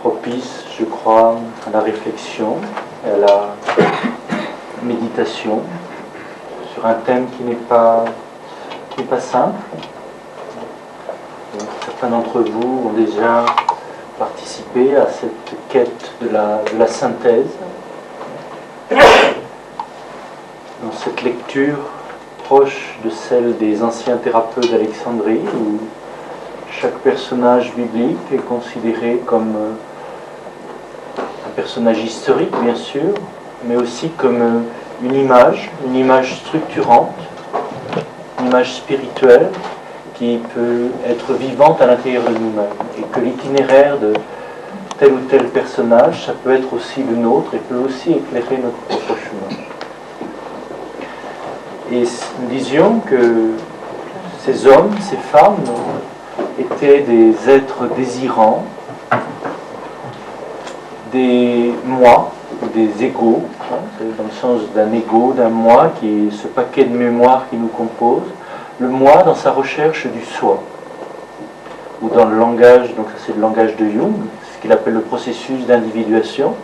propice, je crois, à la réflexion et à la méditation sur un thème qui n'est pas simple. Donc, certains d'entre vous ont déjà participé à cette quête de la synthèse. Dans cette lecture proche de celle des anciens thérapeutes d'Alexandrie, où chaque personnage biblique est considéré comme un personnage historique, bien sûr, mais aussi comme une image structurante, une image spirituelle qui peut être vivante à l'intérieur de nous-mêmes. Et que l'itinéraire de tel ou tel personnage, ça peut être aussi le nôtre et peut aussi éclairer notre propre chemin. Et nous disions que ces hommes, ces femmes, étaient des êtres désirants, des moi, des égos, dans le sens d'un ego, d'un moi, qui est ce paquet de mémoire qui nous compose, le moi dans sa recherche du soi, ou dans le langage, donc c'est le langage de Jung, ce qu'il appelle le processus d'individuation,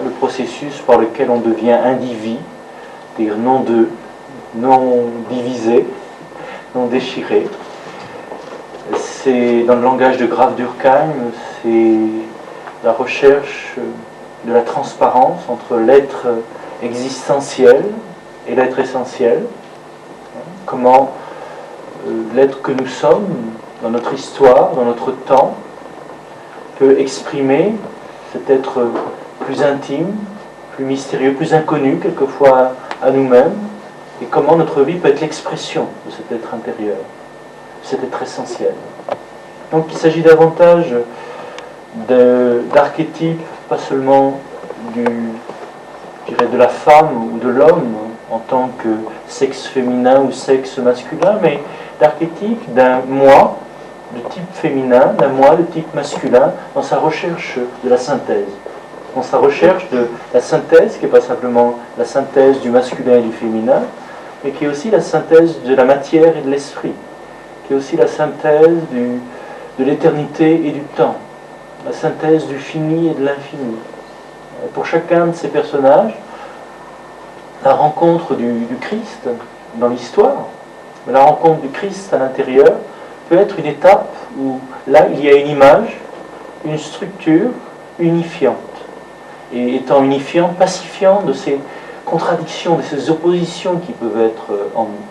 le processus par lequel on devient individu, c'est-à-dire non divisé, non déchiré. C'est dans le langage de Graf Durkheim, c'est la recherche de la transparence entre l'être existentiel et l'être essentiel. Comment l'être que nous sommes, dans notre histoire, dans notre temps, peut exprimer cet être plus intime, plus mystérieux, plus inconnu quelquefois à nous-mêmes, et comment notre vie peut être l'expression de cet être intérieur, de cet être essentiel. Donc il s'agit davantage d'archétypes, pas seulement de la femme ou de l'homme en tant que sexe féminin ou sexe masculin, mais d'archétypes d'un moi de type féminin, d'un moi de type masculin, dans sa recherche de la synthèse. Dans sa recherche de la synthèse, qui n'est pas simplement la synthèse du masculin et du féminin, mais qui est aussi la synthèse de la matière et de l'esprit, qui est aussi la synthèse de l'éternité et du temps, la synthèse du fini et de l'infini. Pour chacun de ces personnages, la rencontre du Christ dans l'histoire, la rencontre du Christ à l'intérieur, peut être une étape où là il y a une image, une structure unifiante, et étant unifiante, pacifiante de ces contradictions, de ces oppositions qui peuvent être en nous.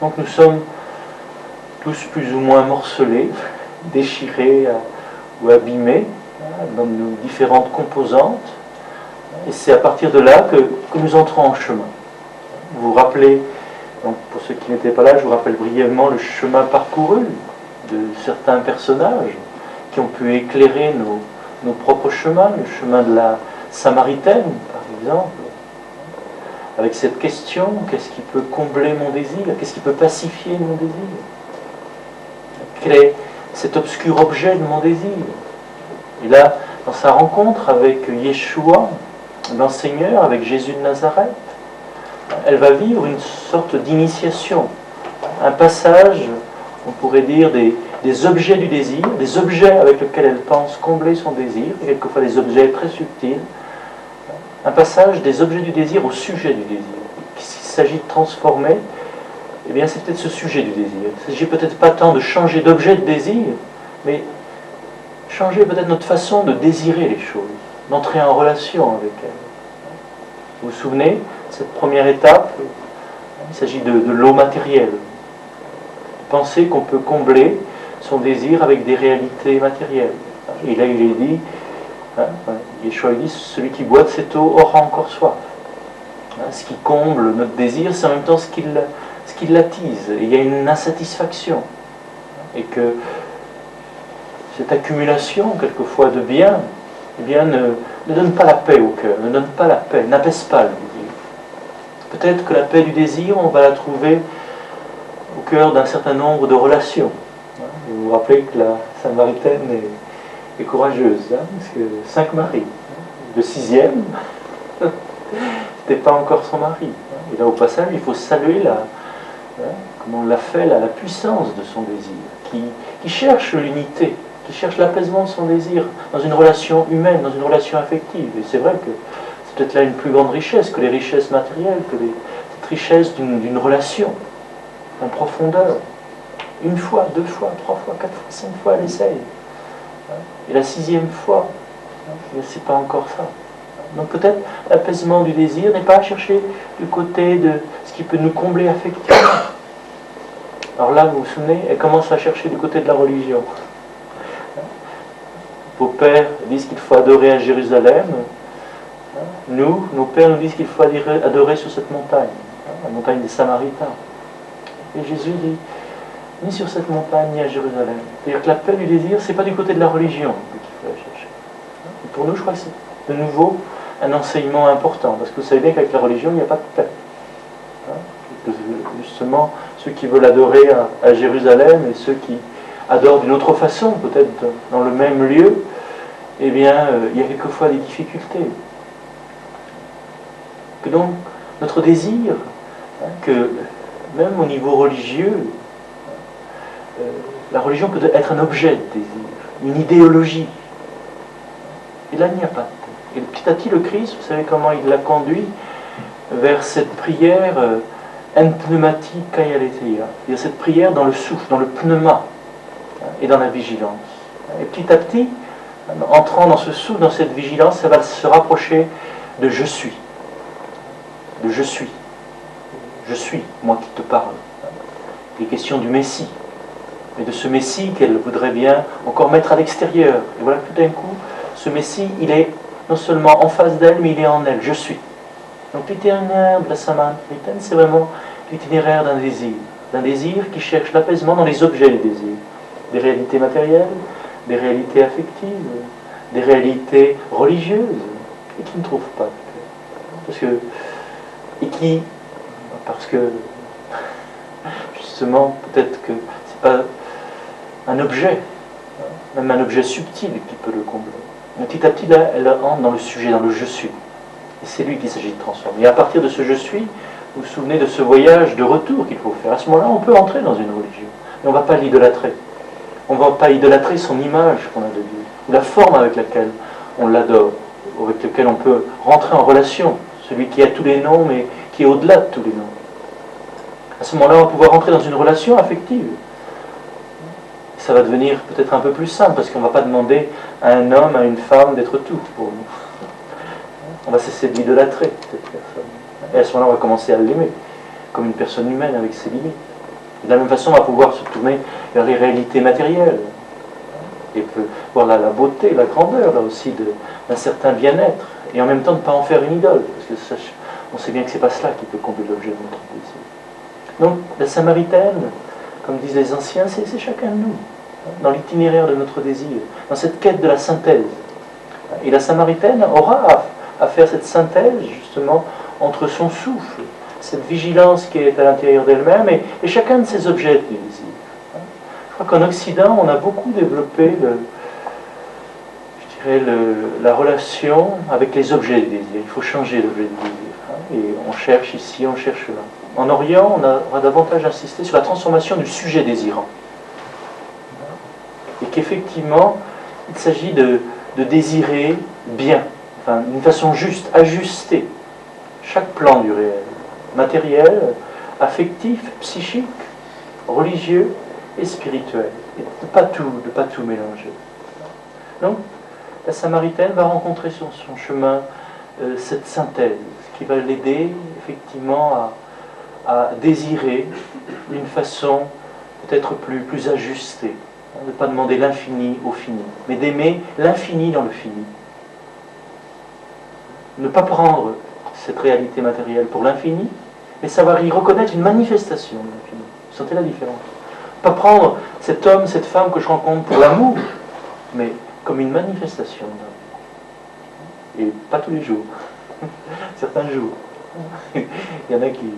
Donc nous sommes tous plus ou moins morcelés, déchirés ou abîmés dans nos différentes composantes, et c'est à partir de là que nous entrons en chemin. Vous vous rappelez, donc pour ceux qui n'étaient pas là, je vous rappelle brièvement le chemin parcouru de certains personnages qui ont pu éclairer nos propres chemins, le chemin de la Samaritaine, par exemple, avec cette question, qu'est-ce qui peut combler mon désir? Qu'est-ce qui peut pacifier mon désir? Quel est cet obscur objet de mon désir? Et là, dans sa rencontre avec Yeshua, l'enseigneur, avec Jésus de Nazareth, elle va vivre une sorte d'initiation, un passage, on pourrait dire, des objets du désir, des objets avec lesquels elle pense combler son désir, et quelquefois des objets très subtils, un passage des objets du désir au sujet du désir. S'il s'agit de transformer, eh bien c'est peut-être ce sujet du désir. Il ne s'agit peut-être pas tant de changer d'objet de désir, mais changer peut-être notre façon de désirer les choses, d'entrer en relation avec elles. Vous vous souvenez, cette première étape, il s'agit de l'eau matérielle. Penser qu'on peut combler son désir avec des réalités matérielles. Et là il est dit, Yeshua dit, celui qui boit de cette eau aura encore soif. Ce qui comble notre désir, c'est en même temps ce qui l'attise. Et il y a une insatisfaction. Et que cette accumulation, quelquefois, de biens, eh bien, ne donne pas la paix au cœur, ne donne pas la paix, n'apaise pas le désir. Peut-être que la paix du désir, on va la trouver au cœur d'un certain nombre de relations. Vous vous rappelez que la Samaritaine est courageuse, parce que 5 maris. Le 6e, n'était pas encore son mari. Et là, au passage, il faut saluer comme on l'a fait, la puissance de son désir, qui cherche l'unité, qui cherche l'apaisement de son désir dans une relation humaine, dans une relation affective. Et c'est vrai que c'est peut-être là une plus grande richesse que les richesses matérielles, que cette richesse d'une relation en profondeur. Une fois, 2 fois, 3 fois, 4 fois, 5 fois, elle essaye. Et la 6e fois, c'est pas encore ça. Donc peut-être l'apaisement du désir n'est pas à chercher du côté de ce qui peut nous combler affectivement. Alors là, vous vous souvenez, elle commence à chercher du côté de la religion. Vos pères disent qu'il faut adorer à Jérusalem. Nous, nos pères nous disent qu'il faut adorer sur cette montagne, la montagne des Samaritains. Et Jésus dit, ni sur cette montagne, ni à Jérusalem. C'est-à-dire que l'appel du désir, ce n'est pas du côté de la religion qu'il faut la chercher. Et pour nous, je crois que c'est de nouveau un enseignement important, parce que vous savez bien qu'avec la religion, il n'y a pas de paix. Justement, ceux qui veulent adorer à Jérusalem et ceux qui adorent d'une autre façon, peut-être dans le même lieu, eh bien, il y a quelquefois des difficultés. Que donc, notre désir, que même au niveau religieux, la religion peut être un objet de désir, une idéologie. Et là, il n'y a pas de paix. Et petit à petit, le Christ, vous savez comment il l'a conduit vers cette prière en pneumati kai aletheia, c'est-à-dire cette prière dans le souffle, dans le pneuma, et dans la vigilance. Et petit à petit, entrant dans ce souffle, dans cette vigilance, ça va se rapprocher de je suis. De je suis. Je suis, moi qui te parle. Les questions du Messie. Et de ce Messie qu'elle voudrait bien encore mettre à l'extérieur. Et voilà, tout d'un coup, ce Messie, il est non seulement en face d'elle, mais il est en elle. Je suis. Donc l'itinéraire de la Samaritaine, c'est vraiment l'itinéraire d'un désir qui cherche l'apaisement dans les objets du désir. Des réalités matérielles, des réalités affectives, des réalités religieuses, et qui ne trouvent pas de paix. Parce que justement, peut-être que c'est pas un objet, même un objet subtil qui peut le combler. Mais petit à petit, là, elle entre dans le sujet, dans le je suis. Et c'est lui qu'il s'agit de transformer. Et à partir de ce je suis, vous vous souvenez de ce voyage de retour qu'il faut faire. À ce moment-là, on peut entrer dans une religion. Mais on ne va pas l'idolâtrer. On ne va pas idolâtrer son image qu'on a de Dieu, ou la forme avec laquelle on l'adore, avec laquelle on peut rentrer en relation. Celui qui a tous les noms, mais qui est au-delà de tous les noms. À ce moment-là, on va pouvoir rentrer dans une relation affective. Ça va devenir peut-être un peu plus simple, parce qu'on ne va pas demander à un homme, à une femme d'être tout pour nous. On va cesser de l'idolâtrer, cette personne. Et à ce moment-là, on va commencer à l'aimer, comme une personne humaine avec ses limites. De la même façon, on va pouvoir se tourner vers les réalités matérielles, et voir la beauté, la grandeur, là aussi, d'un certain bien-être, et en même temps ne pas en faire une idole, parce que on sait bien que ce n'est pas cela qui peut combler l'objet de notre désir. Donc, la Samaritaine, comme disent les anciens, c'est chacun de nous, dans l'itinéraire de notre désir, dans cette quête de la synthèse. Et la Samaritaine aura à faire cette synthèse, justement, entre son souffle, cette vigilance qui est à l'intérieur d'elle-même, et chacun de ces objets du désir. Je crois qu'en Occident, on a beaucoup développé la relation avec les objets du désir. Il faut changer l'objet du désir. Et on cherche ici, on cherche là. En Orient, on va davantage insister sur la transformation du sujet désirant. Et qu'effectivement, il s'agit de désirer bien, enfin, d'une façon juste, ajustée, chaque plan du réel, matériel, affectif, psychique, religieux et spirituel. Et de ne pas tout mélanger. Donc, la Samaritaine va rencontrer sur son chemin cette synthèse qui va l'aider effectivement à désirer d'une façon peut-être plus ajustée. Ne pas demander l'infini au fini, mais d'aimer l'infini dans le fini. Ne pas prendre cette réalité matérielle pour l'infini, mais savoir y reconnaître une manifestation de l'infini. Vous sentez la différence? Pas prendre cet homme, cette femme que je rencontre pour l'amour, mais comme une manifestation d'amour. Et pas tous les jours. Certains jours. Il y en a qui...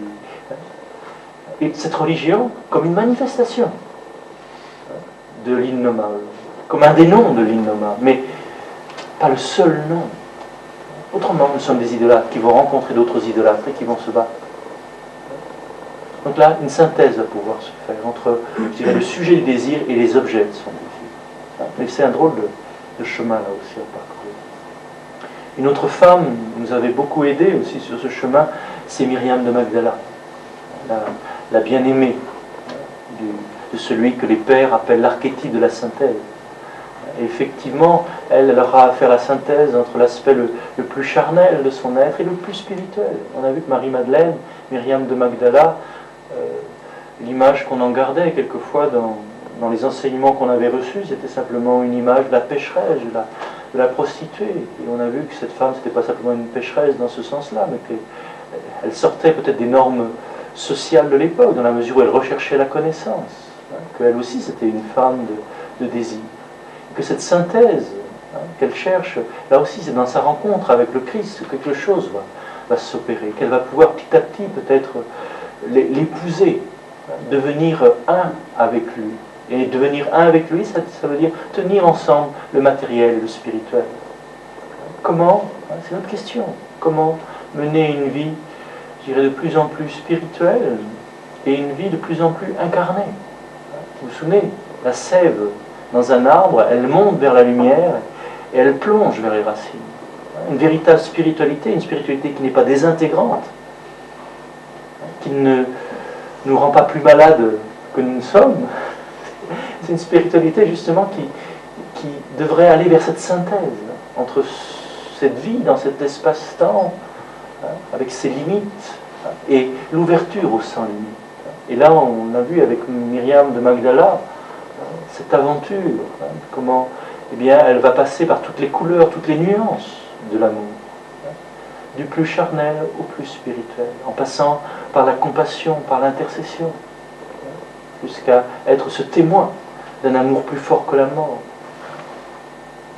Et cette religion comme une manifestation de l'innommable, comme un des noms de l'innommable, mais pas le seul nom. Autrement, nous sommes des idolâtres qui vont rencontrer d'autres idolâtres et qui vont se battre. Donc là, une synthèse va pouvoir se faire entre, je dirais, le sujet du désir et les objets de son désir. Mais c'est un drôle de chemin là aussi à parcourir. Une autre femme nous avait beaucoup aidé aussi sur ce chemin, c'est Myriam de Magdala, la bien-aimée de celui que les pères appellent l'archétype de la synthèse. Et effectivement, elle aura à faire la synthèse entre l'aspect le plus charnel de son être et le plus spirituel. On a vu que Marie-Madeleine, Myriam de Magdala, l'image qu'on en gardait quelquefois dans les enseignements qu'on avait reçus, c'était simplement une image de la pécheresse, de la prostituée. Et on a vu que cette femme, ce n'était pas simplement une pécheresse dans ce sens-là, mais qu'elle sortait peut-être des normes sociales de l'époque, dans la mesure où elle recherchait la connaissance. Qu'elle aussi, c'était une femme de désir. Et que cette synthèse qu'elle cherche, là aussi, c'est dans sa rencontre avec le Christ que quelque chose va s'opérer, qu'elle va pouvoir petit à petit peut-être l'épouser, devenir un avec lui. Et devenir un avec lui, ça veut dire tenir ensemble le matériel et le spirituel. Comment? C'est notre question. Comment mener une vie, je dirais, de plus en plus spirituelle et une vie de plus en plus incarnée? Vous vous souvenez, la sève dans un arbre, elle monte vers la lumière et elle plonge vers les racines. Une véritable spiritualité, une spiritualité qui n'est pas désintégrante, qui ne nous rend pas plus malades que nous ne sommes. C'est une spiritualité justement qui devrait aller vers cette synthèse entre cette vie dans cet espace-temps, avec ses limites, et l'ouverture au sans limite. Et là, on a vu avec Myriam de Magdala cette aventure, comment eh bien, elle va passer par toutes les couleurs, toutes les nuances de l'amour, du plus charnel au plus spirituel, en passant par la compassion, par l'intercession, jusqu'à être ce témoin d'un amour plus fort que la mort.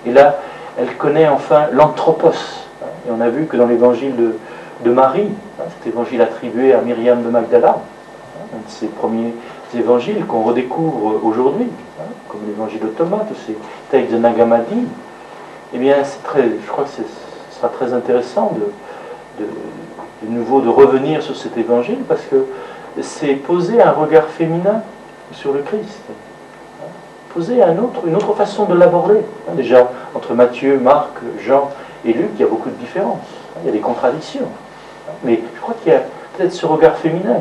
Et là, elle connaît enfin l'anthropos. Et on a vu que dans l'évangile de Marie, cet évangile attribué à Myriam de Magdala, un de ces premiers évangiles qu'on redécouvre aujourd'hui, comme l'évangile de Thomas, tous ces textes de Nag Hammadi, eh bien, je crois que ce sera très intéressant de nouveau de revenir sur cet évangile, parce que c'est poser un regard féminin sur le Christ. Poser une autre façon de l'aborder. Déjà, entre Matthieu, Marc, Jean et Luc, il y a beaucoup de différences. Il y a des contradictions. Mais je crois qu'il y a peut-être ce regard féminin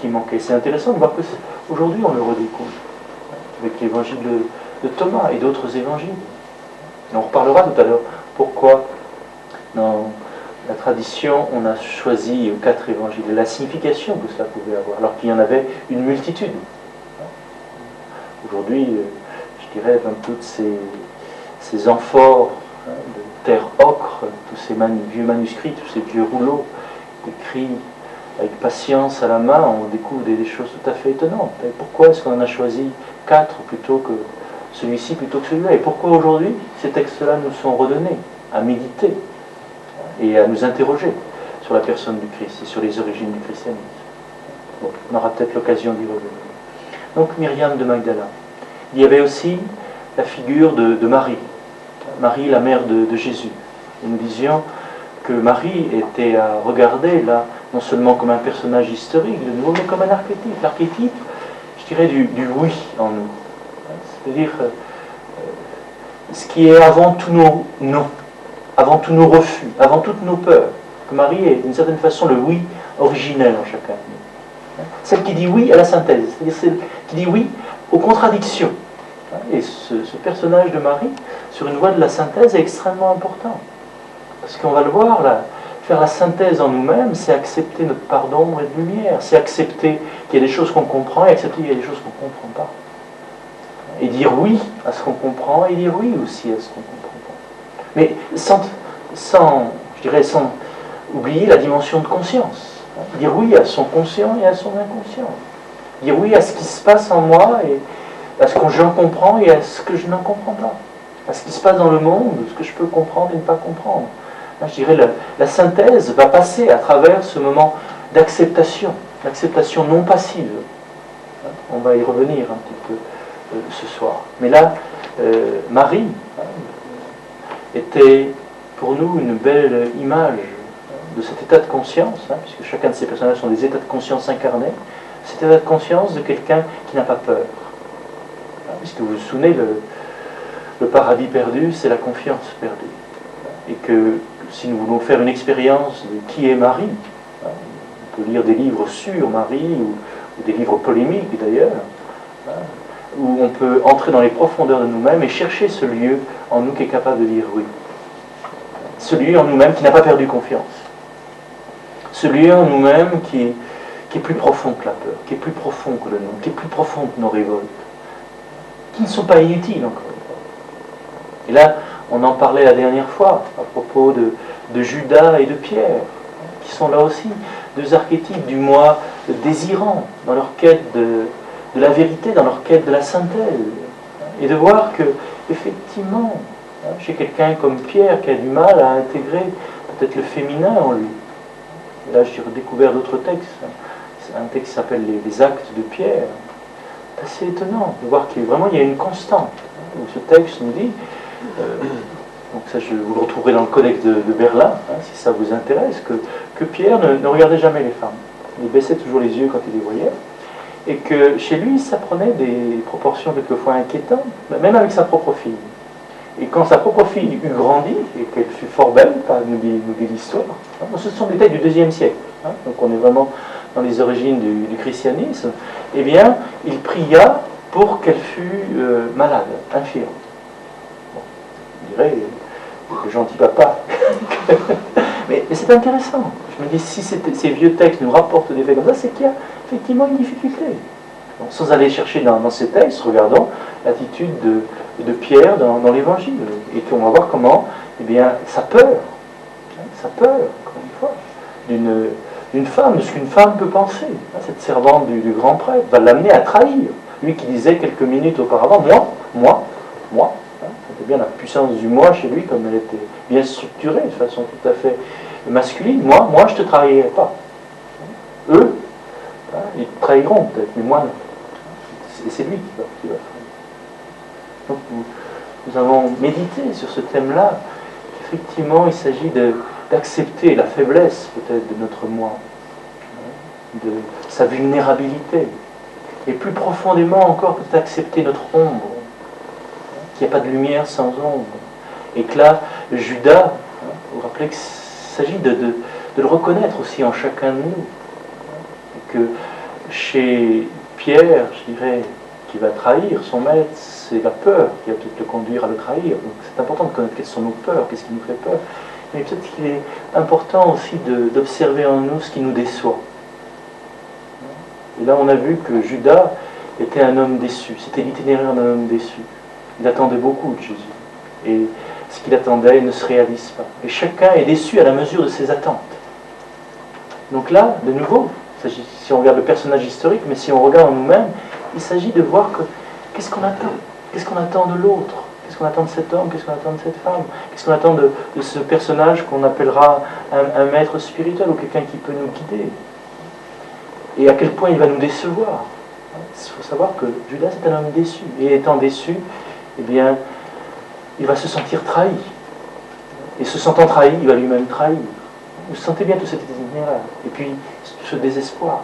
qui manquait. C'est intéressant de voir qu'aujourd'hui, on le redécouvre. Avec l'évangile de Thomas et d'autres évangiles. Et on reparlera tout à l'heure pourquoi, dans la tradition, on a choisi 4 évangiles, et la signification que cela pouvait avoir, alors qu'il y en avait une multitude. Aujourd'hui, je dirais, dans toutes ces amphores de terre ocre, tous ces vieux manuscrits, tous ces vieux rouleaux écrits avec patience à la main, on découvre des choses tout à fait étonnantes. Et pourquoi est-ce qu'on en a choisi 4 plutôt que celui-ci, plutôt que celui-là? Et pourquoi aujourd'hui ces textes-là nous sont redonnés à méditer et à nous interroger sur la personne du Christ et sur les origines du christianisme? Bon, on aura peut-être l'occasion d'y revenir. Donc Myriam de Magdala. Il y avait aussi la figure de Marie, Marie la mère de Jésus. Et nous disions que Marie était à regarder là, non seulement comme un personnage historique de nouveau, mais comme un archétype. L'archétype, je dirais, du oui en nous. C'est-à-dire ce qui est avant tous nos non, avant tous nos refus, avant toutes nos peurs. Que Marie est d'une certaine façon le oui originel en chacun de nous. Celle qui dit oui à la synthèse, c'est-à-dire celle qui dit oui aux contradictions. Et ce personnage de Marie, sur une voie de la synthèse, est extrêmement important. Parce qu'on va le voir, là, faire la synthèse en nous-mêmes, c'est accepter notre part d'ombre et de lumière. C'est accepter qu'il y a des choses qu'on comprend et accepter qu'il y a des choses qu'on ne comprend pas. Et dire oui à ce qu'on comprend et dire oui aussi à ce qu'on ne comprend pas. Mais sans oublier la dimension de conscience. Dire oui à son conscient et à son inconscient. Dire oui à ce qui se passe en moi et à ce que j'en comprends et à ce que je n'en comprends pas. À ce qui se passe dans le monde, ce que je peux comprendre et ne pas comprendre. Là, je dirais la synthèse va passer à travers ce moment d'acceptation non passive. On va y revenir un petit peu ce soir. Mais là, Marie était pour nous une belle image de cet état de conscience, puisque chacun de ces personnages sont des états de conscience incarnés, cet état de conscience de quelqu'un qui n'a pas peur. Puisque vous vous souvenez, le paradis perdu, c'est la confiance perdue. Et que si nous voulons faire une expérience de qui est Marie, on peut lire des livres sur Marie, ou des livres polémiques d'ailleurs, où on peut entrer dans les profondeurs de nous-mêmes et chercher ce lieu en nous qui est capable de dire oui. Ce lieu en nous-mêmes qui n'a pas perdu confiance. Ce lieu en nous-mêmes qui est plus profond que la peur, qui est plus profond que le nom, qui est plus profond que nos révoltes, qui ne sont pas inutiles encore une fois. Et là, on en parlait la dernière fois à propos de Judas et de Pierre, qui sont là aussi deux archétypes du moi désirant dans leur quête de la vérité, dans leur quête de la synthèse. Et de voir que, effectivement, chez quelqu'un comme Pierre qui a du mal à intégrer peut-être le féminin en lui. Et là, j'ai redécouvert d'autres textes. Un texte qui s'appelle les Actes de Pierre. C'est assez étonnant de voir qu'il y a une constante. Où ce texte nous dit, donc ça vous le retrouverez dans le Codex de Berlin, si ça vous intéresse, que Pierre ne regardait jamais les femmes. Il baissait toujours les yeux quand il les voyait. Et que chez lui, ça prenait des proportions quelquefois inquiétantes, même avec sa propre fille. Et quand sa propre fille eut grandi, et qu'elle fut fort belle, nous dit l'histoire, ce sont des textes du IIe siècle, donc on est vraiment dans les origines du christianisme, eh bien, il pria pour qu'elle fût malade, infirme. Bon, on dirait, le gentil papa. mais c'est intéressant. Je me dis, si ces vieux textes nous rapportent des faits comme ça, c'est qu'il y a effectivement une difficulté. Donc, sans aller chercher dans ces textes, regardons l'attitude de Pierre dans l'Évangile. Et puis on va voir comment, eh bien, sa peur, encore une fois, d'une femme, de ce qu'une femme peut penser. Cette servante du grand prêtre va l'amener à trahir. Lui qui disait quelques minutes auparavant, moi, c'était bien la puissance du moi chez lui, comme elle était bien structurée, de façon tout à fait masculine. Moi, je ne te trahirai pas. Eux, ils te trahiront peut-être, mais moi non. Et c'est lui qui va trahir. Donc nous avons médité sur ce thème-là. Effectivement, il s'agit d'accepter la faiblesse peut-être de notre moi, de sa vulnérabilité, et plus profondément encore peut-être accepter notre ombre, qu'il n'y a pas de lumière sans ombre. Et que là, Judas, vous vous rappelez qu'il s'agit de le reconnaître aussi en chacun de nous. Et que chez Pierre, je dirais, qui va trahir son maître, c'est la peur qui va peut-être le conduire à le trahir. Donc c'est important de connaître quelles sont nos peurs, qu'est-ce qui nous fait peur. Mais peut-être qu'il est important aussi d'observer en nous ce qui nous déçoit. Et là, on a vu que Judas était un homme déçu. C'était l'itinéraire d'un homme déçu. Il attendait beaucoup de Jésus. Et ce qu'il attendait ne se réalise pas. Et chacun est déçu à la mesure de ses attentes. Donc là, de nouveau, si on regarde le personnage historique, mais si on regarde en nous-mêmes, il s'agit de voir qu'est-ce qu'on attend. Qu'est-ce qu'on attend de l'autre? Qu'est-ce qu'on attend de cet homme? Qu'est-ce qu'on attend de cette femme? Qu'est-ce qu'on attend de ce personnage qu'on appellera un maître spirituel ou quelqu'un qui peut nous guider? Et à quel point il va nous décevoir? Il faut savoir que Judas est un homme déçu. Et étant déçu, eh bien, il va se sentir trahi. Et se sentant trahi, il va lui-même trahir. Vous sentez bien tout cet itinéraire. Et puis, ce désespoir.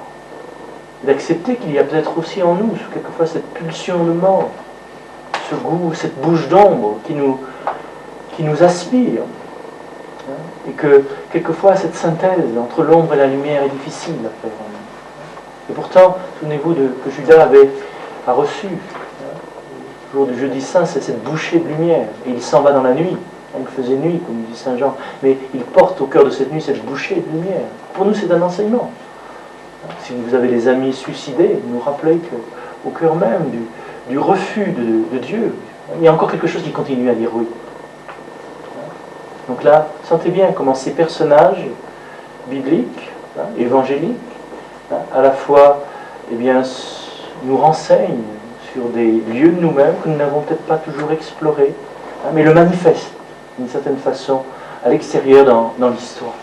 D'accepter qu'il y a peut-être aussi en nous, quelquefois, cette pulsion de mort, ce goût, cette bouche d'ombre qui nous aspire. Et que, quelquefois, cette synthèse entre l'ombre et la lumière est difficile à faire en nous. Et pourtant, souvenez-vous que Judas a reçu, le jour du jeudi saint, c'est cette bouchée de lumière. Et il s'en va dans la nuit. Il faisait nuit, comme dit Saint Jean. Mais il porte au cœur de cette nuit cette bouchée de lumière. Pour nous, c'est un enseignement. Si vous avez des amis suicidés, nous rappelez qu'au cœur même du refus de Dieu, il y a encore quelque chose qui continue à dire oui. Donc là, sentez bien comment ces personnages bibliques, évangéliques, à la fois eh bien, nous renseignent sur des lieux de nous-mêmes que nous n'avons peut-être pas toujours explorés, mais le manifestent d'une certaine façon à l'extérieur dans l'histoire.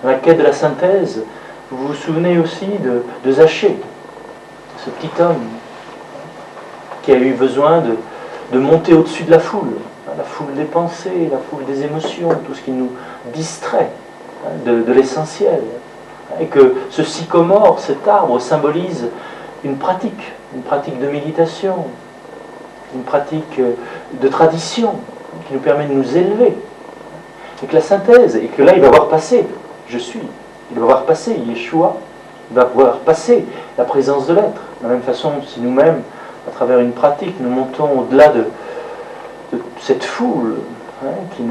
Dans la quête de la synthèse, vous vous souvenez aussi de Zachée, ce petit homme qui a eu besoin de monter au-dessus de la foule des pensées, la foule des émotions, tout ce qui nous distrait de l'essentiel. Et que ce sycomore, cet arbre, symbolise une pratique de méditation. une pratique de tradition qui nous permet de nous élever. Et que la synthèse, et que là il va voir passer, je suis, il va voir passer, Yeshua, il va voir passer la présence de l'être. De la même façon, si nous-mêmes, à travers une pratique, nous montons au-delà de cette foule qui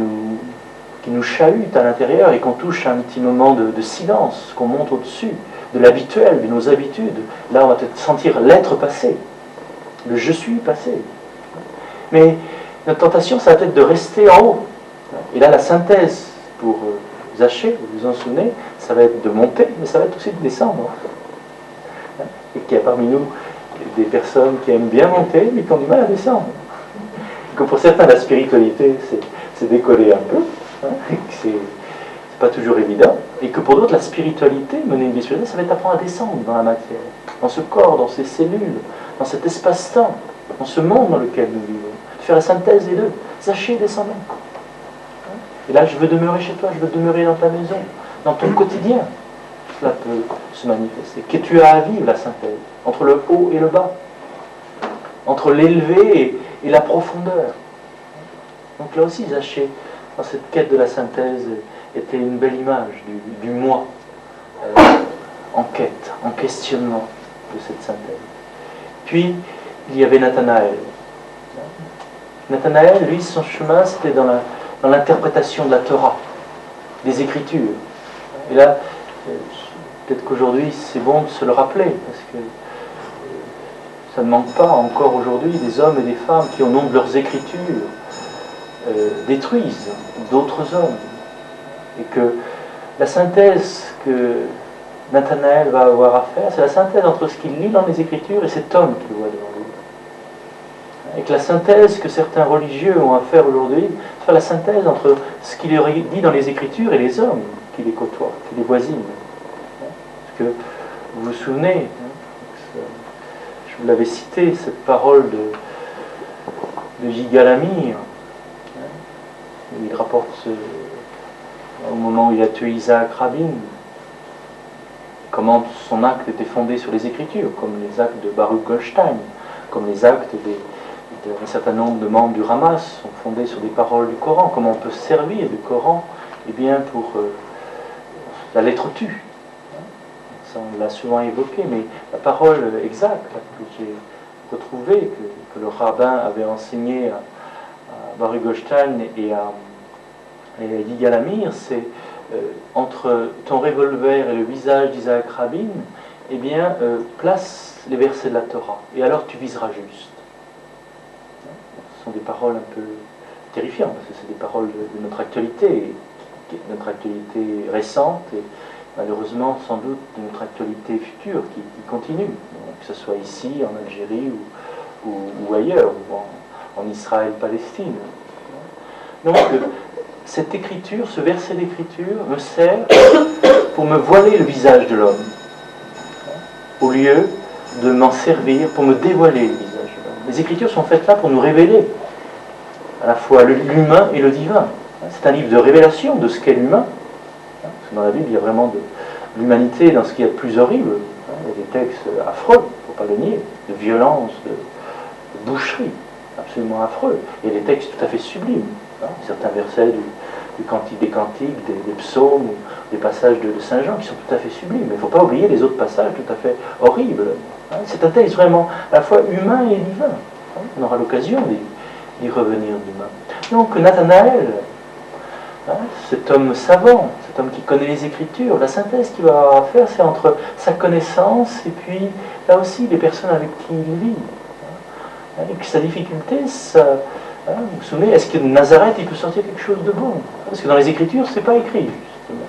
nous chahute à l'intérieur et qu'on touche à un petit moment de silence, qu'on monte au-dessus de l'habituel, de nos habitudes, là on va peut-être sentir l'être passer, le je suis passé. Mais notre tentation, ça va être de rester en haut. Et là, la synthèse pour Zaché, vous vous en souvenez, ça va être de monter, mais ça va être aussi de descendre. Et qu'il y a parmi nous des personnes qui aiment bien monter, mais qui ont du mal à descendre. Et que pour certains, la spiritualité, c'est décoller un peu, et que c'est pas toujours évident. Et que pour d'autres, la spiritualité, mener une vie spirituelle, ça va être apprendre à descendre dans la matière, dans ce corps, dans ces cellules, dans cet espace-temps, dans ce monde dans lequel nous vivons. De faire la synthèse des deux. Zaché, descendons. Et là, je veux demeurer chez toi, je veux demeurer dans ta maison, dans ton quotidien. Cela peut se manifester. Que tu as à vivre la synthèse, entre le haut et le bas, entre l'élevé et la profondeur. Donc là aussi, Zaché, dans cette quête de la synthèse, était une belle image du moi, en quête, en questionnement de cette synthèse. Puis, il y avait Nathanaël. Nathanaël, lui, son chemin, c'était dans l'interprétation de la Torah, des Écritures. Et là, peut-être qu'aujourd'hui, c'est bon de se le rappeler, parce que ça ne manque pas encore aujourd'hui des hommes et des femmes qui, au nom de leurs Écritures, détruisent d'autres hommes. Et que la synthèse que Nathanaël va avoir à faire, c'est la synthèse entre ce qu'il lit dans les Écritures et cet homme qu'il voit devant lui. Et que la synthèse que certains religieux ont à faire aujourd'hui, c'est la synthèse entre ce qu'il dit dans les Écritures et les hommes qui les côtoient, qui les voisinent. Parce que vous vous souvenez, je vous l'avais cité, cette parole de Yigal Amir, où il rapporte au moment où il a tué Isaac Rabin, comment son acte était fondé sur les Écritures, comme les actes de Baruch Goldstein, comme les actes d'un certain nombre de membres du Hamas sont fondés sur des paroles du Coran. Comment on peut servir du Coran bien, pour la lettre tue. Ça, on l'a souvent évoqué, mais la parole exacte que j'ai retrouvée, que le rabbin avait enseignée à Baruch Goldstein et à Yigal Amir, c'est entre ton revolver et le visage d'Isaac Rabin, place les versets de la Torah, et alors tu viseras juste. Ce sont des paroles un peu terrifiantes, parce que c'est des paroles de notre actualité récente, et malheureusement sans doute de notre actualité future qui continue, que ce soit ici, en Algérie ou ailleurs, ou en Israël-Palestine. Donc, cette écriture, ce verset d'écriture me sert pour me voiler le visage de l'homme, au lieu de m'en servir pour me dévoiler le visage de l'homme. Les écritures sont faites là pour nous révéler à la fois l'humain et le divin. C'est un livre de révélation de ce qu'est l'humain. Parce que dans la Bible, il y a vraiment de l'humanité dans ce qu'il y a de plus horrible. Il y a des textes affreux, il ne faut pas le nier, de violence, de boucherie, absolument affreux. Il y a des textes tout à fait sublimes. Certains versets des cantiques, des psaumes, ou des passages de Saint Jean qui sont tout à fait sublimes. Mais il ne faut pas oublier les autres passages tout à fait horribles. C'est un texte vraiment à la fois humain et divin. On aura l'occasion d'y revenir demain. Donc Nathanaël, cet homme savant, cet homme qui connaît les Écritures, la synthèse qu'il va avoir à faire, c'est entre sa connaissance et puis là aussi les personnes avec qui il vit. Et que sa difficulté, vous vous souvenez, est-ce que de Nazareth il peut sortir quelque chose de bon? Parce que dans les Écritures, c'est pas écrit, justement.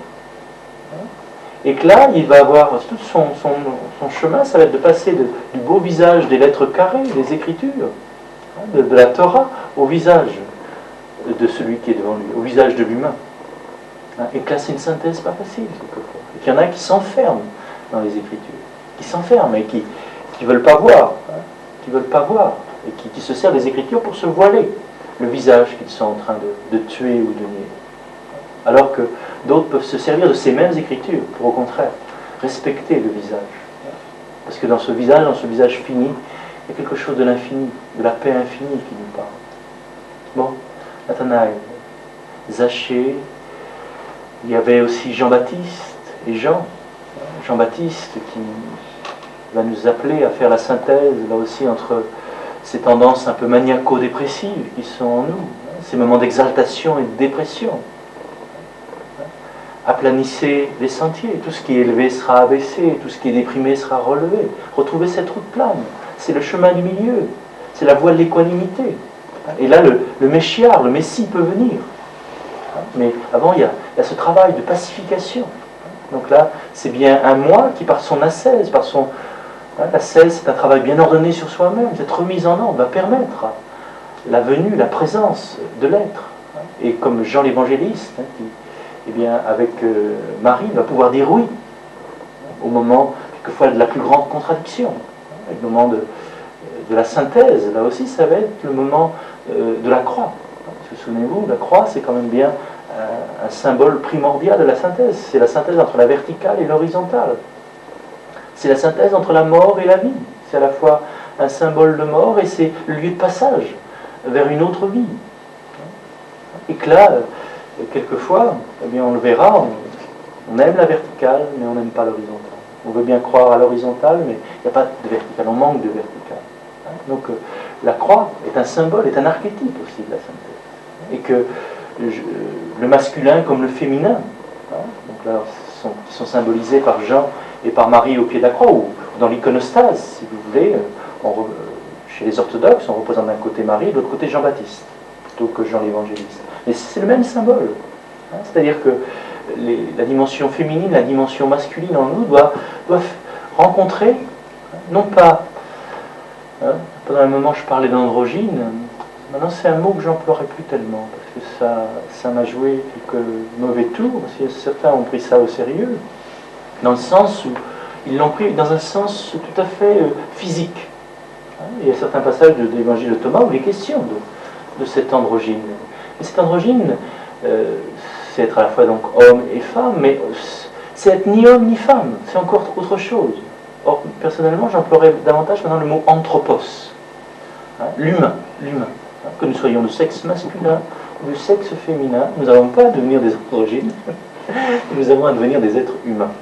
Et que là, il va avoir tout son chemin, ça va être de passer du beau visage des lettres carrées, des Écritures, de la Torah, au visage de celui qui est devant lui, au visage de l'humain. Et que là, c'est une synthèse pas facile, quelquefois. Et qu'il y en a qui s'enferment dans les Écritures, qui s'enferment et qui ne veulent pas voir, qui veulent pas voir, et qui se servent des Écritures pour se voiler le visage qu'ils sont en train de tuer ou de nier. Alors que d'autres peuvent se servir de ces mêmes Écritures pour, au contraire, respecter le visage. Parce que dans ce visage fini, il y a quelque chose de l'infini, de la paix infinie qui nous parle. Bon, Nathanaël, Zachée, il y avait aussi Jean-Baptiste et Jean. Jean-Baptiste qui va nous appeler à faire la synthèse, là aussi, entre ces tendances un peu maniaco-dépressives qui sont en nous, ces moments d'exaltation et de dépression. Aplanissez les sentiers, tout ce qui est élevé sera abaissé, tout ce qui est déprimé sera relevé. Retrouvez cette route plane, c'est le chemin du milieu, c'est la voie de l'équanimité. Et là, le Meshiar, le Messie peut venir. Mais avant, il y a ce travail de pacification. Donc là, c'est bien un moi qui, par son ascèse, l'ascèse, c'est un travail bien ordonné sur soi-même, cette remise en ordre va permettre la venue, la présence de l'être. Et comme Jean l'évangéliste, qui, eh bien, avec Marie, va pouvoir dire oui, au moment, quelquefois, de la plus grande contradiction, le moment de la synthèse. Là aussi, ça va être le moment de la croix. Parce que souvenez-vous, la croix, c'est quand même bien un symbole primordial de la synthèse. C'est la synthèse entre la verticale et l'horizontale. C'est la synthèse entre la mort et la vie. C'est à la fois un symbole de mort et c'est le lieu de passage vers une autre vie. Et que là, quelquefois, eh bien, on le verra, on aime la verticale, mais on n'aime pas l'horizontale. On veut bien croire à l'horizontale, mais il n'y a pas de verticale, on manque de verticale. Donc la croix est un symbole, est un archétype aussi de la synthèse. Et que le masculin comme le féminin, donc là, qui sont symbolisés par Jean et par Marie au pied de la croix, ou dans l'iconostase, si vous voulez, chez les orthodoxes, on représente d'un côté Marie, de l'autre côté Jean-Baptiste, plutôt que Jean l'évangéliste. Mais c'est le même symbole. C'est-à-dire que la dimension féminine, la dimension masculine en nous doivent rencontrer, non pas, pendant un moment je parlais d'androgyne, maintenant c'est un mot que j'emploierai plus tellement, parce que ça m'a joué quelques mauvais tours, parce que certains ont pris ça au sérieux, dans le sens où ils l'ont pris dans un sens tout à fait physique. Il y a certains passages de l'évangile de Thomas où il est question de cette androgyne. Et cette androgyne, c'est être à la fois donc homme et femme, mais c'est être ni homme ni femme, c'est encore autre chose. Or, personnellement, j'emploierais davantage maintenant le mot anthropos, l'humain. Que nous soyons de sexe masculin ou de sexe féminin, nous n'avons pas à devenir des androgynes, nous avons à devenir des êtres humains,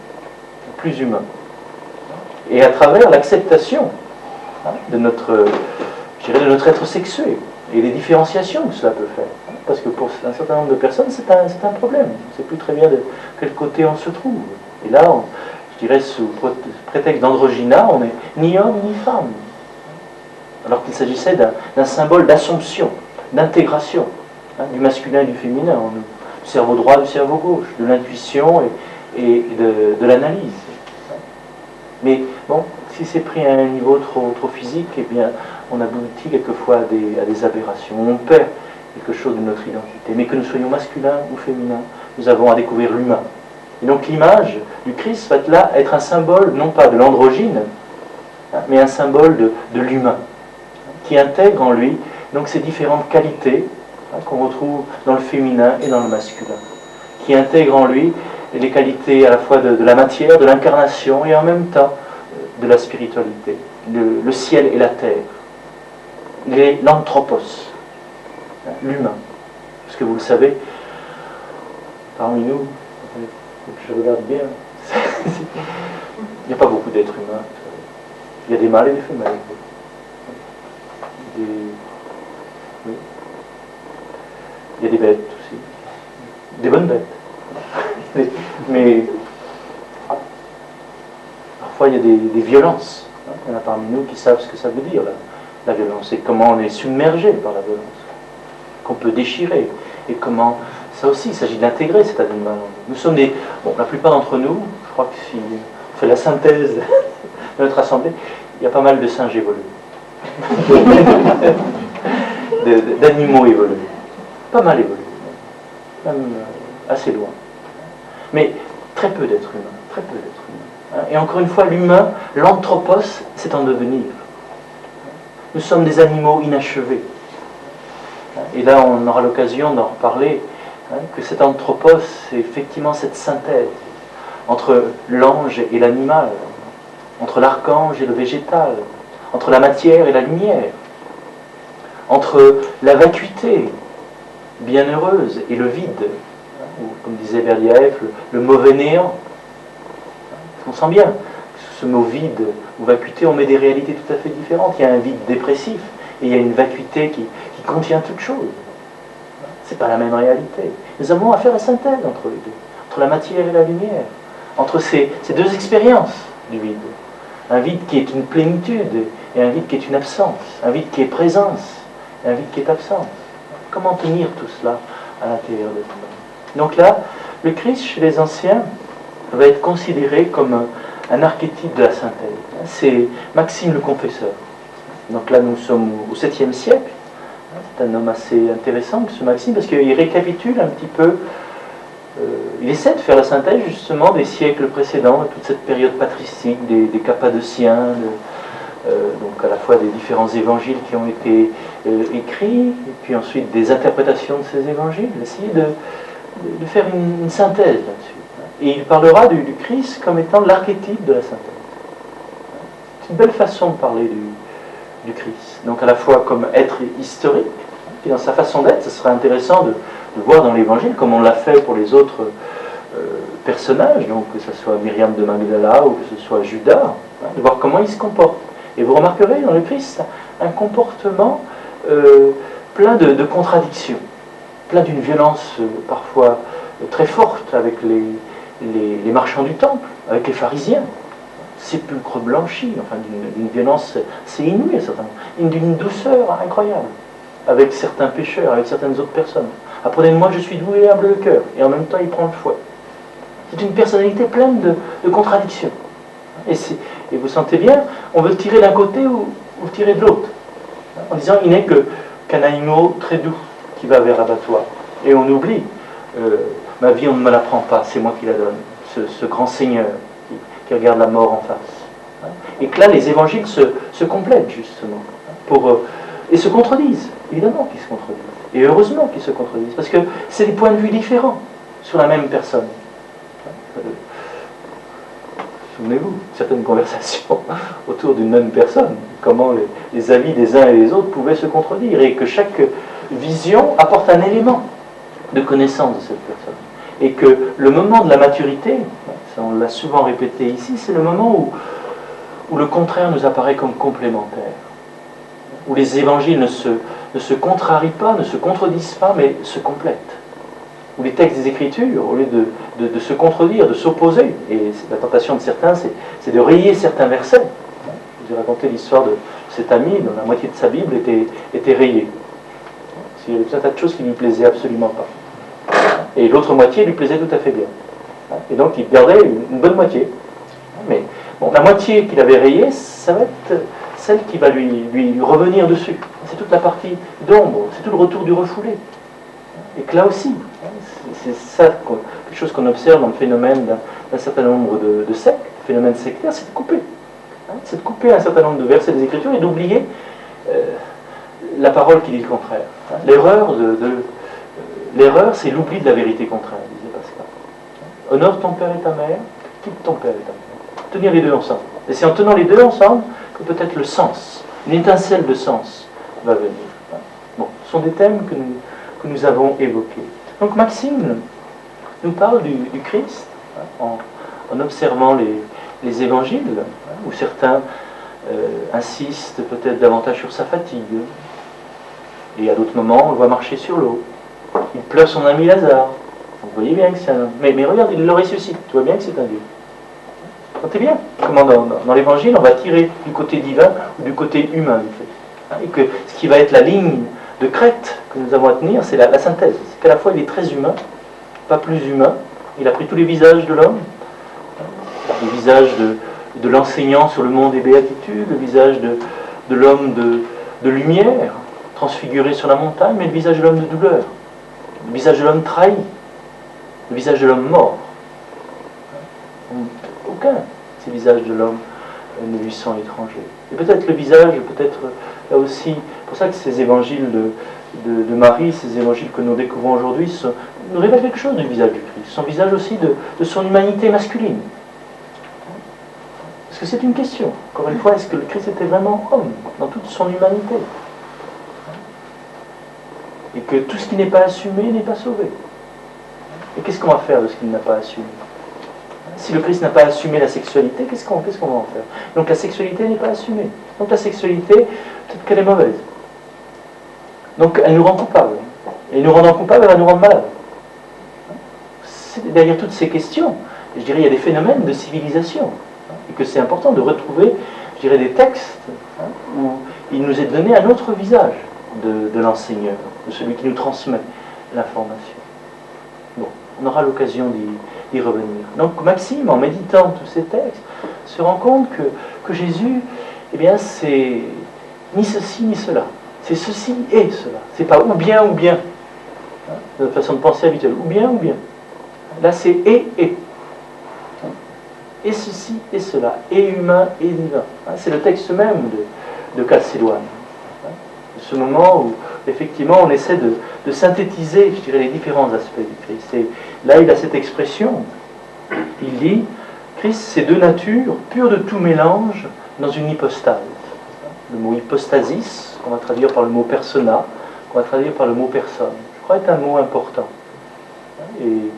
plus humains. Et à travers l'acceptation de notre être sexué et les différenciations que cela peut faire. Parce que pour un certain nombre de personnes, c'est un problème. On ne sait plus très bien de quel côté on se trouve. Et là, je dirais, sous prétexte d'androgyna, on n'est ni homme ni femme. Alors qu'il s'agissait d'un symbole d'assomption, d'intégration, du masculin et du féminin en nous. Du cerveau droit, du cerveau gauche, de l'intuition et de l'analyse. Mais bon, si c'est pris à un niveau trop physique, eh bien, on aboutit quelquefois à des aberrations. On perd quelque chose de notre identité. Mais que nous soyons masculins ou féminins, nous avons à découvrir l'humain. Et donc l'image du Christ va là être un symbole, non pas de l'androgyne, mais un symbole de l'humain, qui intègre en lui donc ces différentes qualités qu'on retrouve dans le féminin et dans le masculin, qui intègre en lui les qualités à la fois de la matière, de l'incarnation et en même temps de la spiritualité, le ciel et la terre, l'anthropos, l'humain. Parce que vous le savez, parmi nous, je regarde bien, il n'y a pas beaucoup d'êtres humains. Il y a des mâles et des femelles. Oui. Il y a des bêtes aussi. Des bonnes bêtes. Mais parfois il y a des violences. Il y en a parmi nous qui savent ce que ça veut dire, la violence, et comment on est submergé par la violence, qu'on peut déchirer, et comment, ça aussi, il s'agit d'intégrer cet animal. Nous sommes la plupart d'entre nous, je crois que si on fait la synthèse de notre assemblée, il y a pas mal de singes évolués. D'animaux évolués. Pas mal évolués. Même assez loin. Mais très peu d'êtres humains. Très peu d'êtres humains. Et encore une fois, l'humain, l'anthropos, c'est en devenir. Nous sommes des animaux inachevés. Et là, on aura l'occasion d'en reparler, que cet anthropos, c'est effectivement cette synthèse entre l'ange et l'animal, entre l'archange et le végétal, entre la matière et la lumière, entre la vacuité bienheureuse et le vide, ou comme disait Berdiaev, le mauvais néant. On sent bien, ce mot vide ou vacuité, on met des réalités tout à fait différentes. Il y a un vide dépressif et il y a une vacuité qui contient toute chose. Ce n'est pas la même réalité. Nous avons à faire la synthèse entre les deux, entre la matière et la lumière, entre ces deux expériences du vide. Un vide qui est une plénitude et un vide qui est une absence, un vide qui est présence et un vide qui est absence. Comment tenir tout cela à l'intérieur de nous-mêmes? Donc là, le Christ chez les anciens va être considéré comme un archétype de la synthèse. C'est Maxime le Confesseur. Donc là, nous sommes au 7e siècle. C'est un homme assez intéressant, ce Maxime, parce qu'il récapitule un petit peu, il essaie de faire la synthèse justement des siècles précédents, toute cette période patristique, des Cappadociens, donc à la fois des différents évangiles qui ont été écrits, et puis ensuite des interprétations de ces évangiles, essayer de faire une synthèse là-dessus. Et il parlera du Christ comme étant l'archétype de la synthèse. C'est une belle façon de parler du Christ. Donc à la fois comme être historique, et dans sa façon d'être, ce serait intéressant de voir dans l'Évangile, comme on l'a fait pour les autres personnages, donc que ce soit Myriam de Magdala ou que ce soit Judas, de voir comment il se comporte. Et vous remarquerez dans le Christ un comportement plein de contradictions, plein d'une violence parfois très forte avec les marchands du temple, avec les pharisiens, sépulcre blanchi, enfin d'une violence assez inouïe, d'une douceur incroyable, avec certains pécheurs, avec certaines autres personnes. Apprenez de moi, je suis doux et humble de cœur, et en même temps il prend le fouet. C'est une personnalité pleine de contradictions. Et vous sentez bien, on veut le tirer d'un côté ou le tirer de l'autre, en disant il n'est qu'un animal très doux qui va vers l'abattoir. Et on oublie, ma vie on ne me la prend pas, c'est moi qui la donne, ce grand Seigneur qui regarde la mort en face. Et que là les évangiles se complètent justement, et se contredisent, évidemment qu'ils se contredisent, et heureusement qu'ils se contredisent, parce que c'est des points de vue différents sur la même personne. Souvenez-vous, certaines conversations autour d'une même personne, comment les avis des uns et des autres pouvaient se contredire, et que chaque vision apporte un élément de connaissance de cette personne. Et que le moment de la maturité, ça on l'a souvent répété ici, c'est le moment où le contraire nous apparaît comme complémentaire, où les évangiles ne se contrarient pas, ne se contredisent pas, mais se complètent. Où les textes des Écritures, au lieu de se contredire, de s'opposer, et la tentation de certains, c'est de rayer certains versets. Je vous ai raconté l'histoire de cet ami dont la moitié de sa Bible était rayée. Il y avait tout un tas de choses qui ne lui plaisaient absolument pas. Et l'autre moitié lui plaisait tout à fait bien. Et donc il gardait une bonne moitié. Mais bon, la moitié qu'il avait rayée, ça va être celle qui va lui revenir dessus. C'est toute la partie d'ombre, c'est tout le retour du refoulé. Et que là aussi, c'est ça, quelque chose qu'on observe dans le phénomène d'un certain nombre de sectes, le phénomène sectaire, c'est de couper. C'est de couper un certain nombre de versets des Écritures et d'oublier la parole qui dit le contraire. L'erreur, c'est l'oubli de la vérité contraire, disait Pascal. Honore ton père et ta mère, quitte ton père et ta mère. Tenir les deux ensemble. Et c'est en tenant les deux ensemble que peut-être le sens, une étincelle de sens va venir. Bon, ce sont des thèmes que nous avons évoqués. Donc Maxime nous parle du Christ en observant les évangiles, où certains insistent peut-être davantage sur sa fatigue, et à d'autres moments on le voit marcher sur l'eau. Il pleure son ami Lazare. Vous voyez bien que c'est un homme. Mais regarde, il le ressuscite. Tu vois bien que c'est un Dieu. Notez bien comment dans l'évangile on va tirer du côté divin ou du côté humain du fait. Et que ce qui va être la ligne de crête que nous avons à tenir, c'est la synthèse. C'est qu'à la fois il est très humain, pas plus humain. Il a pris tous les visages de l'homme, le visage de l'enseignant sur le mont des béatitudes, le visage de l'homme de lumière, transfiguré sur la montagne, mais le visage de l'homme de douleur, le visage de l'homme trahi, le visage de l'homme mort. Aucun de ces visages de l'homme ne lui sont étrangers. Et peut-être le visage, peut-être là aussi, pour ça que ces évangiles de Marie, ces évangiles que nous découvrons aujourd'hui, nous révèlent quelque chose du visage du Christ, son visage aussi de son humanité masculine. Parce que c'est une question. Encore une fois, est-ce que le Christ était vraiment homme dans toute son humanité? Et que tout ce qui n'est pas assumé n'est pas sauvé. Et qu'est-ce qu'on va faire de ce qu'il n'a pas assumé? Si le Christ n'a pas assumé la sexualité, qu'est-ce qu'on va en faire? Donc la sexualité n'est pas assumée. Donc la sexualité, peut-être qu'elle est mauvaise. Donc elle nous rend coupables. Et nous rendant coupables, elle va nous rendre malades. Derrière toutes ces questions, je dirais, il y a des phénomènes de civilisation. Et que c'est important de retrouver, je dirais, des textes où il nous est donné un autre visage de l'enseigneur, de celui qui nous transmet l'information. Bon, on aura l'occasion d'y revenir. Donc Maxime, en méditant tous ces textes, se rend compte que Jésus, eh bien, c'est ni ceci ni cela. C'est ceci et cela. C'est pas ou bien ou bien. De notre façon de penser habituelle. Ou bien ou bien. Là, c'est et. Et ceci et cela. Et humain et divin. C'est le texte même de Chalcédoine. Ce moment où, effectivement, on essaie de synthétiser, je dirais, les différents aspects du Christ. Et là, il a cette expression. Il dit, Christ, c'est deux natures, pures de tout mélange, dans une hypostase. Le mot hypostasis, qu'on va traduire par le mot persona, qu'on va traduire par le mot personne, je crois est un mot important. Et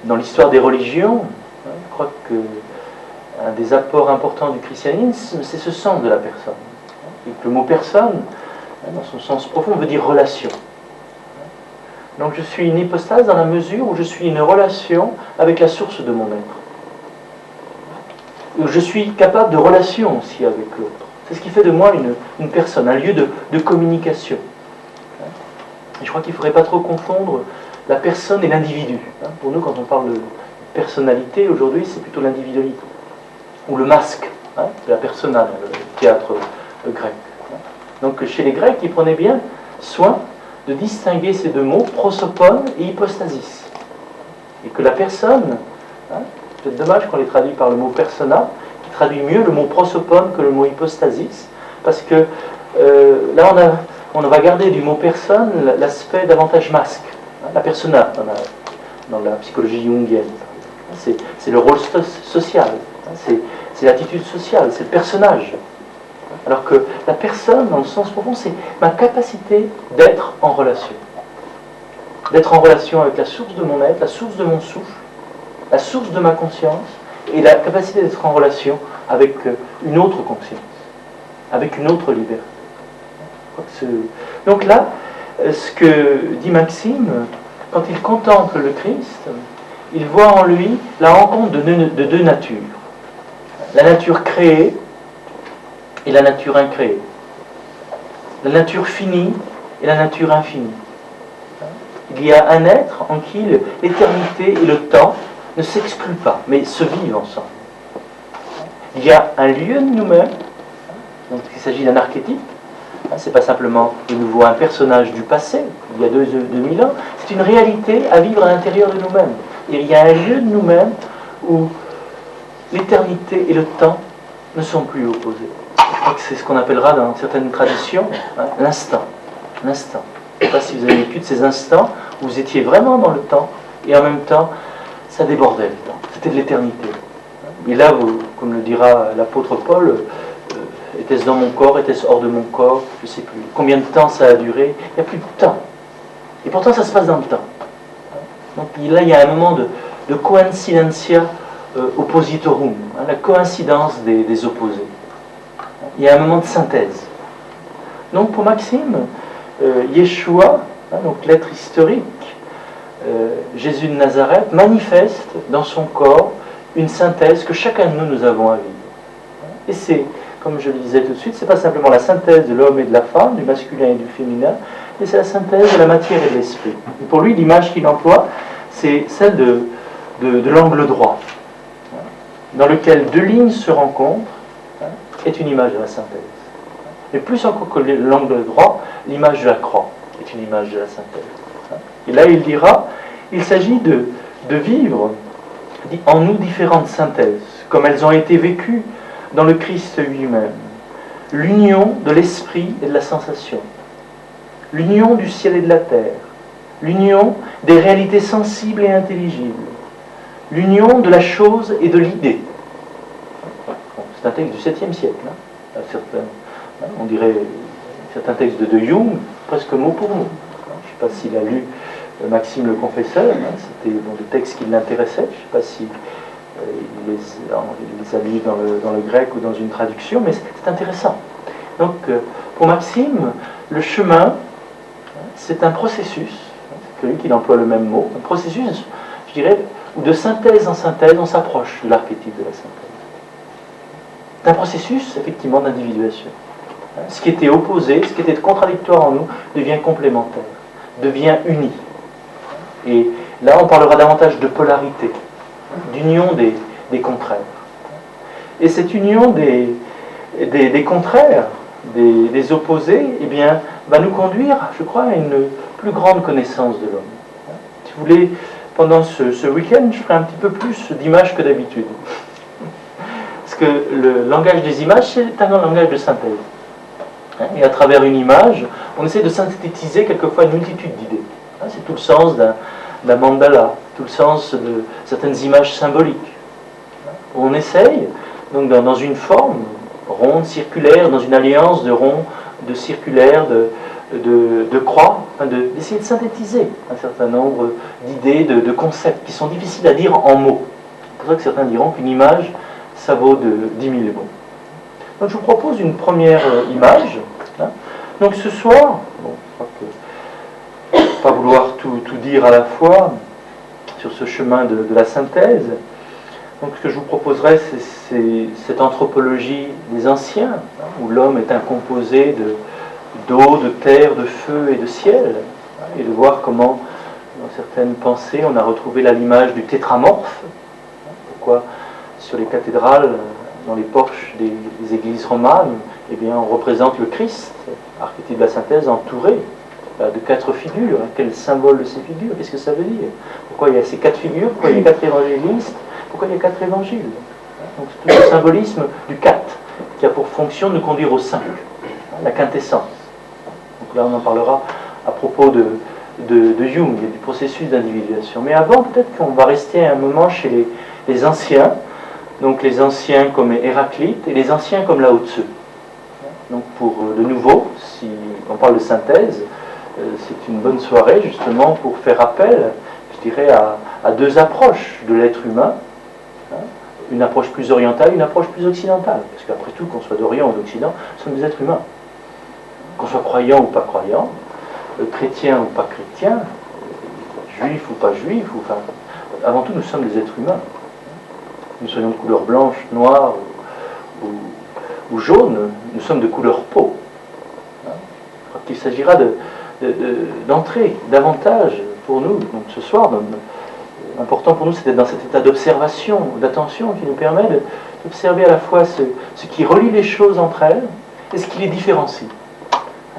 dans l'histoire des religions, je crois qu'un des apports importants du christianisme, c'est ce sens de la personne. Et que le mot personne, dans son sens profond, veut dire relation. Donc je suis une hypostase dans la mesure où je suis une relation avec la source de mon être. Où je suis capable de relation aussi avec l'autre. C'est ce qui fait de moi une personne, un lieu de communication. Et je crois qu'il ne faudrait pas trop confondre la personne et l'individu. Pour nous, quand on parle de personnalité, aujourd'hui, c'est plutôt l'individualité. Ou le masque, de la persona, dans le théâtre grec. Donc chez les Grecs, ils prenaient bien soin de distinguer ces deux mots, prosopone et hypostasis. Et que la personne, c'est peut-être dommage qu'on les traduise par le mot persona, qui traduit mieux le mot prosopone que le mot hypostasis, parce que là on va garder du mot personne l'aspect davantage masque, la persona dans la psychologie jungienne. C'est le rôle social, c'est l'attitude sociale, c'est le personnage. Alors que la personne, dans le sens profond, c'est ma capacité d'être en relation. D'être en relation avec la source de mon être, la source de mon souffle, la source de ma conscience, et la capacité d'être en relation avec une autre conscience, avec une autre liberté. Donc là, ce que dit Maxime, quand il contemple le Christ, il voit en lui la rencontre de deux natures. La nature créée et la nature incréée. La nature finie et la nature infinie. Il y a un être en qui l'éternité et le temps ne s'excluent pas, mais se vivent ensemble. Il y a un lieu de nous-mêmes, donc il s'agit d'un archétype, c'est pas simplement de nouveau un personnage du passé, il y a 2000 ans, c'est une réalité à vivre à l'intérieur de nous-mêmes. Et il y a un lieu de nous-mêmes où l'éternité et le temps ne sont plus opposés. Je crois que c'est ce qu'on appellera dans certaines traditions l'instant. L'instant. Je ne sais pas si vous avez vécu de ces instants où vous étiez vraiment dans le temps et en même temps ça débordait le temps. C'était de l'éternité. Et là, comme le dira l'apôtre Paul, était-ce dans mon corps, était-ce hors de mon corps, je ne sais plus. Combien de temps ça a duré? Il n'y a plus de temps. Et pourtant ça se passe dans le temps. Donc là, il y a un moment de coincidentia oppositorum, la coïncidence des opposés. Il y a un moment de synthèse. Donc pour Maxime, Yeshua, donc l'être historique, Jésus de Nazareth, manifeste dans son corps une synthèse que chacun de nous avons à vivre. Et c'est, comme je le disais tout de suite, c'est pas simplement la synthèse de l'homme et de la femme, du masculin et du féminin, mais c'est la synthèse de la matière et de l'esprit. Et pour lui, l'image qu'il emploie, c'est celle de l'angle droit, dans lequel deux lignes se rencontrent, est une image de la synthèse. Mais plus encore que l'angle droit, l'image de la croix est une image de la synthèse. Et là, il dira, il s'agit de vivre en nous différentes synthèses, comme elles ont été vécues dans le Christ lui-même. L'union de l'esprit et de la sensation, l'union du ciel et de la terre, l'union des réalités sensibles et intelligibles, l'union de la chose et de l'idée. c'est un texte du 7e siècle. On dirait certains textes de Jung, presque mot pour mot. Je ne sais pas s'il a lu Maxime le Confesseur, c'était des textes qui l'intéressaient. Je ne sais pas si il les a lus dans le grec ou dans une traduction, mais c'est intéressant. Donc, pour Maxime, le chemin, c'est un processus, c'est lui qui emploie le même mot, un processus, je dirais, où de synthèse en synthèse, on s'approche de l'archétype de la synthèse. C'est un processus, effectivement, d'individuation. Ce qui était opposé, ce qui était contradictoire en nous, devient complémentaire, devient uni. Et là, on parlera davantage de polarité, d'union des contraires. Et cette union des contraires, des opposés, eh bien, va nous conduire, je crois, à une plus grande connaissance de l'homme. Si vous voulez, pendant ce week-end, je ferai un petit peu plus d'images que d'habitude. Parce que le langage des images, c'est un langage de synthèse. Et à travers une image, on essaie de synthétiser quelquefois une multitude d'idées. C'est tout le sens d'un mandala, tout le sens de certaines images symboliques. On essaye, donc dans une forme ronde, circulaire, dans une alliance de ronds, de circulaires, de croix, d'essayer de synthétiser un certain nombre d'idées, de concepts qui sont difficiles à dire en mots. C'est pour ça que certains diront qu'une image, ça vaut de 10 000 mots. Donc je vous propose une première image. Donc ce soir, je ne vais pas vouloir tout dire à la fois sur ce chemin de la synthèse. Donc ce que je vous proposerai, c'est cette anthropologie des anciens, où l'homme est un composé d'eau, de terre, de feu et de ciel, et de voir comment, dans certaines pensées, on a retrouvé l'image du tétramorphe. Pourquoi sur les cathédrales, dans les porches des églises romanes, eh bien, on représente le Christ, archétype de la synthèse, entouré de 4 figures. Quel symbole de ces figures? Qu'est-ce que ça veut dire? Pourquoi il y a ces 4 figures? Pourquoi il y a 4 évangélistes? Pourquoi il y a 4 évangiles? Donc c'est tout le symbolisme du 4 qui a pour fonction de nous conduire au 5, la quintessence. Donc là on en parlera à propos de Jung et du processus d'individuation. Mais avant, peut-être qu'on va rester un moment chez les anciens, donc les anciens comme Héraclite et les anciens comme Lao Tzu. Donc pour de nouveau, si on parle de synthèse, c'est une bonne soirée justement pour faire appel, je dirais, à 2 approches de l'être humain, une approche plus orientale, une approche plus occidentale. Parce qu'après tout, qu'on soit d'Orient ou d'Occident, nous sommes des êtres humains. Qu'on soit croyant ou pas croyant, chrétien ou pas chrétien, juif ou pas juif, enfin, avant tout, nous sommes des êtres humains. Nous soyons de couleur blanche, noire ou jaune, nous sommes de couleur peau. Je crois qu'il s'agira d'entrer davantage pour nous, donc ce soir, l'important pour nous, c'est d'être dans cet état d'observation, d'attention qui nous permet d'observer à la fois ce qui relie les choses entre elles et ce qui les différencie.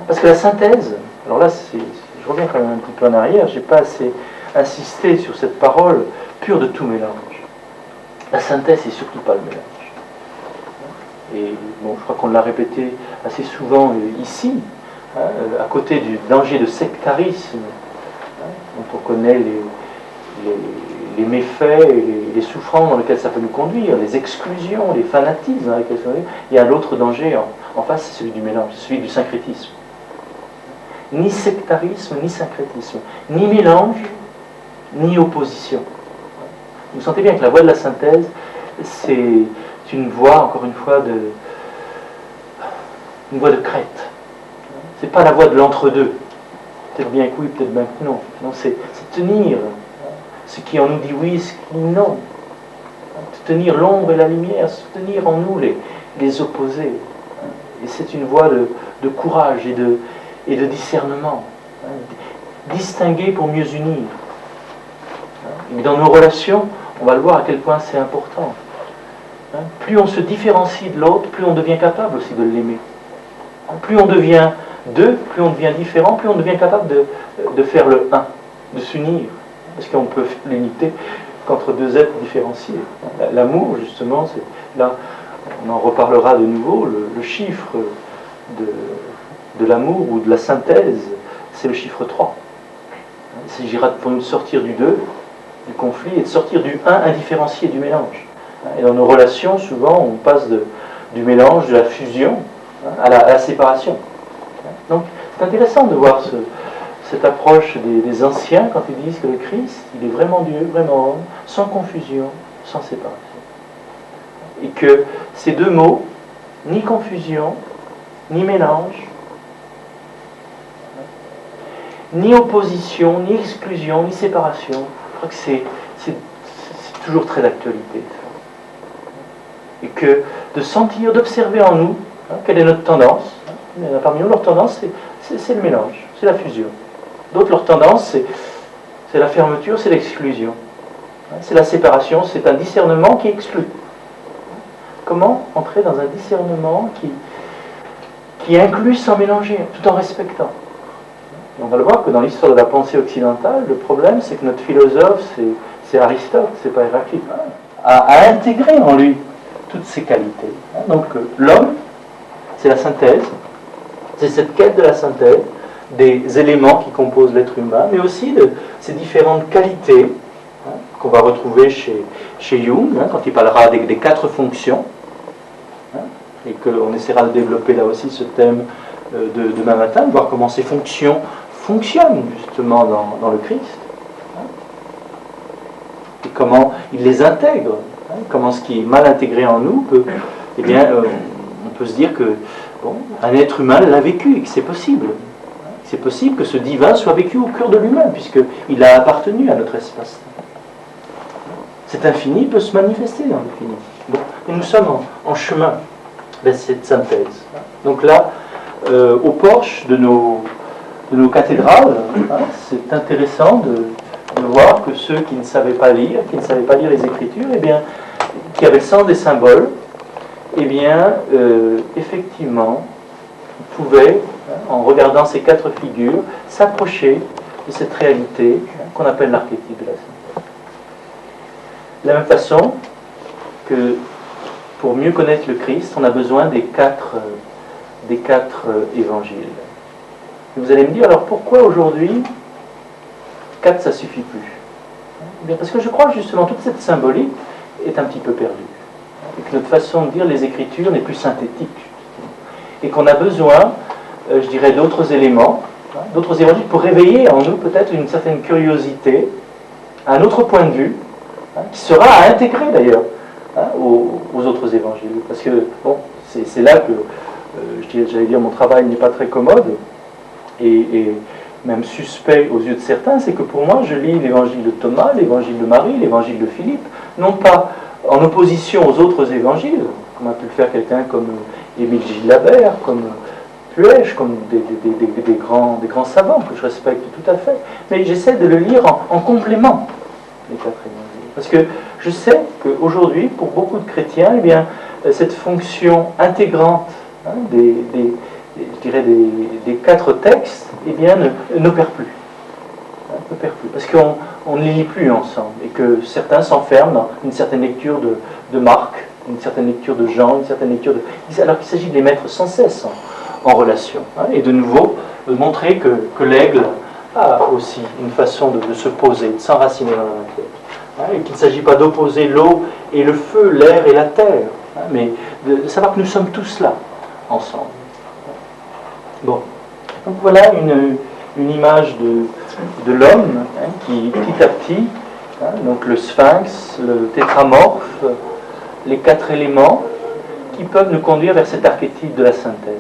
Parce que la synthèse, alors là, je reviens quand même un petit peu en arrière, je n'ai pas assez insisté sur cette parole pure de tout mélange. La synthèse, c'est surtout pas le mélange. Et bon, je crois qu'on l'a répété assez souvent ici, à côté du danger de sectarisme, dont on connaît les méfaits et les souffrances dans lesquelles ça peut nous conduire, les exclusions, les fanatismes dans lesquels ça peut nous conduire. Il y a l'autre danger en face, c'est celui du mélange, celui du syncrétisme. Ni sectarisme, ni syncrétisme, ni mélange, ni opposition. Vous sentez bien que la voie de la synthèse, c'est une voie, encore une fois, une voie de crête. C'est pas la voie de l'entre-deux. Peut-être bien que oui, peut-être bien que non. Non, c'est tenir ce qui en nous dit oui, ce qui non. Tenir l'ombre et la lumière, tenir en nous les opposés. Et c'est une voie de courage et de discernement. Distinguer pour mieux unir. Et dans nos relations, on va le voir à quel point c'est important. Plus on se différencie de l'autre, plus on devient capable aussi de l'aimer. Plus on devient deux, plus on devient différent, plus on devient capable de faire le un, de s'unir. Parce qu'on peut l'unité qu'entre 2 êtres différenciés. L'amour, justement, c'est là, on en reparlera de nouveau, le chiffre de l'amour ou de la synthèse, c'est le chiffre 3. Il s'agira pour nous de sortir du 2, du conflit, et de sortir du 1 indifférencié du mélange. Et dans nos relations, souvent, on passe du mélange, de la fusion, à la séparation. Donc c'est intéressant de voir cette approche des anciens quand ils disent que le Christ, il est vraiment Dieu, vraiment homme, sans confusion, sans séparation. Et que ces deux mots, ni confusion, ni mélange, ni opposition, ni exclusion, ni séparation, je crois que c'est toujours très d'actualité. Et que de sentir, d'observer en nous, quelle est notre tendance. Il y en a parmi nous, leur tendance, c'est le mélange, c'est la fusion. D'autres, leur tendance, c'est la fermeture, c'est l'exclusion. C'est la séparation, c'est un discernement qui exclut. Comment entrer dans un discernement qui inclut sans mélanger, tout en respectant? On va le voir que dans l'histoire de la pensée occidentale, le problème, c'est que notre philosophe, c'est Aristote, c'est pas Héraclite, a intégré en lui toutes ces qualités. Donc l'homme, c'est la synthèse, c'est cette quête de la synthèse des éléments qui composent l'être humain, mais aussi de ces différentes qualités qu'on va retrouver chez Jung, quand il parlera des 4 fonctions, et qu'on essaiera de développer là aussi ce thème demain matin, de voir comment ces fonctions fonctionnent justement dans le Christ, et comment il les intègre, comment ce qui est mal intégré en nous peut, eh bien, on peut se dire que un être humain l'a vécu et que c'est possible. C'est possible que ce divin soit vécu au cœur de l'humain, puisqu'il a appartenu à notre espace. Cet infini peut se manifester dans l'infini. Bon, et nous sommes en chemin vers cette synthèse. Donc là, au porche de nos cathédrales, c'est intéressant de voir que ceux qui ne savaient pas lire, les Écritures, eh bien, qui avaient le sens des symboles, eh bien, effectivement, pouvaient, en regardant ces 4 figures, s'approcher de cette réalité qu'on appelle l'archétype de la synthèse. De la même façon que pour mieux connaître le Christ, on a besoin des quatre évangiles. Et vous allez me dire, alors pourquoi aujourd'hui 4 ça suffit plus? Eh bien parce que je crois que justement toute cette symbolique est un petit peu perdue. Et que notre façon de dire les Écritures n'est plus synthétique. Et qu'on a besoin, je dirais, d'autres éléments, d'autres évangiles pour réveiller en nous peut-être une certaine curiosité, un autre point de vue, qui sera à intégrer d'ailleurs aux autres évangiles. Parce que, bon, c'est là que, j'allais dire, mon travail n'est pas très commode, et même suspect aux yeux de certains, c'est que pour moi, je lis l'évangile de Thomas, l'évangile de Marie, l'évangile de Philippe, non pas en opposition aux autres évangiles, comme a pu le faire quelqu'un comme Émile Gilabert, comme Puech, comme des grands savants que je respecte tout à fait, mais j'essaie de le lire en complément des 4 évangiles. Parce que je sais qu'aujourd'hui, pour beaucoup de chrétiens, eh bien, cette fonction intégrante des 4 textes, eh bien, n'opère plus. Parce qu'on ne les lit plus ensemble, et que certains s'enferment dans une certaine lecture de Marc, une certaine lecture de Jean, une certaine lecture alors qu'il s'agit de les mettre sans cesse en relation. Et de nouveau, de montrer que l'aigle a aussi une façon de se poser, de s'enraciner dans la matière. Et qu'il ne s'agit pas d'opposer l'eau et le feu, l'air et la terre, mais de savoir que nous sommes tous là, ensemble. Bon, donc voilà une image de l'homme qui, petit à petit, donc le sphinx, le tétramorphe, les 4 éléments qui peuvent nous conduire vers cet archétype de la synthèse.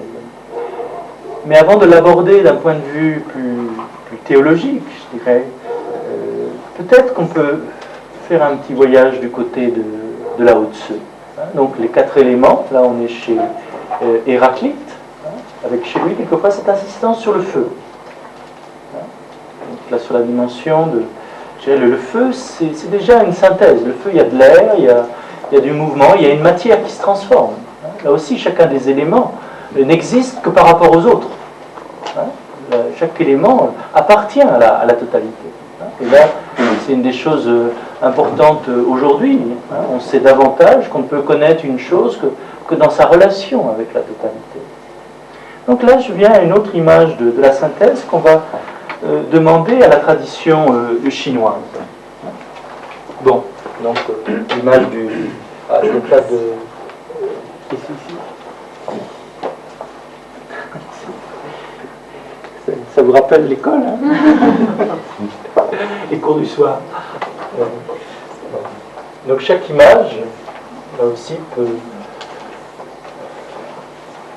Mais avant de l'aborder d'un point de vue plus théologique, je dirais, peut-être qu'on peut faire un petit voyage du côté de Lao Tzu. Donc les 4 éléments, là on est chez Héraclite, avec chez lui quelquefois cette insistance sur le feu. Donc là sur la dimension de... Je dirais, le feu, c'est déjà une synthèse. Le feu, il y a de l'air, il y a du mouvement, il y a une matière qui se transforme. Là aussi, chacun des éléments n'existe que par rapport aux autres. Chaque élément appartient à la totalité. Et là, c'est une des choses importantes aujourd'hui. On sait davantage qu'on ne peut connaître une chose que dans sa relation avec la totalité. Donc là, je viens à une autre image de la synthèse qu'on va demander à la tradition chinoise. Bon, donc l'image du... donc là Et ici. Ça vous rappelle l'école, hein? Les cours du soir. Donc chaque image, là aussi,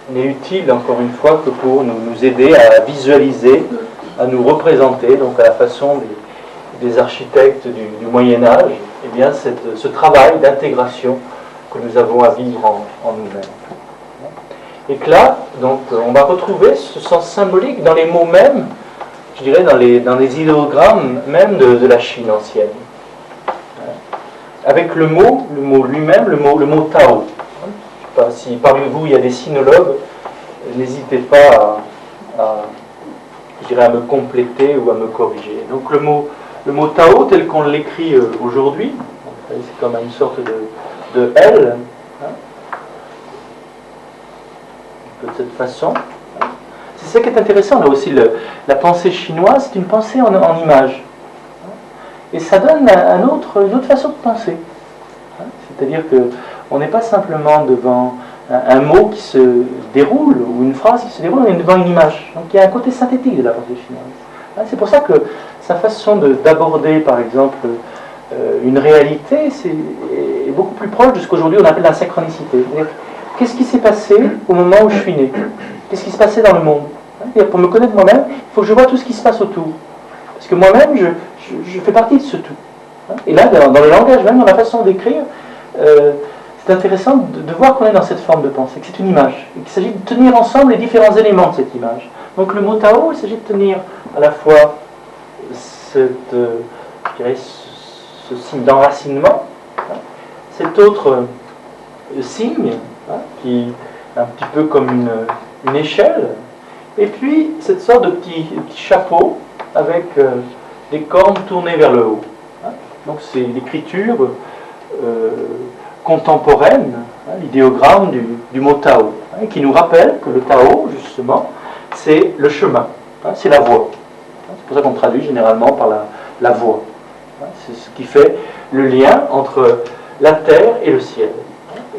n'est utile, encore une fois, que pour nous aider à visualiser, à nous représenter, donc à la façon des architectes du Moyen-Âge, eh bien ce travail d'intégration que nous avons à vivre en nous-mêmes. Et que là, donc, on va retrouver ce sens symbolique dans les mots mêmes, je dirais dans les idéogrammes même de la Chine ancienne. Avec le mot lui-même, le mot Tao. Je ne sais pas si parmi vous il y a des sinologues, n'hésitez pas à me compléter ou à me corriger. Donc le mot Tao tel qu'on l'écrit aujourd'hui, c'est comme une sorte de L, de cette façon. C'est ça qui est intéressant, là aussi, la pensée chinoise, c'est une pensée en images. Et ça donne une autre façon de penser. C'est-à-dire qu'on n'est pas simplement devant un mot qui se déroule, ou une phrase qui se déroule, on est devant une image. Donc il y a un côté synthétique de la pensée chinoise. C'est pour ça que sa façon d'aborder, par exemple, une réalité, est beaucoup plus proche de ce qu'aujourd'hui on appelle la synchronicité. Qu'est-ce qui s'est passé au moment où je suis né? Qu'est-ce qui se passait dans le monde? Pour me connaître moi-même, il faut que je vois tout ce qui se passe autour. Parce que moi-même, je fais partie de ce tout. Et là, dans le langage, même dans la façon d'écrire, c'est intéressant de voir qu'on est dans cette forme de pensée, que c'est une image, et qu'il s'agit de tenir ensemble les différents éléments de cette image. Donc le mot Tao, il s'agit de tenir à la fois ce signe d'enracinement, cet autre signe, qui est un petit peu comme une échelle, et puis cette sorte de petit chapeau avec des cornes tournées vers le haut. Donc c'est l'écriture contemporaine, l'idéogramme du mot Tao, qui nous rappelle que le Tao, justement, c'est le chemin, c'est la voie. C'est pour ça qu'on traduit généralement par la voie. C'est ce qui fait le lien entre la terre et le ciel.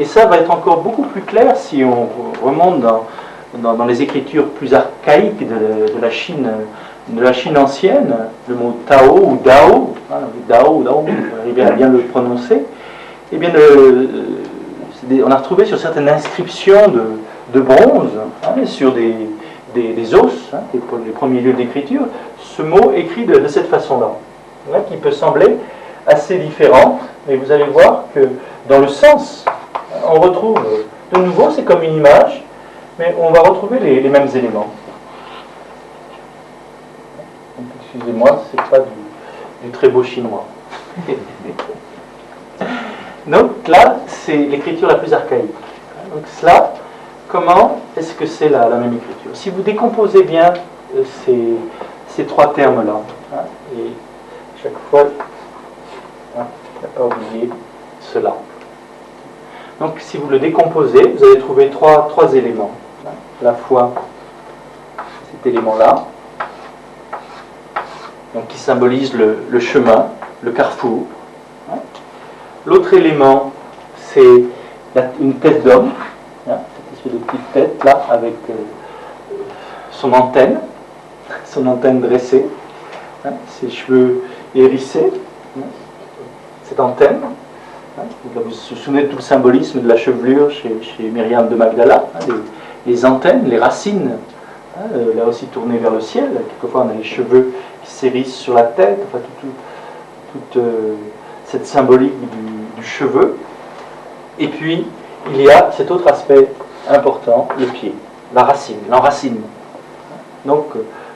Et ça va être encore beaucoup plus clair si on remonte dans les écritures plus archaïques de la Chine ancienne, le mot Tao ou Dao, Dao, j'arrive à bien le prononcer, eh bien on a retrouvé sur certaines inscriptions de bronze, sur des os, les premiers lieux d'écriture, ce mot écrit de cette façon-là, qui peut sembler assez différent, mais vous allez voir que dans le sens, on retrouve, de nouveau, c'est comme une image, mais on va retrouver les mêmes éléments. Excusez-moi, c'est pas du très beau chinois. Donc là, c'est l'écriture la plus archaïque. Donc cela, comment est-ce que c'est la même écriture? Si vous décomposez bien ces trois termes-là, et chaque fois, il n'a pas oublié cela. Donc si vous le décomposez, vous allez trouver trois éléments. À la fois cet élément-là, donc qui symbolise le chemin, le carrefour. L'autre élément, c'est une tête d'homme, cette espèce de petite tête là, avec son antenne dressée, ses cheveux hérissés, cette antenne. Vous vous souvenez de tout le symbolisme de la chevelure chez Myriam de Magdala, les antennes, les racines, là aussi tournées vers le ciel. Quelquefois on a les cheveux qui s'hérissent sur la tête, enfin toute cette symbolique du cheveu. Et puis il y a cet autre aspect important, le pied, la racine, l'enracinement. Donc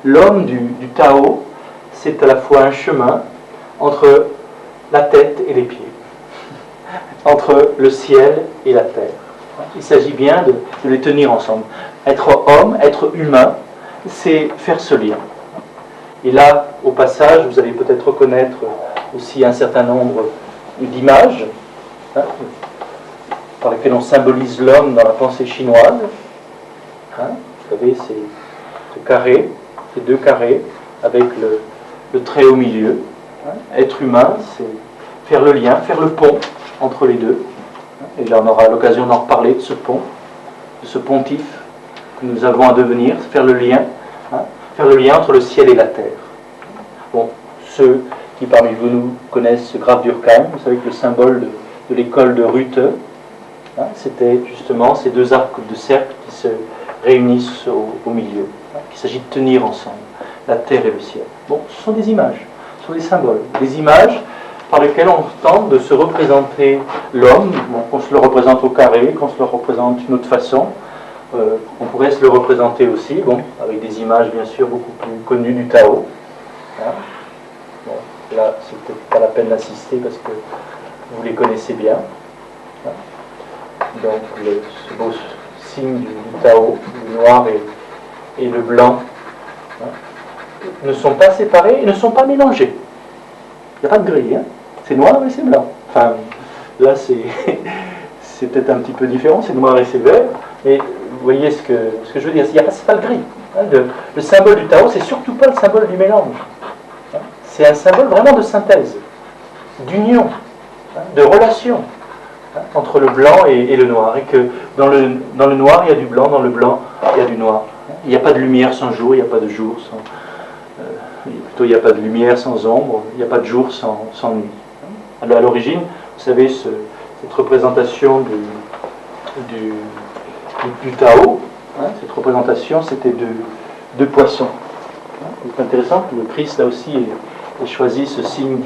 l'homme du Tao, c'est à la fois un chemin entre la tête et les pieds, entre le ciel et la terre. Il s'agit bien de les tenir ensemble. Être homme, être humain, c'est faire ce lien. Et là, au passage, vous allez peut-être reconnaître aussi un certain nombre d'images par lesquelles on symbolise l'homme dans la pensée chinoise. Vous savez, c'est ce carré, ces deux carrés, avec le trait au milieu. Être humain, c'est faire le lien, faire le pont entre les deux. Et là, on aura l'occasion d'en reparler, de ce pont, de ce pontif que nous avons à devenir, faire le lien entre le ciel et la terre. Bon, ceux qui parmi vous nous connaissent ce graphe d'Urkheim, vous savez que le symbole de l'école de Rutte, c'était justement ces deux arcs de cercle qui se réunissent au milieu, qu'il s'agit de tenir ensemble, la terre et le ciel. Bon, ce sont des images, ce sont des symboles, des images par lesquelles on tente de se représenter l'homme, qu'on se le représente au carré, qu'on se le représente d'une autre façon. On pourrait se le représenter aussi, avec des images bien sûr beaucoup plus connues du Tao. Bon, là, c'est peut-être pas la peine d'assister parce que vous les connaissez bien. Donc, ce beau signe du Tao, le noir et le blanc, ne sont pas séparés et ne sont pas mélangés. Il n'y a pas de gris, c'est noir et c'est blanc. Enfin, là, c'est peut-être un petit peu différent, c'est noir et c'est vert, mais vous voyez ce que je veux dire, c'est pas le gris. Le symbole du Tao, c'est surtout pas le symbole du mélange. C'est un symbole vraiment de synthèse, d'union, de relation entre le blanc et le noir. Et que dans le noir, il y a du blanc, dans le blanc, il y a du noir. Il n'y a pas de lumière sans jour, il n'y a pas de jour sans... plutôt, il n'y a pas de lumière sans ombre, il n'y a pas de jour sans nuit. Alors, à l'origine, vous savez, cette représentation du Tao, cette représentation, c'était de poissons. C'est intéressant que le Christ, là aussi, ait choisi ce signe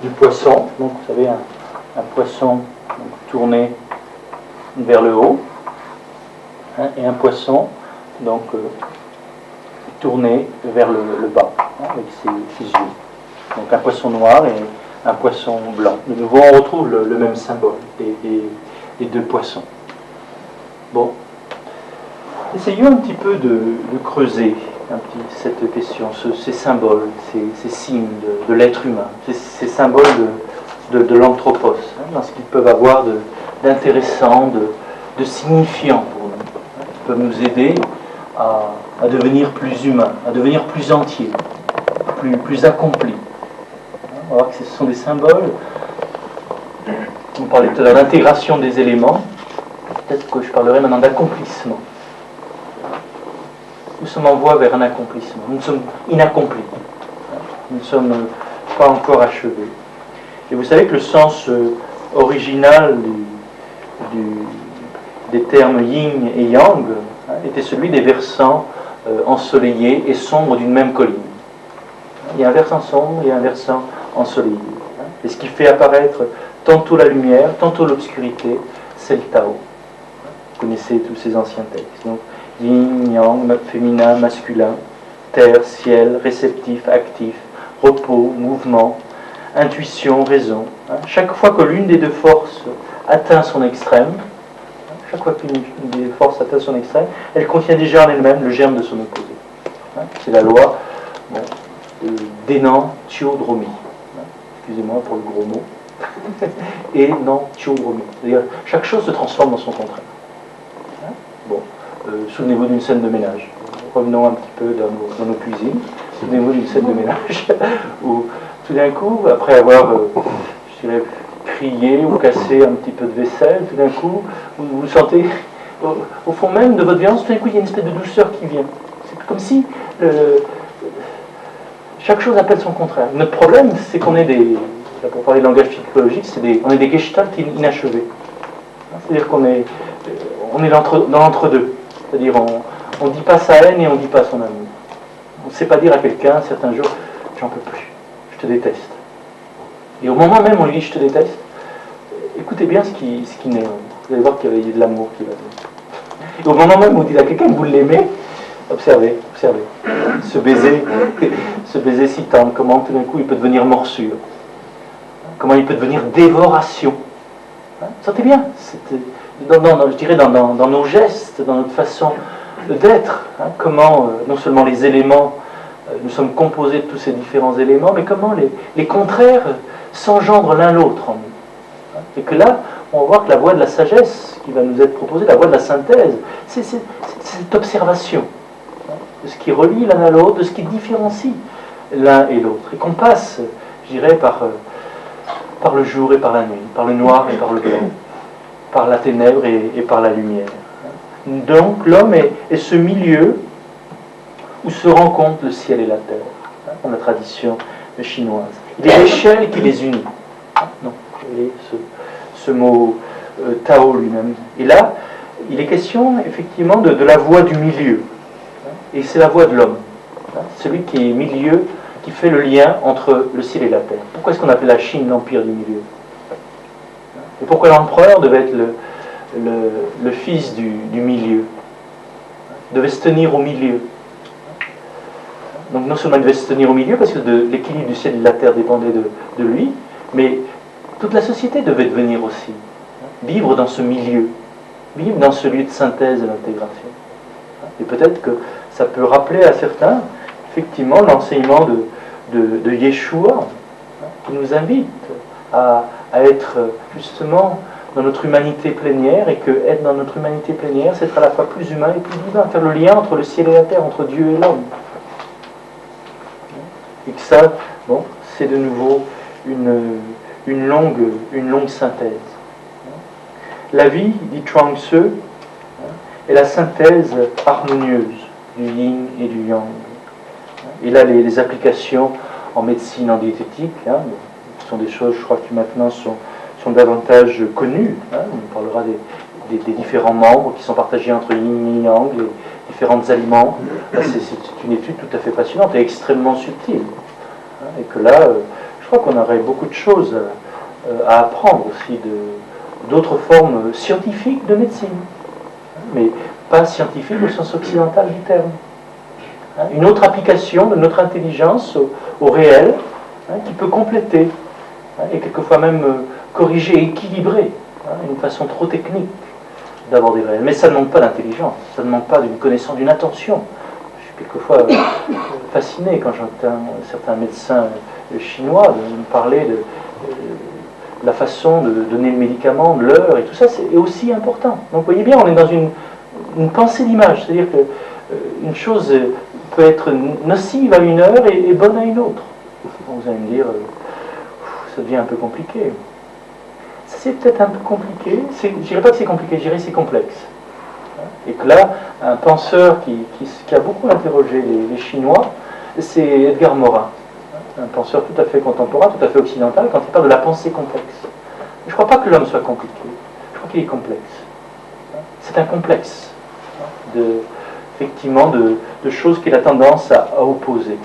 du poisson. Donc, vous savez, un poisson tourné vers le haut, et un poisson, donc, tourné vers le bas, avec ses yeux. Donc, un poisson noir et un poisson blanc. De nouveau, on retrouve le même symbole des deux poissons. Bon. Essayons un petit peu de creuser cette question, ces symboles, ces signes de l'être humain, ces symboles de l'anthropos, dans ce qu'ils peuvent avoir d'intéressant, de signifiant pour nous, qui peuvent nous aider à devenir plus humains, à devenir plus entiers, plus accomplis. On va voir que ce sont des symboles. On parlait tout à l'heure d'intégration des éléments, peut-être que je parlerai maintenant d'accomplissement. Nous sommes en voie vers un accomplissement. Nous sommes inaccomplis. Nous ne sommes pas encore achevés. Et vous savez que le sens original des termes yin et yang était celui des versants ensoleillés et sombres d'une même colline. Il y a un versant sombre et un versant ensoleillé. Et ce qui fait apparaître tantôt la lumière, tantôt l'obscurité, c'est le Tao. Vous connaissez tous ces anciens textes. Donc, yin, yang, féminin, masculin, terre, ciel, réceptif, actif, repos, mouvement, intuition, raison. Chaque fois que l'une des deux forces atteint son extrême, elle contient déjà en elle-même le germe de son opposé. C'est la loi d'énantiodromie. Excusez-moi pour le gros mot. Énantiodromie. C'est-à-dire, chaque chose se transforme dans son contraire. Souvenez-vous d'une scène de ménage. Revenons un petit peu dans nos cuisines. Souvenez-vous d'une scène de ménage où tout d'un coup, après avoir, crié ou cassé un petit peu de vaisselle, tout d'un coup, vous sentez, au fond même de votre viande, tout d'un coup, il y a une espèce de douceur qui vient. C'est comme si chaque chose appelle son contraire. Notre problème, c'est qu'on est pour parler de langage psychologique, on est des gestalts inachevés. C'est-à-dire qu'on est dans l'entre-deux. C'est-à-dire, on ne dit pas sa haine et on ne dit pas son amour. On ne sait pas dire à quelqu'un, certains jours, j'en peux plus, je te déteste. Et au moment même où on lui dit je te déteste, écoutez bien ce qui naît. Vous allez voir qu'il y a de l'amour qui va venir. Et au moment même où vous dites à quelqu'un que vous l'aimez, observez. Ce baiser si tendre, comment tout d'un coup il peut devenir morsure. Comment il peut devenir dévoration. Sentez bien, je dirais dans nos gestes, dans notre façon d'être, comment non seulement les éléments, nous sommes composés de tous ces différents éléments, mais comment les contraires s'engendrent l'un l'autre en nous. Et que là, on va voir que la voie de la sagesse qui va nous être proposée, la voie de la synthèse, c'est cette observation de ce qui relie l'un à l'autre, de ce qui différencie l'un et l'autre. Et qu'on passe, je dirais, par le jour et par la nuit, par le noir et par le blanc, par la ténèbre et par la lumière. Donc l'homme est ce milieu où se rencontrent le ciel et la terre, dans la tradition chinoise. Il est l'échelle qui les unit. Donc, vous voyez ce mot Tao lui-même. Et là, il est question effectivement de la voie du milieu. Et c'est la voie de l'homme. Celui qui est milieu, qui fait le lien entre le ciel et la terre. Pourquoi est-ce qu'on appelle la Chine l'empire du milieu? Et pourquoi l'empereur devait être le fils du milieu? Devait se tenir au milieu. Donc non seulement il devait se tenir au milieu, parce que l'équilibre du ciel et de la terre dépendait de lui, mais toute la société devait devenir aussi. Vivre dans ce milieu, vivre dans ce lieu de synthèse et d'intégration. Et peut-être que ça peut rappeler à certains, effectivement, l'enseignement de Yeshua, qui nous invite à être justement dans notre humanité plénière, et que être dans notre humanité plénière, c'est être à la fois plus humain et plus divin, faire le lien entre le ciel et la terre, entre Dieu et l'homme. Et que ça, bon, c'est de nouveau une longue synthèse. La vie, dit Chuang Tzu, est la synthèse harmonieuse du yin et du yang. Et là, les applications en médecine, en diététique, ce sont des choses, je crois, qui maintenant sont davantage connues. On parlera des différents membres qui sont partagés entre yin et yang, les différents aliments. Là, c'est une étude tout à fait passionnante et extrêmement subtile. Et que là, je crois qu'on aurait beaucoup de choses à apprendre aussi d'autres formes scientifiques de médecine, mais pas scientifiques au sens occidental du terme. Une autre application de notre intelligence au réel, qui peut compléter, et quelquefois même corriger, équilibrer, une façon trop technique d'aborder le réel. Mais ça ne demande pas d'intelligence, ça ne demande pas d'une connaissance, d'une attention. Je suis quelquefois fasciné quand j'entends certains médecins chinois me parler de la façon de donner le médicament, de l'heure, et tout ça, c'est aussi important. Donc vous voyez bien, on est dans une pensée d'image, c'est-à-dire qu'une chose peut être nocive à une heure et bonne à une autre. Vous allez me dire, ça devient un peu compliqué. C'est peut-être un peu compliqué, je ne dirais pas que c'est compliqué, je dirais que c'est complexe. Et que là, un penseur qui a beaucoup interrogé les Chinois, c'est Edgar Morin, un penseur tout à fait contemporain, tout à fait occidental, quand il parle de la pensée complexe. Je ne crois pas que l'homme soit compliqué, je crois qu'il est complexe. C'est un complexe, effectivement, de choses qu'il a tendance à opposer.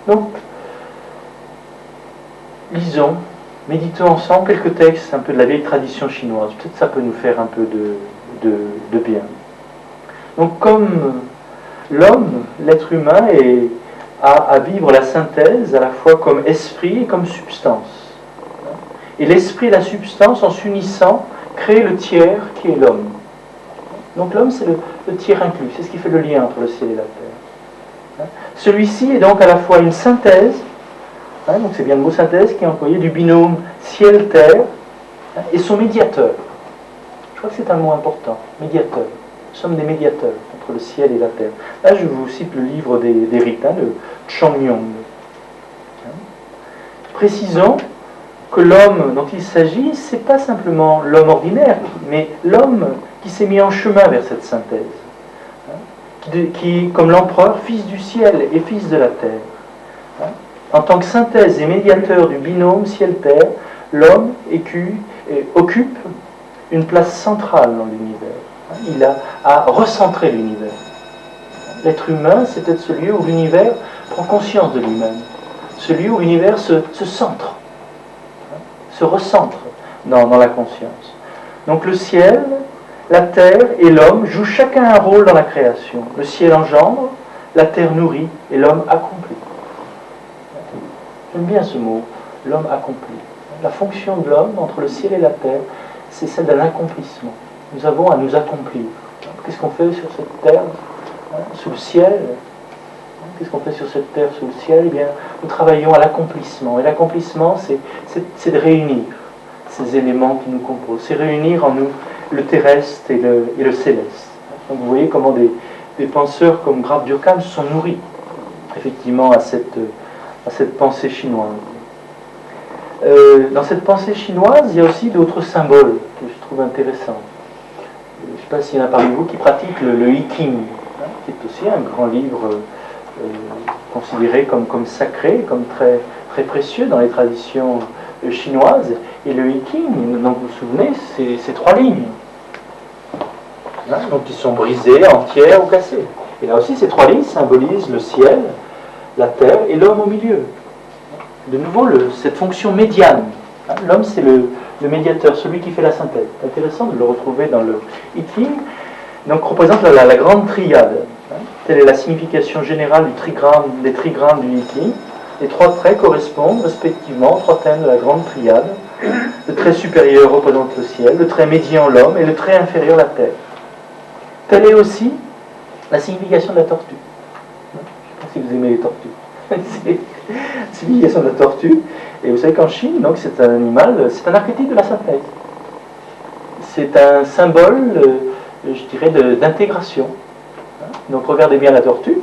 Donc, lisons, méditons ensemble quelques textes un peu de la vieille tradition chinoise. Peut-être ça peut nous faire un peu de bien. Donc, comme l'homme, l'être humain, a à vivre la synthèse à la fois comme esprit et comme substance. Et l'esprit et la substance, en s'unissant, créent le tiers qui est l'homme. Donc l'homme, c'est le tiers inclus, c'est ce qui fait le lien entre le ciel et la terre. Celui-ci est donc à la fois une synthèse, donc c'est bien le mot synthèse qui est employé, du binôme ciel-terre, et son médiateur. Je crois que c'est un mot important, médiateur. Nous sommes des médiateurs entre le ciel et la terre. Là, je vous cite le livre des rites, le Chongyong. Précisons que l'homme dont il s'agit, ce n'est pas simplement l'homme ordinaire, mais l'homme qui s'est mis en chemin vers cette synthèse, qui est comme l'empereur, fils du ciel et fils de la terre. En tant que synthèse et médiateur du binôme ciel-terre, l'homme occupe une place centrale dans l'univers. Il a à recentrer l'univers. L'être humain, c'est peut-être ce lieu où l'univers prend conscience de lui-même, ce lieu où l'univers se centre, se recentre dans la conscience. Donc le ciel, la terre et l'homme jouent chacun un rôle dans la création. Le ciel engendre, la terre nourrit et l'homme accomplit. J'aime bien ce mot, l'homme accompli. La fonction de l'homme entre le ciel et la terre, c'est celle d'un accomplissement. Nous avons à nous accomplir. Qu'est-ce qu'on fait sur cette terre, sous le ciel? Qu'est-ce qu'on fait sur cette terre, sous le ciel? Eh bien, nous travaillons à l'accomplissement. Et l'accomplissement, c'est de réunir ces éléments qui nous composent. C'est réunir en nous le terrestre et le céleste. Donc vous voyez comment des penseurs comme Graf Durkheim se sont nourris, effectivement, à cette pensée chinoise. dans cette pensée chinoise, il y a aussi d'autres symboles que je trouve intéressants. Je ne sais pas s'il y en a parmi vous qui pratiquent le I Ching, hein, qui est aussi un grand livre considéré comme sacré, comme très, très précieux dans les traditions chinoises. Et le I Ching, donc vous vous souvenez, c'est 3 lignes. Hein, donc ils sont brisées, entières ou cassées. Et là aussi, ces 3 lignes symbolisent le ciel, la terre et l'homme au milieu. De nouveau, cette fonction médiane. Hein, l'homme, c'est le médiateur, celui qui fait la synthèse. C'est intéressant de le retrouver dans le I Ching. Donc, représente la grande triade. Hein. Telle est la signification générale des trigrammes du I Ching. Les 3 traits correspondent respectivement aux 3 thèmes de la grande triade. Le trait supérieur représente le ciel, le trait médian l'homme et le trait inférieur la terre. Telle est aussi la signification de la tortue. Je ne sais pas si vous aimez les tortues. C'est la signification de la tortue. Et vous savez qu'en Chine, donc, c'est un animal, c'est un archétype de la synthèse. C'est un symbole, je dirais, d'intégration. Donc regardez bien la tortue,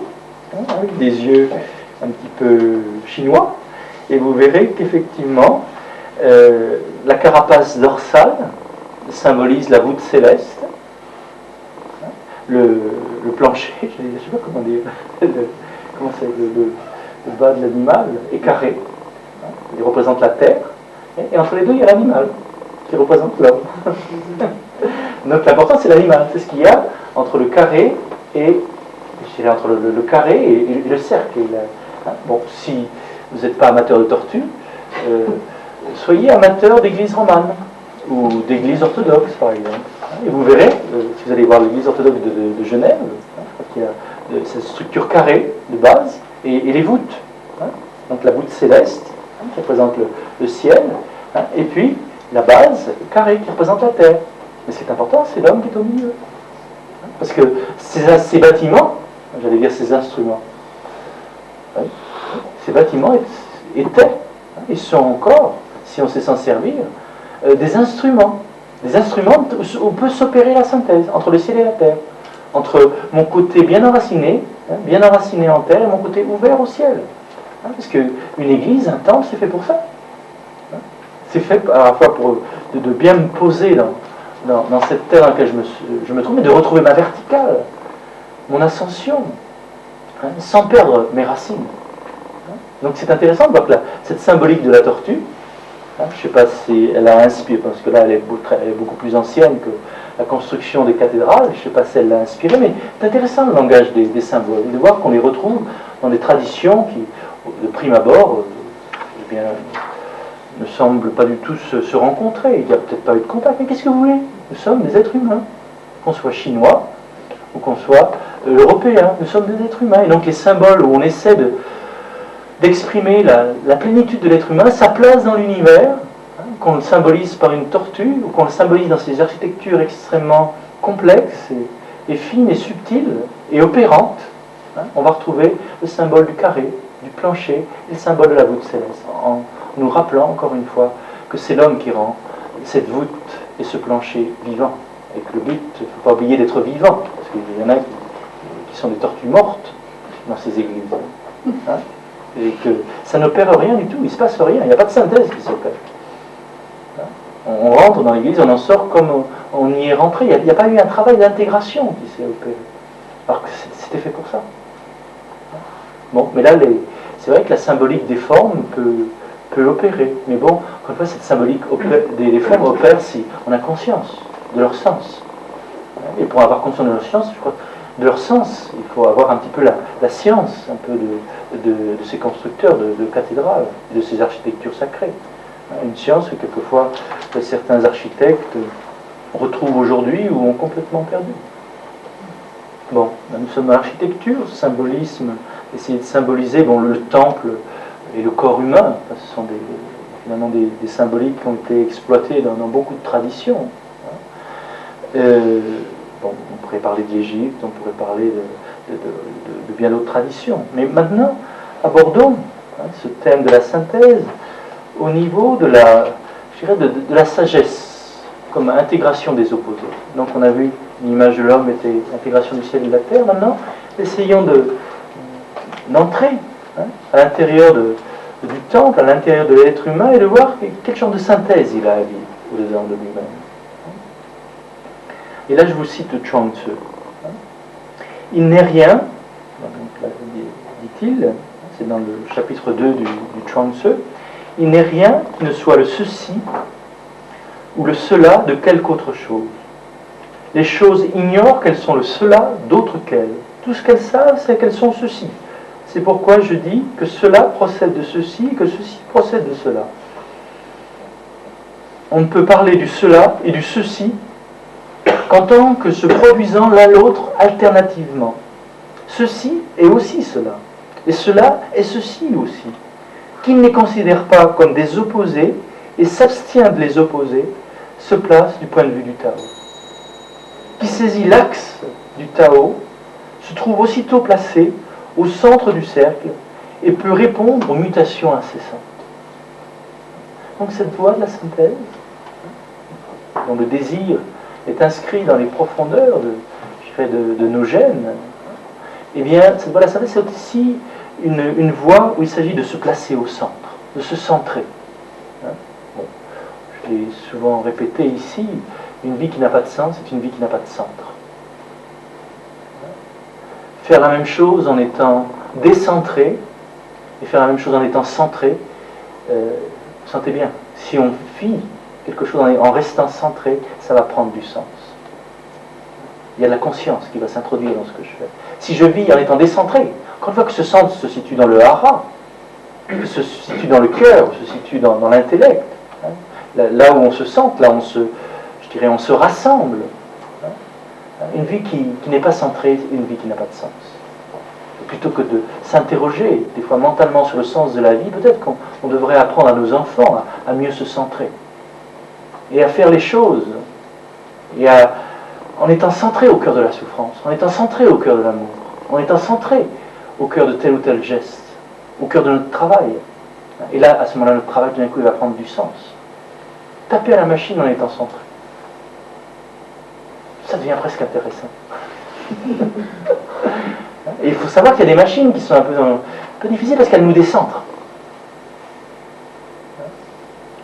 avec des yeux un petit peu chinois, et vous verrez qu'effectivement, la carapace dorsale symbolise la voûte céleste. Le plancher, je ne sais pas comment dire, comment c'est, le bas de l'animal est carré, hein, il représente la terre, et entre les deux il y a l'animal qui représente l'homme. Donc l'important c'est l'animal, c'est ce qu'il y a entre le carré et, je dirais, entre le carré et le cercle. Hein. Bon, si vous n'êtes pas amateur de tortues, soyez amateur d'église romane ou d'église orthodoxe par exemple. Et vous verrez, si vous allez voir l'église orthodoxe de Genève, hein, il y a cette structure carrée de base et les voûtes. Hein, donc la voûte céleste, hein, qui représente le ciel, hein, et puis la base carrée qui représente la terre. Mais ce qui est important, c'est l'homme qui est au milieu. Hein, parce que ces bâtiments, j'allais dire ces instruments, hein, ces bâtiments étaient, hein, et sont encore, si on sait s'en servir, des instruments où peut s'opérer la synthèse entre le ciel et la terre, entre mon côté bien enraciné en terre, et mon côté ouvert au ciel. Hein, parce qu'une église, un temple, c'est fait pour ça. Hein, c'est fait à la fois de bien me poser dans cette terre dans laquelle je me trouve, mais de retrouver ma verticale, mon ascension, hein, sans perdre mes racines. Hein, donc c'est intéressant de voir que cette symbolique de la tortue, je ne sais pas si elle a inspiré, parce que là elle est beaucoup plus ancienne que la construction des cathédrales, je ne sais pas si elle l'a inspiré, mais c'est intéressant le langage des symboles, et de voir qu'on les retrouve dans des traditions qui, de prime abord, eh bien, ne semblent pas du tout se rencontrer. Il n'y a peut-être pas eu de contact, mais qu'est-ce que vous voulez? Nous sommes des êtres humains, qu'on soit chinois ou qu'on soit européens, nous sommes des êtres humains, et donc les symboles où on essaie d'exprimer la plénitude de l'être humain, sa place dans l'univers, hein, qu'on le symbolise par une tortue, ou qu'on le symbolise dans ses architectures extrêmement complexes et fines et subtiles et opérantes. Hein, on va retrouver le symbole du carré, du plancher, et le symbole de la voûte céleste, en nous rappelant encore une fois que c'est l'homme qui rend cette voûte et ce plancher vivant. Et que le but, il ne faut pas oublier d'être vivant, parce qu'il y en a qui sont des tortues mortes dans ces églises. Hein, et que ça n'opère rien du tout, il ne se passe rien, il n'y a pas de synthèse qui s'opère. On rentre dans l'église, on en sort comme on y est rentré, il n'y a pas eu un travail d'intégration qui s'est opéré, alors que c'était fait pour ça. Bon, mais là, c'est vrai que la symbolique des formes peut opérer, mais bon, encore une fois, cette symbolique des formes opère si on a conscience de leur sens. Et pour avoir conscience de leur sens, je crois, de leur sens, il faut avoir un petit peu la science un peu de ces constructeurs de cathédrales, de ces architectures sacrées. Une science que quelquefois certains architectes retrouvent aujourd'hui ou ont complètement perdu. Bon, nous sommes dans l'architecture, symbolisme, essayer de symboliser le temple et le corps humain, ce sont finalement des symboliques qui ont été exploitées dans beaucoup de traditions. Bon, on pourrait parler de l'Égypte, on pourrait parler de bien d'autres traditions. Mais maintenant, abordons ce thème de la synthèse au niveau de la sagesse, comme intégration des opposés. Donc on a vu l'image de l'homme était l'intégration du ciel et de la terre. Maintenant, essayons d'entrer à l'intérieur du temple à l'intérieur de l'être humain et de voir quel genre de synthèse il a à vivre au-dedans de lui-même. Et là, je vous cite Chuang Tzu. Il n'est rien, dit-il, c'est dans le chapitre 2 du Chuang Tzu, il n'est rien qui ne soit le ceci ou le cela de quelque autre chose. Les choses ignorent qu'elles sont le cela d'autres qu'elles. Tout ce qu'elles savent, c'est qu'elles sont ceci. C'est pourquoi je dis que cela procède de ceci et que ceci procède de cela. On ne peut parler du cela et du ceci qu'en tant que se produisant l'un l'autre alternativement. Ceci est aussi cela, et cela est ceci aussi. Qui ne les considère pas comme des opposés et s'abstient de les opposer, se place du point de vue du Tao. Qui saisit l'axe du Tao, se trouve aussitôt placé au centre du cercle et peut répondre aux mutations incessantes. Donc cette voie de la synthèse, dont le désir est inscrit dans les profondeurs de nos gènes, eh bien, cette voie de la synthèse, c'est aussi une voie où il s'agit de se placer au centre, de se centrer. Bon, je l'ai souvent répété ici, une vie qui n'a pas de sens, c'est une vie qui n'a pas de centre. Faire la même chose en étant décentré, et faire la même chose en étant centré, vous sentez bien, si on vit quelque chose en restant centré, ça va prendre du sens. Il y a de la conscience qui va s'introduire dans ce que je fais. Si je vis en étant décentré, quand on voit que ce centre se situe dans le hara, se situe dans le cœur, se situe dans l'intellect, là où on se centre, là où on se rassemble. Une vie qui n'est pas centrée, une vie qui n'a pas de sens. Plutôt que de s'interroger, des fois mentalement, sur le sens de la vie, peut-être qu'on devrait apprendre à nos enfants à mieux se centrer. Et à faire les choses, en étant centré au cœur de la souffrance, en étant centré au cœur de l'amour, en étant centré au cœur de tel ou tel geste, au cœur de notre travail. Et là, à ce moment-là, notre travail, tout d'un coup, il va prendre du sens. Taper à la machine en étant centré. Ça devient presque intéressant. Et il faut savoir qu'il y a des machines qui sont un peu difficiles parce qu'elles nous décentrent.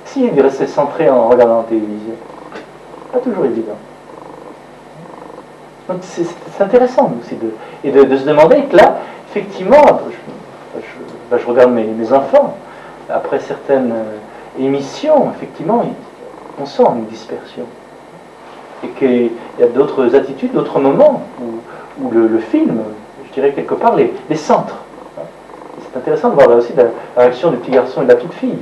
Si de rester centré en regardant la télévision, pas toujours évident. Donc c'est intéressant aussi de se demander que là, effectivement, je regarde mes enfants, après certaines émissions, effectivement, on sent une dispersion. Et qu'il y a d'autres attitudes, d'autres moments où le film, je dirais quelque part, les centre. C'est intéressant de voir là aussi la réaction du petit garçon et de la petite fille,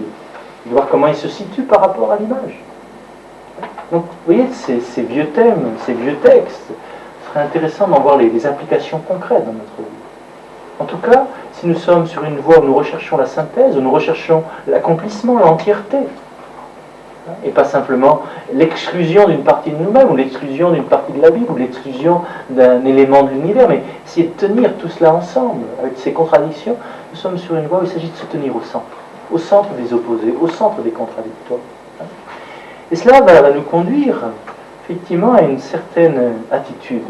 de voir comment ils se situent par rapport à l'image. Donc, vous voyez, ces vieux thèmes, ces vieux textes, ce serait intéressant d'en voir les implications concrètes dans notre vie. En tout cas, si nous sommes sur une voie où nous recherchons la synthèse, où nous recherchons l'accomplissement, l'entièreté, et pas simplement l'exclusion d'une partie de nous-mêmes, ou l'exclusion d'une partie de la Bible, ou l'exclusion d'un élément de l'univers, mais essayer de tenir tout cela ensemble, avec ces contradictions, nous sommes sur une voie où il s'agit de se tenir au centre des opposés, au centre des contradictoires. Et cela va nous conduire, effectivement, à une certaine attitude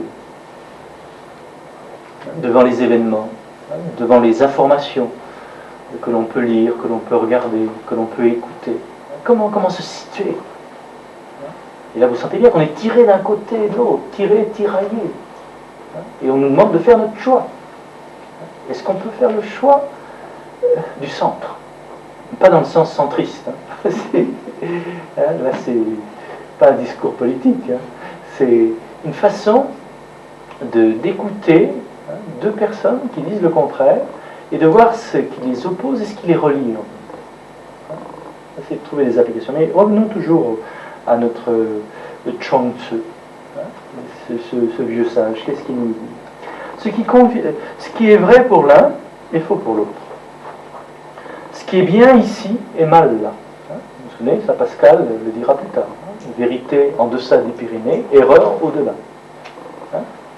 devant les événements, devant les informations que l'on peut lire, que l'on peut regarder, que l'on peut écouter. Comment se situer? Et là, vous sentez bien qu'on est tiré d'un côté et de l'autre, tiraillé. Et on nous demande de faire notre choix. Est-ce qu'on peut faire le choix du centre? Pas dans le sens centriste. Là, c'est pas un discours politique. C'est une façon d'écouter deux personnes qui disent le contraire et de voir ce qui les oppose et ce qui les relie. Essayer de trouver des applications. Mais revenons toujours à notre Chuang Tzu, ce vieux sage. Qu'est-ce qu'il nous dit? Ce qui est vrai pour l'un est faux pour l'autre. Ce qui est bien ici est mal là. Vous vous souvenez, ça Pascal le dira plus tard. Vérité en deçà des Pyrénées, erreur au-delà.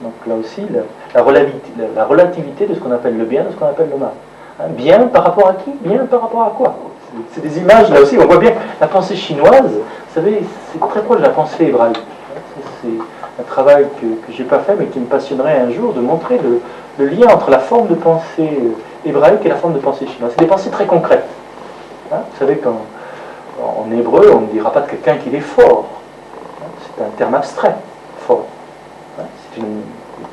Donc là aussi, la relativité de ce qu'on appelle le bien, de ce qu'on appelle le mal. Bien par rapport à qui? Bien par rapport à quoi? C'est des images, là aussi, on voit bien la pensée chinoise, vous savez, c'est très proche de la pensée hébraïque. C'est un travail que je n'ai pas fait, mais qui me passionnerait un jour, de montrer le lien entre la forme de pensée hébraïque et la forme de pensée chinoise. C'est des pensées très concrètes. Hein, vous savez qu'en hébreu, on ne dira pas de quelqu'un qu'il est fort. Hein, c'est un terme abstrait, fort. Hein, qui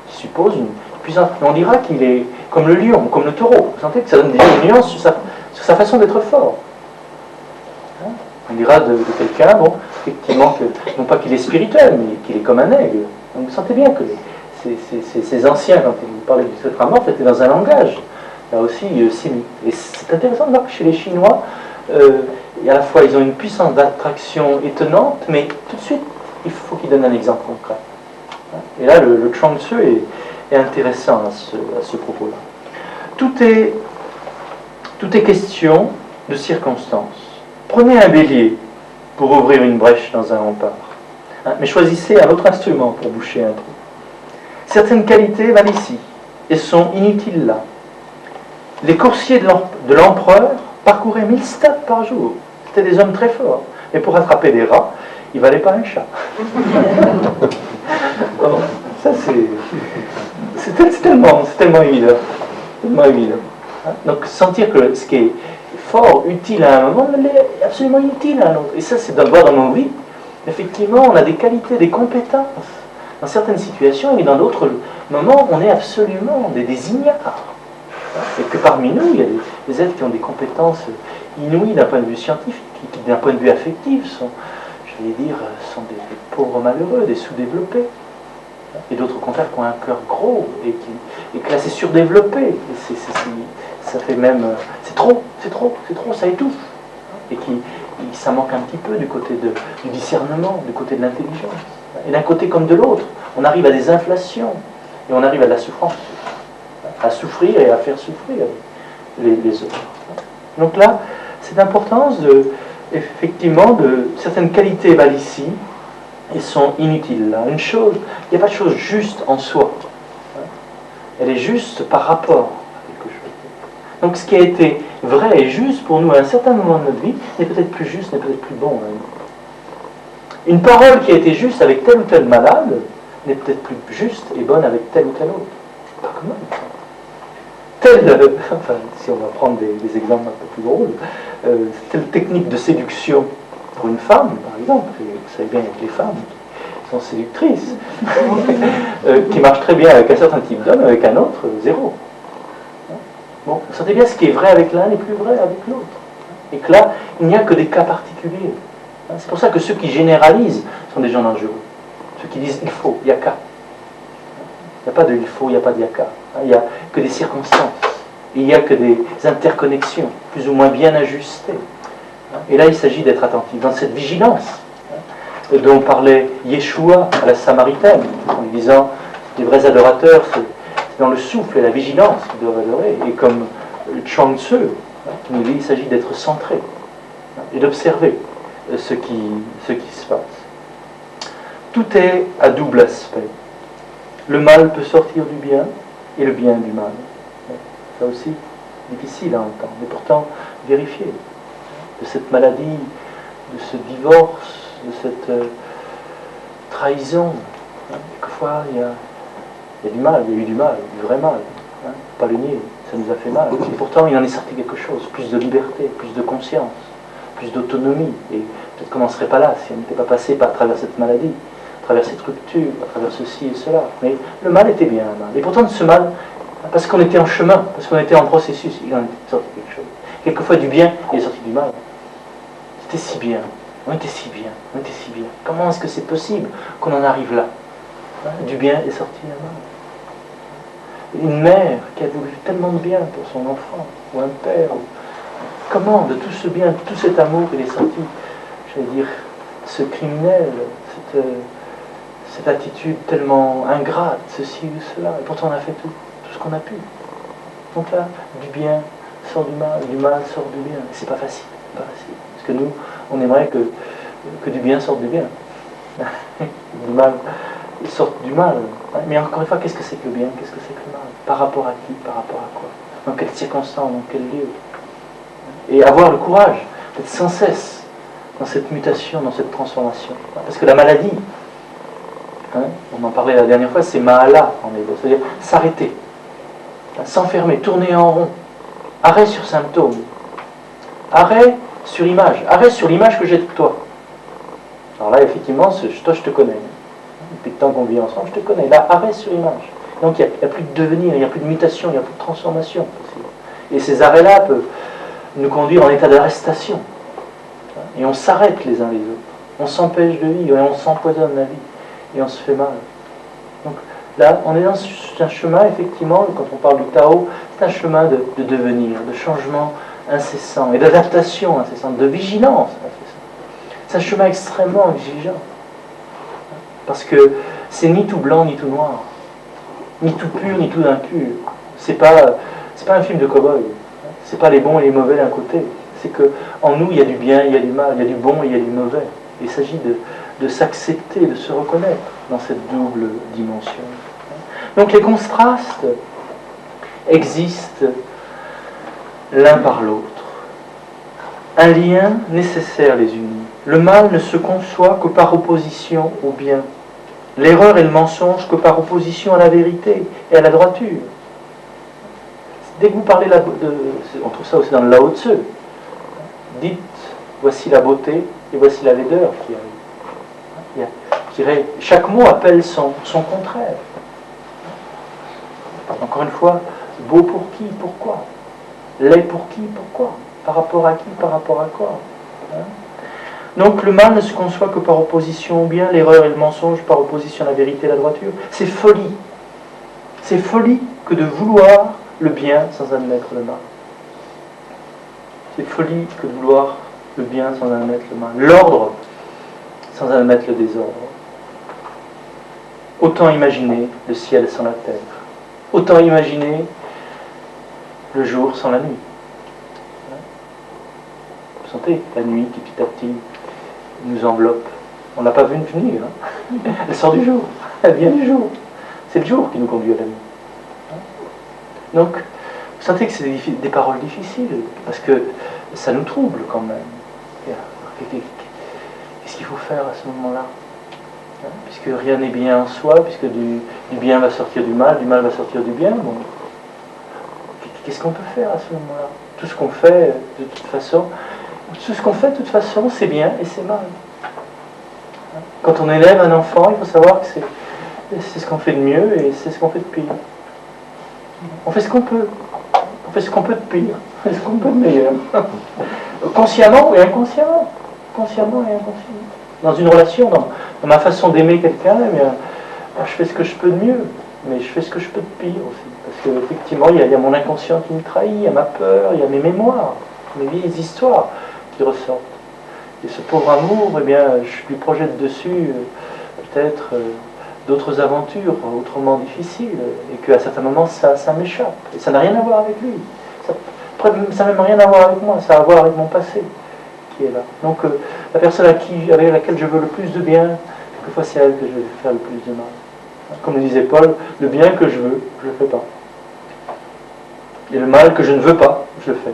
suppose une puissance. Mais on dira qu'il est comme le lion, comme le taureau. Vous sentez que ça donne déjà une nuance sur sa façon d'être fort. Hein, on dira de quelqu'un, bon, effectivement, non pas qu'il est spirituel, mais qu'il est comme un aigle. Donc vous sentez bien que ces anciens, quand ils parlaient du sacrament, c'était dans un langage, là aussi, sémite. Et c'est intéressant de voir que chez les Chinois, et à la fois ils ont une puissance d'attraction étonnante, mais tout de suite, il faut qu'ils donnent un exemple concret. Et là, le Chuang Tzu est intéressant à ce propos-là. Tout est question de circonstances. Prenez un bélier pour ouvrir une brèche dans un rempart, hein, mais choisissez un autre instrument pour boucher un trou. Certaines qualités valent ici et sont inutiles là. Les coursiers de l'empereur parcouraient 1000 stades par jour. C'était des hommes très forts. Mais pour attraper des rats, il ne valait pas un chat. Bon, ça c'est tellement évident. Tellement évident. Hein? Donc sentir que ce qui est fort, utile à un moment, est absolument inutile à un autre. Et ça, c'est d'avoir dans nos vies, effectivement, on a des qualités, des compétences dans certaines situations, et dans d'autres moments, on est absolument des ignares. Et que parmi nous, il y a des êtres qui ont des compétences inouïes d'un point de vue scientifique, qui d'un point de vue affectif sont, je vais dire, sont des pauvres malheureux, des sous-développés. Et d'autres, au contraire, qui ont un cœur gros et que là, c'est surdéveloppé. Et ça fait même... C'est trop, ça étouffe. Et ça manque un petit peu du côté du discernement, du côté de l'intelligence. Et d'un côté comme de l'autre, on arrive à des inflations et on arrive à de la souffrance. À souffrir et à faire souffrir les autres. Donc là, cette importance effectivement, certaines qualités valent ici et sont inutiles là. Une chose, il n'y a pas de chose juste en soi. Elle est juste par rapport à quelque chose. Donc ce qui a été vrai et juste pour nous à un certain moment de notre vie n'est peut-être plus juste, n'est peut-être plus bon. Une parole qui a été juste avec tel ou tel malade n'est peut-être plus juste et bonne avec tel ou tel autre. Pas comment. Enfin, si on va prendre des exemples un peu plus drôles, telle technique de séduction pour une femme, par exemple, et vous savez bien avec les femmes qui sont séductrices, qui marche très bien avec un certain type d'homme, avec un autre, zéro. Bon, vous sentez bien ce qui est vrai avec l'un n'est plus vrai avec l'autre. Et que là, il n'y a que des cas particuliers. C'est pour ça que ceux qui généralisent sont des gens dangereux. Ceux qui disent il faut, il n'y a qu'à. Il n'y a pas de il faut, il n'y a pas de yaka. Il n'y a que des circonstances. Il n'y a que des interconnexions, plus ou moins bien ajustées. Et là, il s'agit d'être attentif. Dans cette vigilance dont parlait Yeshua à la Samaritaine, en lui disant les vrais adorateurs, c'est dans le souffle et la vigilance qu'ils doivent adorer. Et comme Chuang Tzu, qui nous dit il s'agit d'être centré et d'observer ce qui se passe. Tout est à double aspect. Le mal peut sortir du bien et le bien du mal. Ça aussi, difficile à entendre, mais pourtant vérifié. De cette maladie, de ce divorce, de cette trahison. Quelquefois, il y a du mal, il y a eu du mal, du vrai mal. Pas le nier, ça nous a fait mal. Et pourtant, il en est sorti quelque chose, plus de liberté, plus de conscience, plus d'autonomie. Et peut-être qu'on n'en serait pas là si on n'était pas passé à travers cette maladie, à travers cette rupture, à travers ceci et cela. Mais le mal était bien un mal. Et pourtant de ce mal, parce qu'on était en chemin, parce qu'on était en processus, il en est sorti quelque chose. Quelquefois du bien, il est sorti du mal. C'était si bien, on était si bien, on était si bien. Comment est-ce que c'est possible qu'on en arrive là? Du bien est sorti un mal. Une mère qui a voulu tellement de bien pour son enfant, ou un père, comment de tout ce bien, de tout cet amour, il est sorti, j'allais dire, ce criminel, cette attitude tellement ingrate, ceci ou cela, et pourtant on a fait tout ce qu'on a pu. Donc là, du bien sort du mal sort du bien. C'est pas facile, pas facile. Parce que nous, on aimerait que du bien sorte du bien. Du mal sorte du mal. Mais encore une fois, qu'est-ce que c'est que le bien? Qu'est-ce que c'est que le mal? Par rapport à qui? Par rapport à quoi? Dans quelles circonstances? Dans quel lieu? Et avoir le courage d'être sans cesse dans cette mutation, dans cette transformation. Parce que la maladie, on en parlait la dernière fois, c'est ma'ala en hébreu, c'est-à-dire s'arrêter, s'enfermer, tourner en rond, arrêt sur symptôme, arrêt sur image. Arrêt sur l'image que j'ai de toi. Alors là, effectivement, toi, je te connais. Depuis le temps qu'on vit ensemble, je te connais. Là, arrêt sur image. Donc, il n'y a plus de devenir, il n'y a plus de mutation, il n'y a plus de transformation possible. Et ces arrêts-là peuvent nous conduire en état d'arrestation. Et on s'arrête les uns les autres. On s'empêche de vivre et on s'empoisonne la vie. Et on se fait mal. Donc là, on est dans un chemin, effectivement, quand on parle du Tao, c'est un chemin de devenir, de changement incessant et d'adaptation incessante, de vigilance incessante. C'est un chemin extrêmement exigeant. Parce que c'est ni tout blanc ni tout noir. Ni tout pur ni tout impur. C'est pas un film de cow-boy. C'est pas les bons et les mauvais d'un côté. C'est qu'en nous, il y a du bien, il y a du mal, il y a du bon et il y a du mauvais. Il s'agit de s'accepter, de se reconnaître dans cette double dimension. Donc les contrastes existent l'un par l'autre. Un lien nécessaire les unit. Le mal ne se conçoit que par opposition au bien. L'erreur et le mensonge que par opposition à la vérité et à la droiture. Dès que vous parlez on trouve ça aussi dans le Lao Tzu. Dites, voici la beauté et voici la laideur qui arrive. Je dirais, chaque mot appelle son contraire. Encore une fois, beau pour qui, pourquoi? Laid pour qui, pourquoi? Par rapport à qui, par rapport à quoi? Donc le mal ne se conçoit que par opposition au bien, l'erreur et le mensonge par opposition à la vérité et la droiture. C'est folie. C'est folie que de vouloir le bien sans admettre le mal. C'est folie que de vouloir le bien sans admettre le mal. L'ordre sans admettre le désordre. Autant imaginer le ciel sans la terre. Autant imaginer le jour sans la nuit. Vous sentez la nuit qui petit à petit nous enveloppe. On ne l'a pas vue venir. Elle sort du jour. Elle vient du jour. C'est le jour qui nous conduit à la nuit. Donc, vous sentez que c'est des paroles difficiles, parce que ça nous trouble quand même. Qu'est-ce qu'il faut faire à ce moment-là? Puisque rien n'est bien en soi, puisque du bien va sortir du mal va sortir du bien. Bon. Qu'est-ce qu'on peut faire à ce moment-là? Tout ce qu'on fait, de toute façon, c'est bien et c'est mal. Quand on élève un enfant, il faut savoir que c'est ce qu'on fait de mieux et c'est ce qu'on fait de pire. On fait ce qu'on peut. On fait ce qu'on peut de pire. On fait ce qu'on peut de meilleur. Consciemment et inconsciemment. Consciemment et inconsciemment. Dans une relation, dans ma façon d'aimer quelqu'un, je fais ce que je peux de mieux. Mais je fais ce que je peux de pire aussi. Parce qu'effectivement, il y a mon inconscient qui me trahit, il y a ma peur, il y a mes mémoires, mes vieilles histoires qui ressortent. Et ce pauvre amour, eh bien, je lui projette dessus peut-être d'autres aventures autrement difficiles, et qu'à certains moments, ça m'échappe. Et ça n'a rien à voir avec lui. Ça n'a même rien à voir avec moi, ça a à voir avec mon passé qui est là. Donc, la personne avec laquelle je veux le plus de bien, quelquefois c'est à elle que je vais faire le plus de mal. Comme le disait Paul, le bien que je veux, je ne le fais pas. Et le mal que je ne veux pas, je le fais.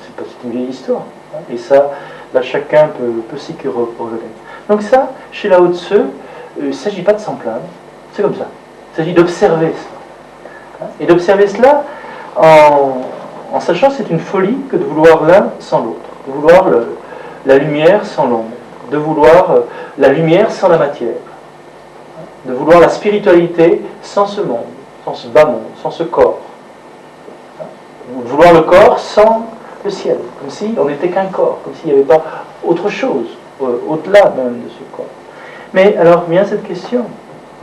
C'est une vieille histoire. Et ça, là, chacun peut s'y reconnaître. Donc ça, chez Lao Tzu, il ne s'agit pas de s'en plaindre. C'est comme ça. Il s'agit d'observer ça. Et d'observer cela en sachant que c'est une folie que de vouloir l'un sans l'autre. De vouloir la lumière sans l'ombre. De vouloir la lumière sans la matière. De vouloir la spiritualité sans ce monde, sans ce bas monde, sans ce corps. De vouloir le corps sans le ciel, comme si on n'était qu'un corps, comme s'il n'y avait pas autre chose, au-delà même de ce corps. Mais alors vient cette question,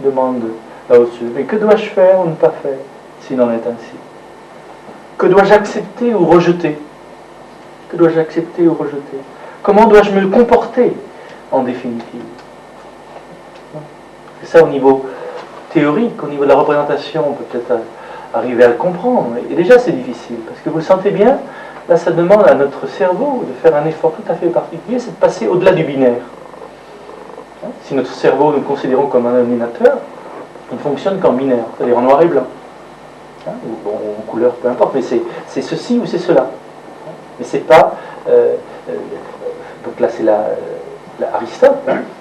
demande Lao Tzu, mais que dois-je faire ou ne pas faire s'il en est ainsi? Que dois-je accepter ou rejeter? Que dois-je accepter ou rejeter? Comment dois-je me comporter en définitive? C'est ça au niveau théorique, au niveau de la représentation, on peut peut-être arriver à le comprendre. Et déjà c'est difficile, parce que vous le sentez bien, là ça demande à notre cerveau de faire un effort tout à fait particulier, c'est de passer au-delà du binaire. Si notre cerveau, nous le considérons comme un ordinateur, il ne fonctionne qu'en binaire, c'est-à-dire en noir et blanc. Ou en couleur, peu importe, mais c'est ceci ou c'est cela. Mais c'est pas... donc là c'est Aristote,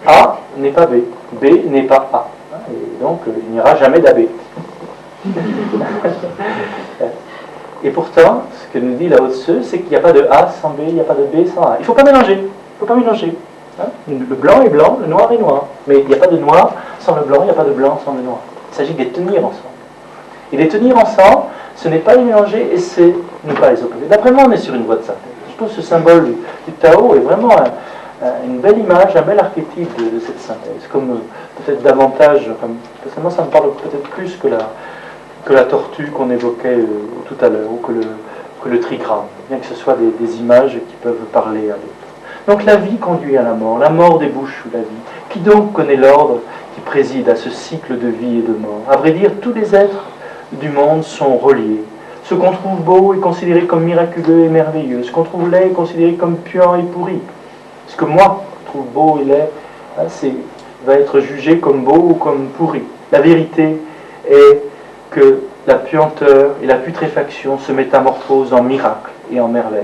A n'est pas B, B n'est pas A. Et donc il n'y aura jamais d'AB. Et pourtant, ce que nous dit Lao Tzu, c'est qu'il n'y a pas de A sans B, il n'y a pas de B sans A. Il ne faut pas mélanger. Il ne faut pas mélanger. Hein? Le blanc est blanc, le noir est noir. Mais il n'y a pas de noir sans le blanc, il n'y a pas de blanc sans le noir. Il s'agit de les tenir ensemble. Et les tenir ensemble, ce n'est pas les mélanger et c'est ne pas les opposer. D'après moi, on est sur une voie de synthèse. Je trouve ce symbole du Tao est vraiment une belle image, un bel archétype de cette synthèse. Comme peut-être davantage, personnellement ça me parle peut-être plus que la tortue qu'on évoquait tout à l'heure, ou que le trigramme, bien que ce soit des images qui peuvent parler à l'autre. Donc la vie conduit à la mort débouche sous la vie. Qui donc connaît l'ordre qui préside à ce cycle de vie et de mort? À vrai dire, tous les êtres du monde sont reliés. Ce qu'on trouve beau est considéré comme miraculeux et merveilleux. Ce qu'on trouve laid est considéré comme puant et pourri. Ce que moi trouve beau et laid, va être jugé comme beau ou comme pourri. La vérité est que la puanteur et la putréfaction se métamorphosent en miracle et en merveille.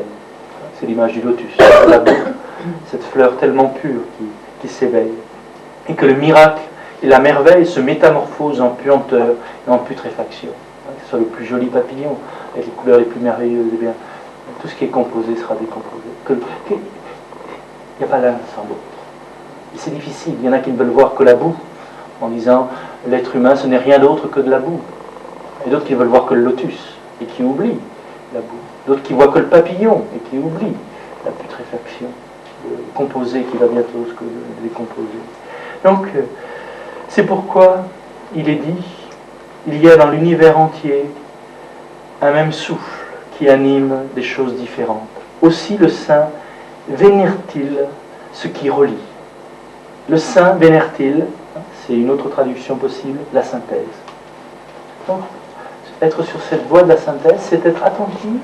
C'est l'image du lotus, la boue, cette fleur tellement pure qui s'éveille. Et que le miracle et la merveille se métamorphosent en puanteur et en putréfaction. Que ce soit le plus joli papillon, avec les couleurs les plus merveilleuses, eh bien, tout ce qui est composé sera décomposé. Il n'y a pas l'un sans l'autre. Et c'est difficile. Il y en a qui ne veulent voir que la boue, en disant l'être humain ce n'est rien d'autre que de la boue. Et d'autres qui ne veulent voir que le lotus, et qui oublient la boue. D'autres qui voient que le papillon, et qui oublient la putréfaction, le composé qui va bientôt se décomposer. Donc, c'est pourquoi il est dit, il y a dans l'univers entier un même souffle qui anime des choses différentes. Aussi le saint vénère-t-il ce qui relie. Le saint vénère-t-il, c'est une autre traduction possible, la synthèse. Donc, être sur cette voie de la synthèse, c'est être attentif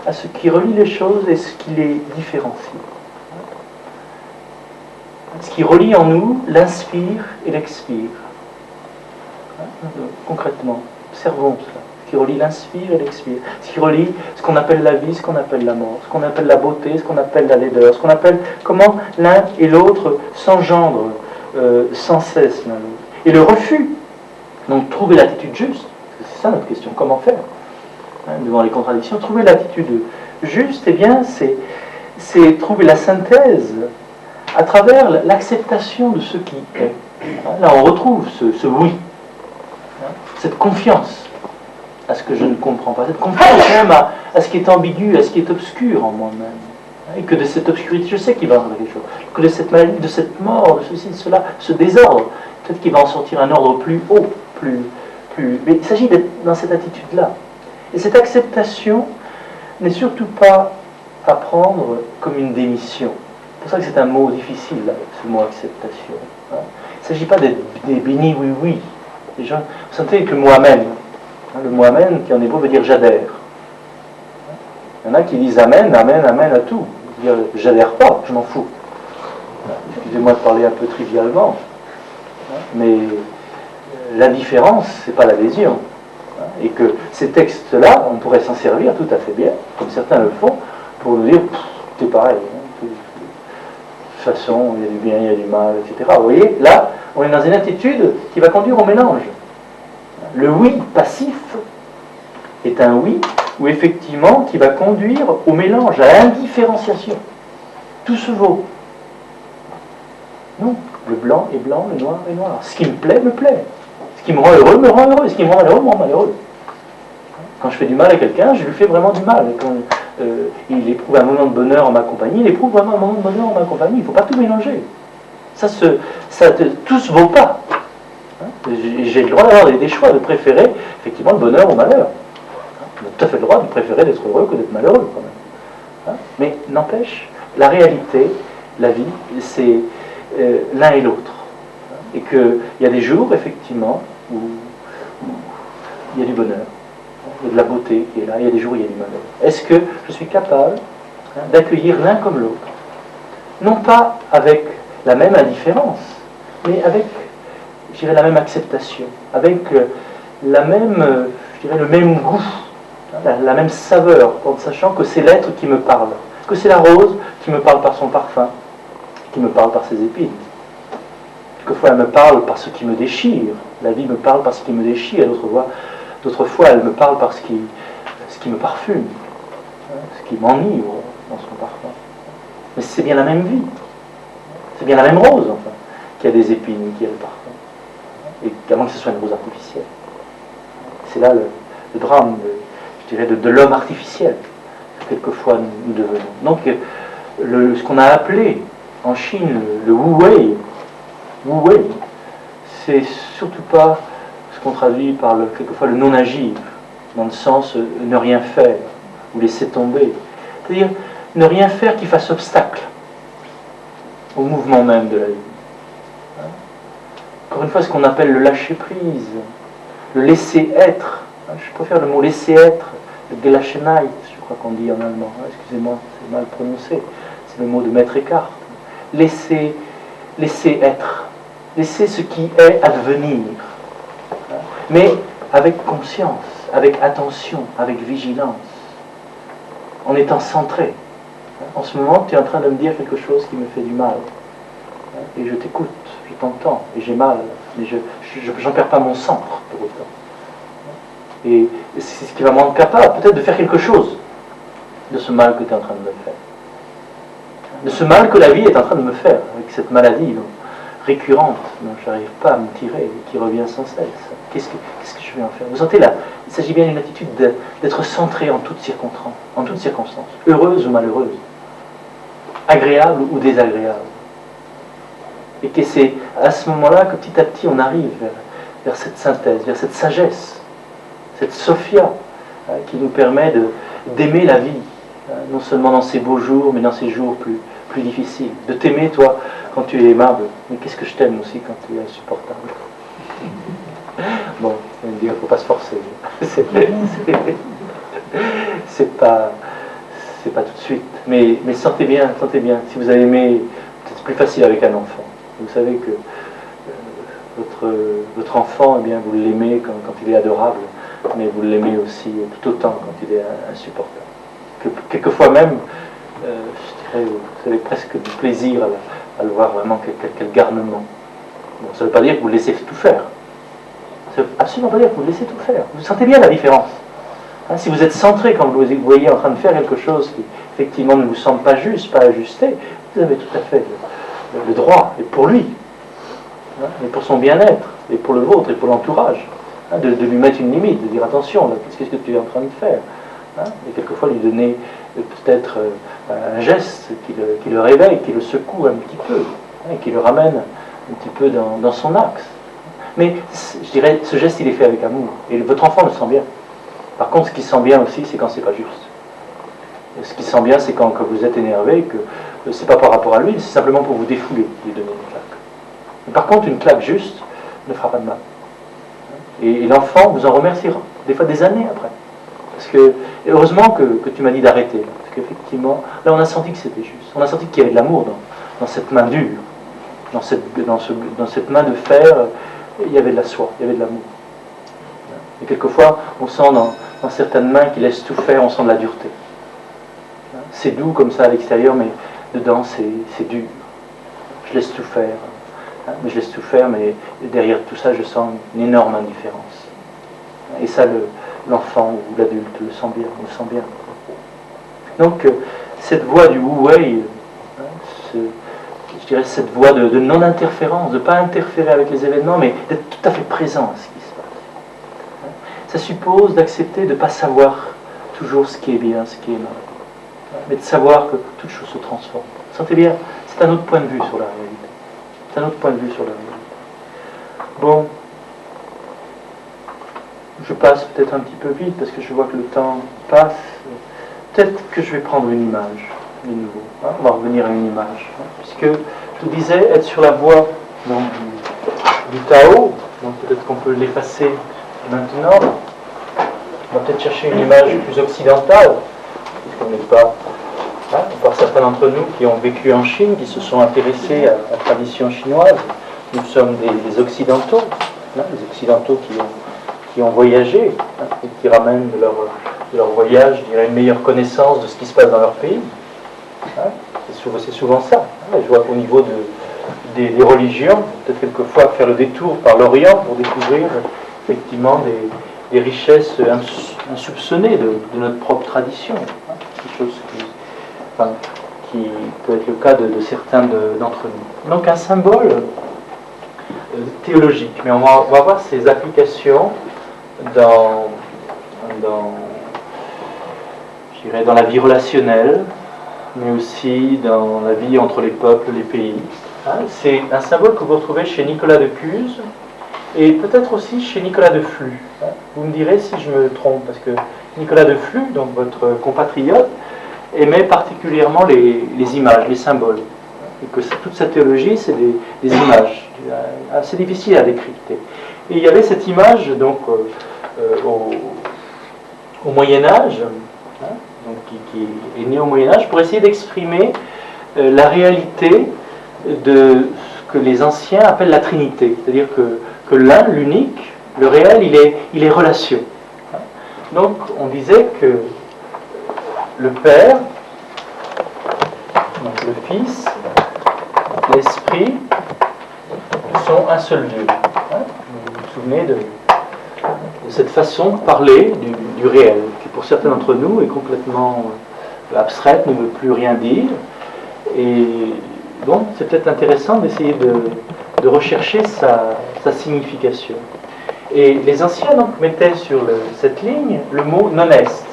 à ce qui relie les choses et ce qui les différencie. Ce qui relie en nous l'inspire et l'expire. Concrètement, observons cela. Ce qui relie l'inspire et l'expire. Ce qui relie ce qu'on appelle la vie, ce qu'on appelle la mort, ce qu'on appelle la beauté, ce qu'on appelle la laideur, ce qu'on appelle comment l'un et l'autre s'engendrent sans cesse l'un l'autre. Et le refus, donc trouver l'attitude juste, c'est ça notre question, comment faire devant les contradictions, trouver l'attitude juste, eh bien c'est trouver la synthèse à travers l'acceptation de ce qui est. Là on retrouve ce oui, cette confiance à ce que je ne comprends pas, cette confiance même à ce qui est ambigu, à ce qui est obscur en moi-même. Et que de cette obscurité, je sais qu'il va en sortir quelque chose, que de cette maladie, de cette mort, de ceci, de cela, ce désordre, peut-être qu'il va en sortir un ordre plus haut, plus... Mais il s'agit d'être dans cette attitude-là. Et cette acceptation n'est surtout pas à prendre comme une démission. C'est pour ça que c'est un mot difficile, là, ce mot acceptation. Il ne s'agit pas d'être des bénis oui. Les gens, vous sentez que le mot amen, le mot amen qui en hébreu veut dire j'adhère. Il y en a qui disent amen à tout. Dire j'adhère pas, je m'en fous. Excusez-moi de parler un peu trivialement, mais l'indifférence, c'est pas l'adhésion. Et que ces textes-là, on pourrait s'en servir tout à fait bien, comme certains le font, pour nous dire c'est pareil. De toute façon, il y a du bien, il y a du mal, etc. Vous voyez, là, on est dans une attitude qui va conduire au mélange. Le oui passif est un oui ou effectivement qui va conduire au mélange, à l'indifférenciation. Tout se vaut. Non, le blanc est blanc, le noir est noir. Ce qui me plaît, me plaît. Ce qui me rend heureux, me rend heureux. Ce qui me rend malheureux, me rend malheureux. Quand je fais du mal à quelqu'un, je lui fais vraiment du mal. Et quand il éprouve un moment de bonheur en ma compagnie, il éprouve vraiment un moment de bonheur en ma compagnie. Il ne faut pas tout mélanger. Tout se vaut pas. J'ai le droit d'avoir des choix, de préférer effectivement le bonheur au malheur. On a tout à fait le droit de préférer d'être heureux que d'être malheureux quand même. Mais n'empêche, la réalité, la vie, c'est l'un et l'autre. Et qu'il y a des jours, effectivement, où il y a du bonheur, il y a de la beauté qui est là, il y a des jours où il y a du malheur. Est-ce que je suis capable d'accueillir l'un comme l'autre? Non pas avec la même indifférence, mais avec, je dirais, la même acceptation, avec la même, je dirais, le même goût, la même saveur, en sachant que c'est l'être qui me parle, que c'est la rose qui me parle par son parfum, qui me parle par ses épines. Quelquefois elle me parle par ce qui me déchire, la vie me parle par ce qui me déchire, d'autres fois elle me parle par ce qui qui me parfume, ce qui m'enivre dans son parfum. Mais c'est bien la même vie, c'est bien la même rose, enfin, qui a des épines, qui a le parfum. Et à moins que ce soit une rose artificielle. C'est là le drame, je dirais, de l'homme artificiel, que quelquefois nous devenons. Donc, ce qu'on a appelé en Chine le Wu Wei, c'est surtout pas ce qu'on traduit par quelquefois le non-agir, dans le sens ne rien faire, ou laisser tomber. C'est-à-dire ne rien faire qui fasse obstacle au mouvement même de la vie. Encore une fois, ce qu'on appelle le lâcher-prise, le laisser-être. Je préfère le mot laisser-être, le Gelassenheit, je crois qu'on dit en allemand. Excusez-moi, c'est mal prononcé. C'est le mot de Maître Eckhart. Laisser être. Laisser ce qui est advenir. Mais avec conscience, avec attention, avec vigilance. En étant centré. En ce moment, tu es en train de me dire quelque chose qui me fait du mal. Et je t'écoute, je t'entends, et j'ai mal. Mais je n'en perds pas mon centre, pour autant. Et c'est ce qui va me rendre capable, peut-être, de faire quelque chose de ce mal que tu es en train de me faire. De ce mal que la vie est en train de me faire, avec cette maladie récurrente dont je n'arrive pas à me tirer, et qui revient sans cesse. Qu'est-ce que je vais en faire? Vous sentez là, il s'agit bien d'une attitude d'être centré en toutes circonstances, heureuse ou malheureuse, agréable ou désagréable. Et que c'est à ce moment-là que petit à petit on arrive vers cette synthèse, vers cette sagesse, cette Sophia qui nous permet d'aimer la vie, non seulement dans ses beaux jours, mais dans ses jours plus difficiles. De t'aimer, toi, quand tu es aimable. Mais qu'est-ce que je t'aime aussi quand tu es insupportable. Bon, on va me dire, il ne faut pas se forcer. C'est pas tout de suite. Mais sentez bien, si vous avez aimé, c'est plus facile avec un enfant. Vous savez que votre enfant, eh bien, vous l'aimez quand il est adorable, mais vous l'aimez aussi tout autant quand il est insupportable. Quelquefois même, je dirais, vous avez presque du plaisir à le voir vraiment quel garnement. Bon, ça ne veut pas dire que vous le laissez tout faire. Ça ne veut absolument pas dire que vous le laissez tout faire. Vous sentez bien la différence. Si vous êtes centré quand vous voyez en train de faire quelque chose qui effectivement ne vous semble pas juste, pas ajusté, vous avez tout à fait le droit, et pour lui, et pour son bien-être, et pour le vôtre, et pour l'entourage, de lui mettre une limite, de dire attention, qu'est-ce que tu es en train de faire, et quelquefois lui donner peut-être un geste qui le réveille, qui le secoue un petit peu, et qui le ramène un petit peu dans son axe. Mais je dirais, ce geste il est fait avec amour, et votre enfant le sent bien. Par contre, ce qui sent bien aussi, c'est quand c'est pas juste. Et ce qui sent bien, c'est quand vous êtes énervé, que c'est pas par rapport à lui, c'est simplement pour vous défouler, lui donner une claque. Mais par contre, une claque juste ne fera pas de mal. Et l'enfant vous en remerciera, des fois des années après. Parce que, heureusement que tu m'as dit d'arrêter, parce qu'effectivement, là on a senti que c'était juste. On a senti qu'il y avait de l'amour dans cette main dure, dans cette main de fer, il y avait de la soie, il y avait de l'amour. Et quelquefois, on sent dans certaines mains qui laissent tout faire, on sent de la dureté. C'est doux comme ça à l'extérieur, mais dedans c'est dur. Je laisse tout faire, mais derrière tout ça, je sens une énorme indifférence. Et ça, l'enfant ou l'adulte le sent bien. Donc, cette voie du Wu Wei, je dirais cette voie de non-interférence, de ne pas interférer avec les événements, mais d'être tout à fait présent à ce qui se passe. Ça suppose d'accepter de ne pas savoir toujours ce qui est bien, ce qui est mal, mais de savoir que toute chose se transforme. Sentez bien, c'est un autre point de vue sur la réalité. Bon, je passe peut-être un petit peu vite parce que je vois que le temps passe. Peut-être que je vais prendre une image de nouveau. On va revenir à une image. Puisque je vous disais être sur la voie du Tao, donc peut-être qu'on peut l'effacer maintenant. On va peut-être chercher une image plus occidentale, puisqu'on n'est pas, à part certains d'entre nous qui ont vécu en Chine, qui se sont intéressés à la tradition chinoise. Nous sommes des Occidentaux, les Occidentaux qui ont voyagé, et qui ramènent de leur voyage, je dirais, une meilleure connaissance de ce qui se passe dans leur pays. C'est souvent ça. Je vois qu'au niveau des religions, peut-être quelquefois faire le détour par l'Orient pour découvrir effectivement des richesses insoupçonnées de notre propre tradition. Quelque chose qui peut être le cas de certains d'entre nous. Donc un symbole théologique, mais on va voir ses applications dans la vie relationnelle, mais aussi dans la vie entre les peuples, les pays. C'est un symbole que vous retrouvez chez Nicolas de Cuse et peut-être aussi chez Nicolas de Flux. Vous me direz si je me trompe, parce que Nicolas de Flux, donc votre compatriote, aimait particulièrement les images, les symboles. Et que toute sa théologie, c'est des images, assez difficiles à décrypter. Et il y avait cette image, donc, au Moyen-Âge, donc, qui est née au Moyen-Âge, pour essayer d'exprimer la réalité de ce que les anciens appellent la Trinité. C'est-à-dire que l'un, l'unique, le réel, il est relation. Donc, on disait que le Père, donc le Fils, l'Esprit sont un seul Dieu. Vous vous souvenez de cette façon de parler du réel, qui pour certains d'entre nous est complètement abstraite, ne veut plus rien dire. Et bon, c'est peut-être intéressant d'essayer de rechercher sa signification. Et les anciens donc mettaient sur cette ligne le mot non-est,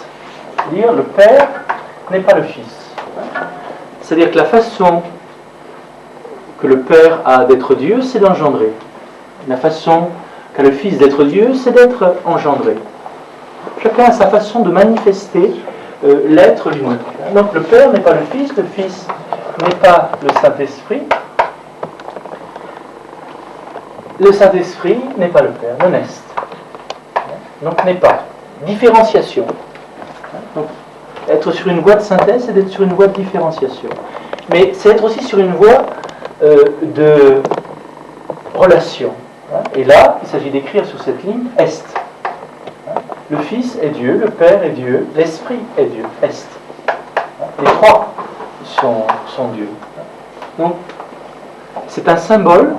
c'est-à-dire le Père n'est pas le Fils. C'est-à-dire que la façon que le Père a d'être Dieu, c'est d'engendrer. La façon qu'a le Fils d'être Dieu, c'est d'être engendré. Chacun a sa façon de manifester l'être l'unique. Donc le Père n'est pas le Fils n'est pas le Saint-Esprit. Le Saint-Esprit n'est pas le Père, non est. Donc n'est pas. Différenciation. Donc, être sur une voie de synthèse, c'est d'être sur une voie de différenciation. Mais c'est être aussi sur une voie de relation. Et là, il s'agit d'écrire sur cette ligne est. Le Fils est Dieu, le Père est Dieu, l'Esprit est Dieu, est. Les trois sont Dieu. Donc, c'est un symbole,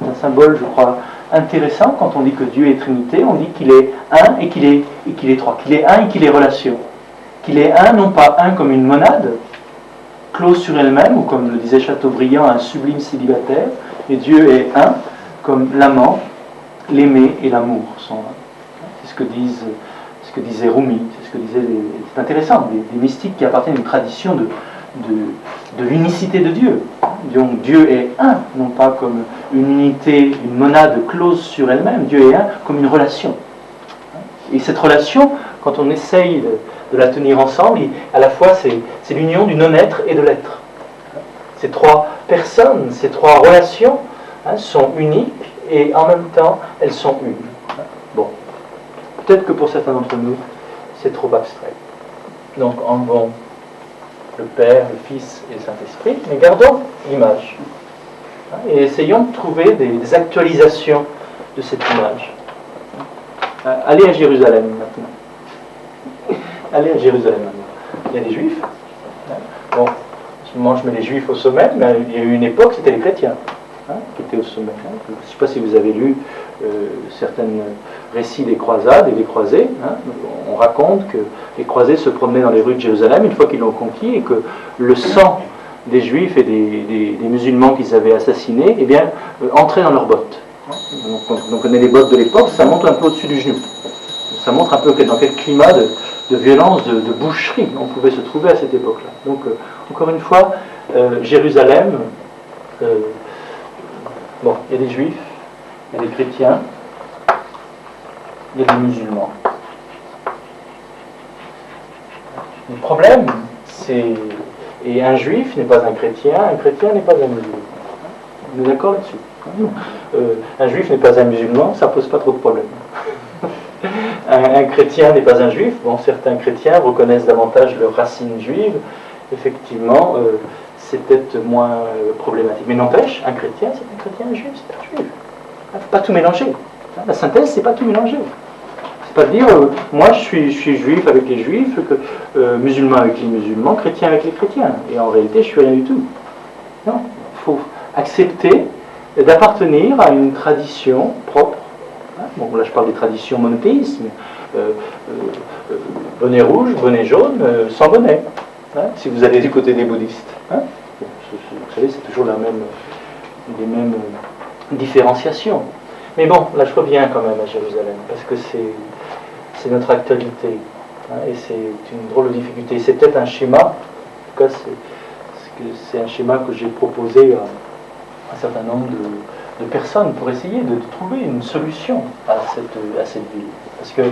je crois, intéressant quand on dit que Dieu est Trinité. On dit qu'il est un et qu'il est trois, qu'il est un et qu'il est relation. Qu'il est un, non pas un comme une monade, close sur elle-même, ou comme le disait Chateaubriand, un sublime célibataire, mais Dieu est un, comme l'amant, l'aimé et l'amour sont un. C'est ce que disait Rumi, c'est intéressant, des mystiques qui appartiennent à une tradition de l'unicité de Dieu. Donc Dieu est un, non pas comme une unité, une monade close sur elle-même, Dieu est un comme une relation. Et cette relation, quand on essaye de la tenir ensemble, à la fois c'est l'union du non-être et de l'être. Ces trois personnes, ces trois relations sont uniques et en même temps elles sont une. Bon, peut-être que pour certains d'entre nous c'est trop abstrait. Donc enlevons le Père, le Fils et le Saint-Esprit, mais gardons l'image. Et essayons de trouver des actualisations de cette image. Allez à Jérusalem maintenant. Allez à Jérusalem maintenant. Il y a des Juifs. Bon, en ce moment je mets les Juifs au sommet, mais il y a eu une époque, c'était les chrétiens qui étaient au sommet. Je ne sais pas si vous avez lu certains récits des croisades et des croisés. On raconte que les croisés se promenaient dans les rues de Jérusalem une fois qu'ils l'ont conquis et que le sang des Juifs et des musulmans qu'ils avaient assassinés entrait dans leurs bottes. Donc on connaît les bottes de l'époque, ça monte un peu au-dessus du genou. Ça montre un peu dans quel climat de violence, de boucherie on pouvait se trouver à cette époque-là. Donc encore une fois, Jérusalem, bon, il y a des Juifs, il y a des chrétiens, il y a des musulmans. Le problème, et un Juif n'est pas un chrétien n'est pas un musulman. On est d'accord là-dessus? Un Juif n'est pas un musulman, ça ne pose pas trop de problèmes. Un chrétien n'est pas un Juif. Bon, certains chrétiens reconnaissent davantage leurs racines juives. Effectivement, c'est peut-être moins problématique. Mais n'empêche, un chrétien, c'est un chrétien, un juif, c'est un juif. Il ne faut pas tout mélanger. La synthèse, c'est pas tout mélanger. C'est pas de dire, moi je suis juif avec les juifs, musulman avec les musulmans, chrétien avec les chrétiens. Et en réalité, je suis rien du tout. Non, il faut accepter d'appartenir à une tradition propre, Bon, là je parle des traditions monothéistes, mais bonnet rouge, bonnet jaune, sans bonnet. Hein, si vous allez du côté des bouddhistes. Hein, bon, vous savez, c'est toujours les mêmes différenciations. Mais bon, là je reviens quand même à Jérusalem, parce que c'est notre actualité. Hein, et c'est une drôle de difficulté. C'est peut-être un schéma, en tout cas c'est un schéma que j'ai proposé à un certain nombre de personnes pour essayer de trouver une solution à cette ville. Parce que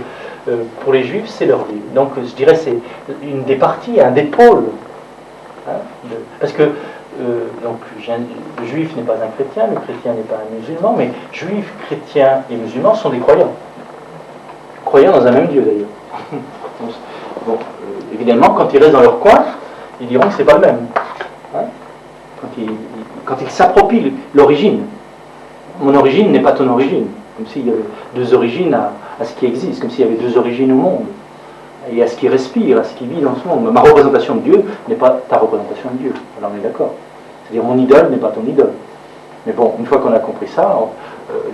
pour les Juifs, c'est leur ville. Donc je dirais c'est une des parties, un des pôles. Hein, parce que donc, le Juif n'est pas un chrétien, le chrétien n'est pas un musulman, mais Juifs, chrétiens et musulmans sont des croyants. Croyants dans un même Dieu d'ailleurs. Bon, évidemment, quand ils restent dans leur coin, ils diront que c'est pas le même. Hein, quand ils s'approprient l'origine. Mon origine n'est pas ton origine. Comme s'il y avait deux origines à ce qui existe, comme s'il y avait deux origines au monde. Et à ce qui respire, à ce qui vit dans ce monde. Ma représentation de Dieu n'est pas ta représentation de Dieu. Alors on est d'accord. C'est-à-dire mon idole n'est pas ton idole. Mais bon, une fois qu'on a compris ça,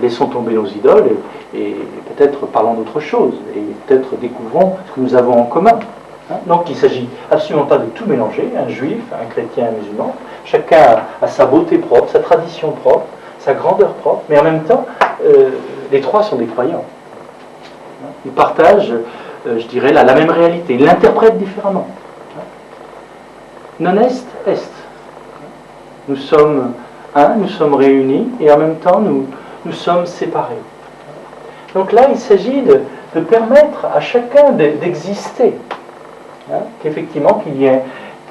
laissons tomber nos idoles et peut-être parlons d'autre chose. Et peut-être découvrons ce que nous avons en commun. Hein, donc il ne s'agit absolument pas de tout mélanger, un juif, un chrétien, un musulman. Chacun a sa beauté propre, sa tradition propre, sa grandeur propre, mais en même temps, les trois sont des croyants. Ils partagent, je dirais, la même réalité. Ils l'interprètent différemment. Non est, est. Nous sommes un, nous sommes réunis, et en même temps, nous sommes séparés. Donc là, il s'agit de permettre à chacun d'exister. Hein, qu'effectivement, qu'il y ait,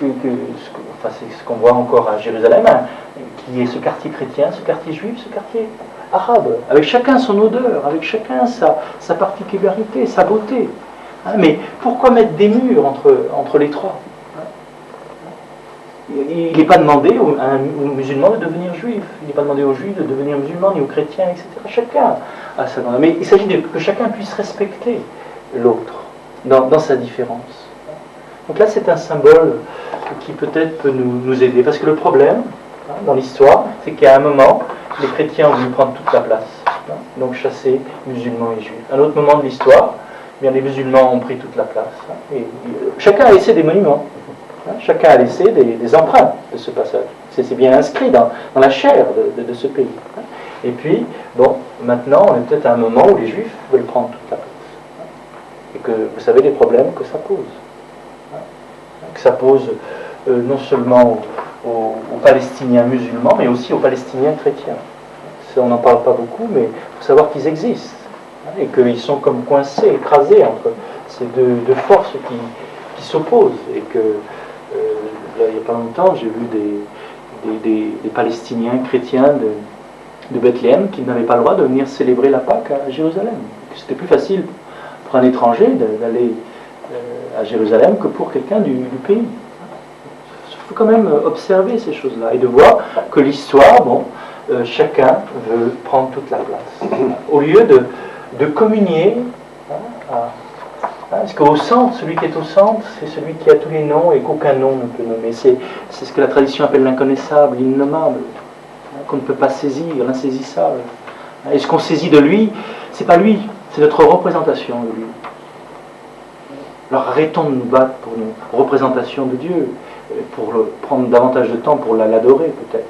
enfin, c'est ce qu'on voit encore à Jérusalem, hein, qu'il y ait ce quartier chrétien, ce quartier juif, ce quartier arabe, avec chacun son odeur, avec chacun sa particularité, sa beauté. Hein, mais pourquoi mettre des murs entre les trois? Il n'est pas demandé aux musulmans de devenir juifs, il n'est pas demandé aux juifs de devenir musulmans, ni aux chrétiens, etc. Chacun a sa grandeur. Mais il s'agit que chacun puisse respecter l'autre dans sa différence. Donc là, c'est un symbole qui peut-être peut nous aider. Parce que le problème, hein, dans l'histoire, c'est qu'à un moment, les chrétiens ont voulu prendre toute la place. Hein, donc chasser musulmans et juifs. À un autre moment de l'histoire, eh bien, les musulmans ont pris toute la place. Hein, et chacun a laissé des monuments. Hein, chacun a laissé des empreintes de ce passage. C'est bien inscrit dans la chair de ce pays. Hein. Et puis, bon, maintenant, on est peut-être à un moment où les juifs veulent prendre toute la place. Hein, et que vous savez les problèmes que ça pose. Que ça pose non seulement aux Palestiniens musulmans, mais aussi aux Palestiniens chrétiens. Ça, on n'en parle pas beaucoup, mais il faut savoir qu'ils existent, hein, et qu'ils sont comme coincés, écrasés entre ces deux forces qui s'opposent. Et que, là, il n'y a pas longtemps, j'ai vu des Palestiniens chrétiens de Bethléem qui n'avaient pas le droit de venir célébrer la Pâque à Jérusalem. C'était plus facile pour un étranger d'aller à Jérusalem que pour quelqu'un du pays. Il faut quand même observer ces choses-là et de voir que l'histoire, bon, chacun veut prendre toute la place. Au lieu de communier, parce qu'au centre, celui qui est au centre, c'est celui qui a tous les noms et qu'aucun nom ne peut nommer. C'est ce que la tradition appelle l'inconnaissable, l'innommable, qu'on ne peut pas saisir, l'insaisissable. Et ce qu'on saisit de lui, c'est pas lui, c'est notre représentation de lui. Alors arrêtons de nous battre pour une représentation de Dieu, pour prendre davantage de temps pour l'adorer peut-être,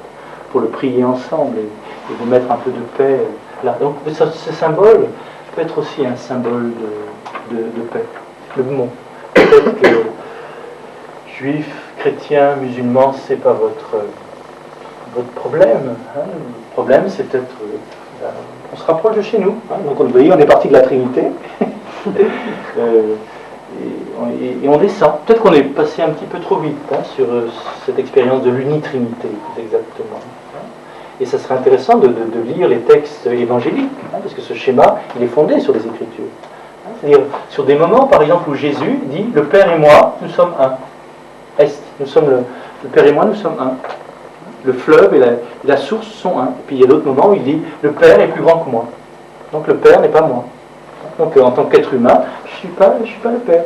pour le prier ensemble et de mettre un peu de paix là. Donc ce symbole peut être aussi un symbole de paix. Le mot. Peut-être que juifs, chrétiens, musulmans, c'est pas votre problème. Hein. Le problème, c'est peut-être on se rapproche de chez nous. Hein. Donc vous voyez, on est parti de la Trinité. Et on descend. Peut-être qu'on est passé un petit peu trop vite hein, sur cette expérience de l'unitrinité, exactement. Et ça serait intéressant de lire les textes évangéliques, hein, parce que ce schéma, il est fondé sur les Écritures. Hein, c'est-à-dire sur des moments, par exemple, où Jésus dit « Le Père et moi, nous sommes un ». Est, nous sommes le Père et moi, nous sommes un. Le fleuve et la source sont un. Et puis il y a d'autres moments où il dit « Le Père est plus grand que moi ». Donc le Père n'est pas moi. Donc en tant qu'être humain, je ne suis pas le Père.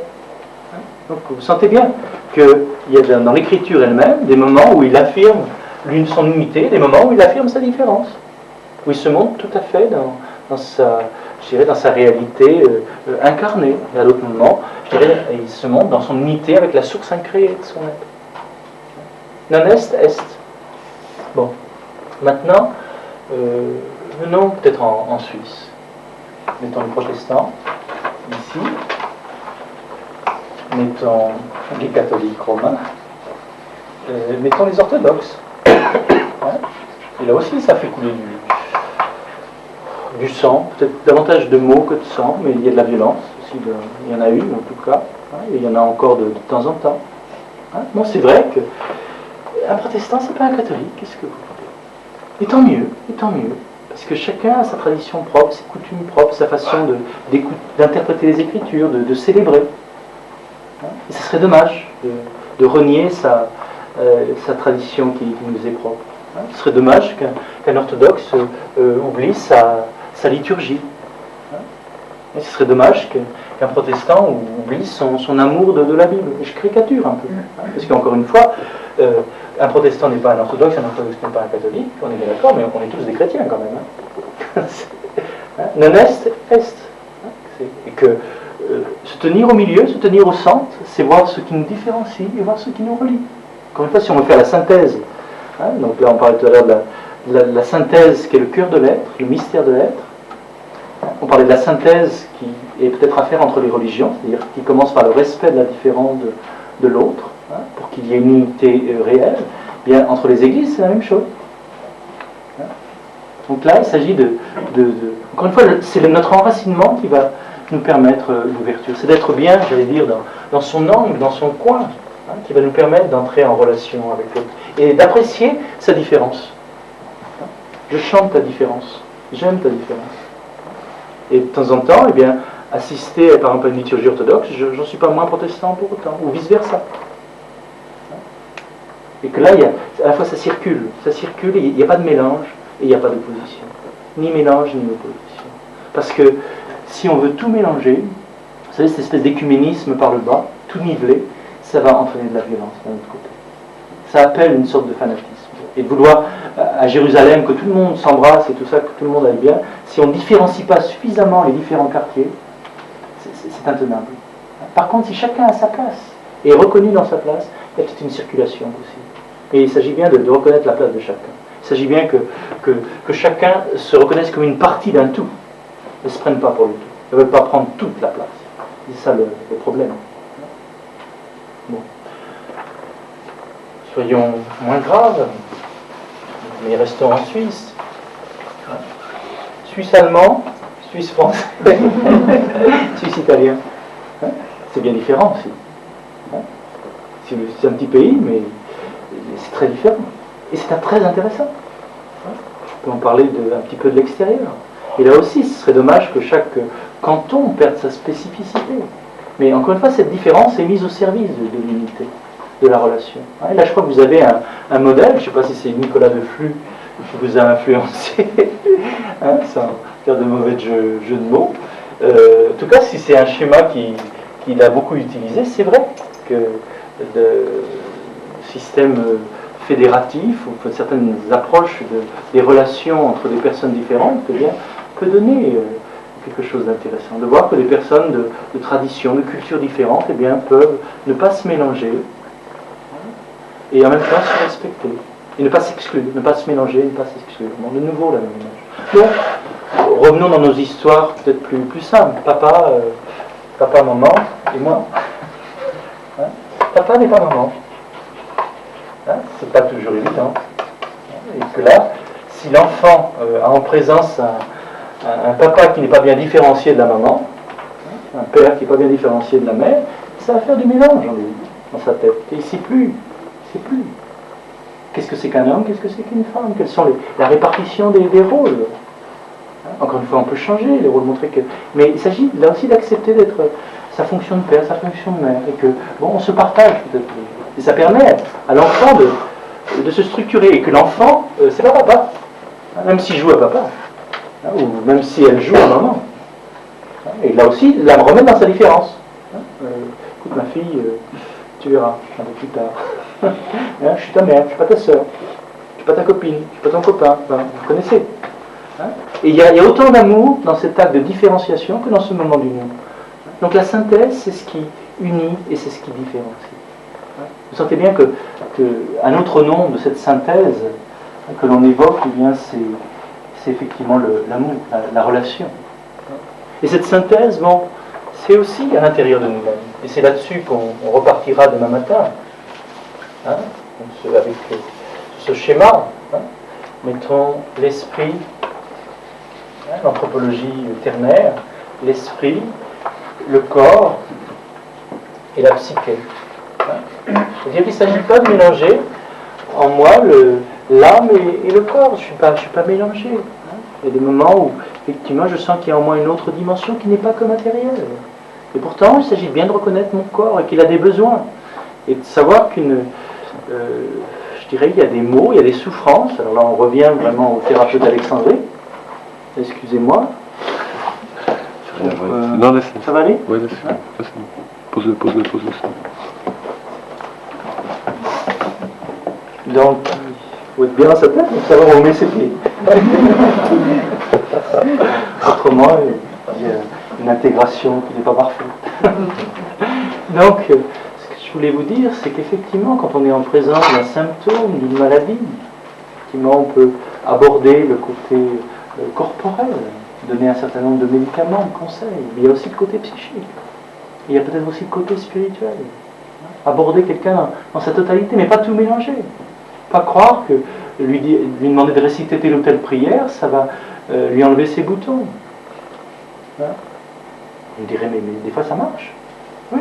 Donc vous sentez bien qu'il y a dans l'écriture elle-même des moments où il affirme son unité, des moments où il affirme sa différence, où il se montre tout à fait dans je dirais, dans sa réalité incarnée. Et à d'autres moments, je dirais, il se montre dans son unité avec la source incréée de son être. Non est, est. Bon, maintenant, venons peut-être en Suisse. Mettons les protestants, ici. Mettons les catholiques romains. Mettons les orthodoxes. Hein? Et là aussi, ça fait couler du sang, peut-être davantage de mots que de sang, mais il y a de la violence aussi. Il y en a eu, en tout cas. Hein? Et il y en a encore de temps en temps. Hein? Bon, c'est vrai qu'un protestant, c'est pas un catholique. Qu'est-ce que vous voulez? Et tant mieux, et tant mieux. Parce que chacun a sa tradition propre, ses coutumes propres, sa façon d'interpréter les Écritures, de célébrer. Et ce serait dommage de renier sa tradition qui nous est propre. Ce serait dommage qu'un orthodoxe oublie sa liturgie. Et ce serait dommage qu'un protestant oublie son amour de la Bible. Et je caricature un peu. Parce qu'encore une fois, un protestant n'est pas un orthodoxe, un orthodoxe n'est pas un catholique, on est bien d'accord, mais on est tous des chrétiens quand même. Non est, est. Et que se tenir au milieu, se tenir au centre, c'est voir ce qui nous différencie et voir ce qui nous relie. Encore une fois, si on veut faire la synthèse, donc là on parlait tout à l'heure de la synthèse qui est le cœur de l'être, le mystère de l'être. On parlait de la synthèse qui est peut-être à faire entre les religions, c'est-à-dire qui commence par le respect de la différence de l'autre, pour qu'il y ait une unité réelle. Bien, entre les églises, c'est la même chose. Donc là, il s'agit encore une fois, c'est notre enracinement qui va nous permettre l'ouverture. C'est d'être bien, j'allais dire, dans son angle, dans son coin, qui va nous permettre d'entrer en relation avec l'autre. Et d'apprécier sa différence. Je chante ta différence. J'aime ta différence. Et de temps en temps, eh bien, assister par exemple à une liturgie orthodoxe, je n'en suis pas moins protestant pour autant, ou vice-versa. Et que là, à la fois ça circule, il n'y a pas de mélange, et il n'y a pas d'opposition. Ni mélange, ni opposition. Parce que si on veut tout mélanger, vous savez, cette espèce d'écuménisme par le bas, tout niveler, ça va entraîner de la violence d'un autre côté. Ça appelle une sorte de fanatisme. Et de vouloir à Jérusalem que tout le monde s'embrasse et tout ça, que tout le monde aille bien, si on ne différencie pas suffisamment les différents quartiers, c'est intenable. Par contre, si chacun a sa place et est reconnu dans sa place, il y a peut-être une circulation possible. Et il s'agit bien de reconnaître la place de chacun. Il s'agit bien que chacun se reconnaisse comme une partie d'un tout. Ne se prenne pas pour le tout. Ne veut pas prendre toute la place. C'est ça le problème. Bon. Soyons moins graves, mais restons en Suisse. Suisse allemand, Suisse français, Suisse italien. C'est bien différent aussi. C'est un petit pays, mais c'est très différent. Et c'est très intéressant. On peut en parler un petit peu de l'extérieur. Et là aussi, ce serait dommage que chaque canton perde sa spécificité. Mais encore une fois, cette différence est mise au service de l'unité, de la relation. Et là, je crois que vous avez un modèle, je ne sais pas si c'est Nicolas de Flux qui vous a influencé, sans faire de mauvais jeu de mots. En tout cas, si c'est un schéma qu'il a beaucoup utilisé, c'est vrai que le système fédératif, ou certaines approches des relations entre des personnes différentes, peut donner quelque chose d'intéressant. De voir que des personnes de traditions, de cultures différentes, peuvent ne pas se mélanger et en même temps se respecter. Et ne pas s'exclure, ne pas se mélanger, ne pas s'exclure. Bon, de nouveau, la même image. Donc, revenons dans nos histoires peut-être plus simples. Papa, maman et moi. Papa n'est pas maman. C'est pas toujours évident. Et que là, si l'enfant a en présence un papa qui n'est pas bien différencié de la maman, un père qui n'est pas bien différencié de la mère, ça va faire du mélange dans sa tête. Et il ne sait plus. Qu'est-ce que c'est qu'un homme, qu'est-ce que c'est qu'une femme? Quelles sont la répartition des rôles? Encore une fois, on peut changer les rôles, montrer que... Mais il s'agit là aussi d'accepter d'être sa fonction de père, sa fonction de mère, et que, bon, on se partage peut-être. Et ça permet à l'enfant de se structurer, et que l'enfant, c'est pas papa, même s'il joue à papa, ou même si elle joue à maman. Et là aussi, la remettre dans sa différence. Écoute ma fille, tu verras, un peu plus tard. Je suis ta mère, je suis pas ta soeur, je suis pas ta copine, je suis pas ton copain, vous connaissez. Et il y a autant d'amour dans cet acte de différenciation que dans ce moment d'union. Donc la synthèse, c'est ce qui unit et c'est ce qui différencie. Vous sentez bien que un autre nom de cette synthèse que l'on évoque, eh bien, c'est effectivement l'amour, la relation. Et cette synthèse, bon, c'est aussi à l'intérieur de nous-mêmes. Et c'est là-dessus qu'on repartira demain matin, avec ce schéma. Mettons l'esprit, l'anthropologie ternaire, l'esprit, le corps et la psyché. C'est-à-dire qu'il ne s'agit pas de mélanger en moi l'âme et le corps. Je ne suis pas mélangé. Il y a des moments où, effectivement, je sens qu'il y a en moi une autre dimension qui n'est pas que matérielle. Et pourtant, il s'agit bien de reconnaître mon corps et qu'il a des besoins. Et de savoir je dirais, il y a des maux, il y a des souffrances. Alors là, on revient vraiment au thérapeute d'Alexandrie. Excusez-moi. Non, laisse. Ça va aller? Oui, laisse. Pose-le. Donc, il faut être bien dans sa tête pour savoir où on met ses pieds. Autrement, il y a une intégration qui n'est pas parfaite. Donc, ce que je voulais vous dire, c'est qu'effectivement, quand on est en présence d'un symptôme, d'une maladie, effectivement, on peut aborder le côté corporel, donner un certain nombre de médicaments, de conseils. Mais il y a aussi le côté psychique. Il y a peut-être aussi le côté spirituel. Aborder quelqu'un dans sa totalité, mais pas tout mélanger. Pas croire que lui demander de réciter telle ou telle prière, ça va lui enlever ses boutons. On dirait, mais des fois ça marche. Oui,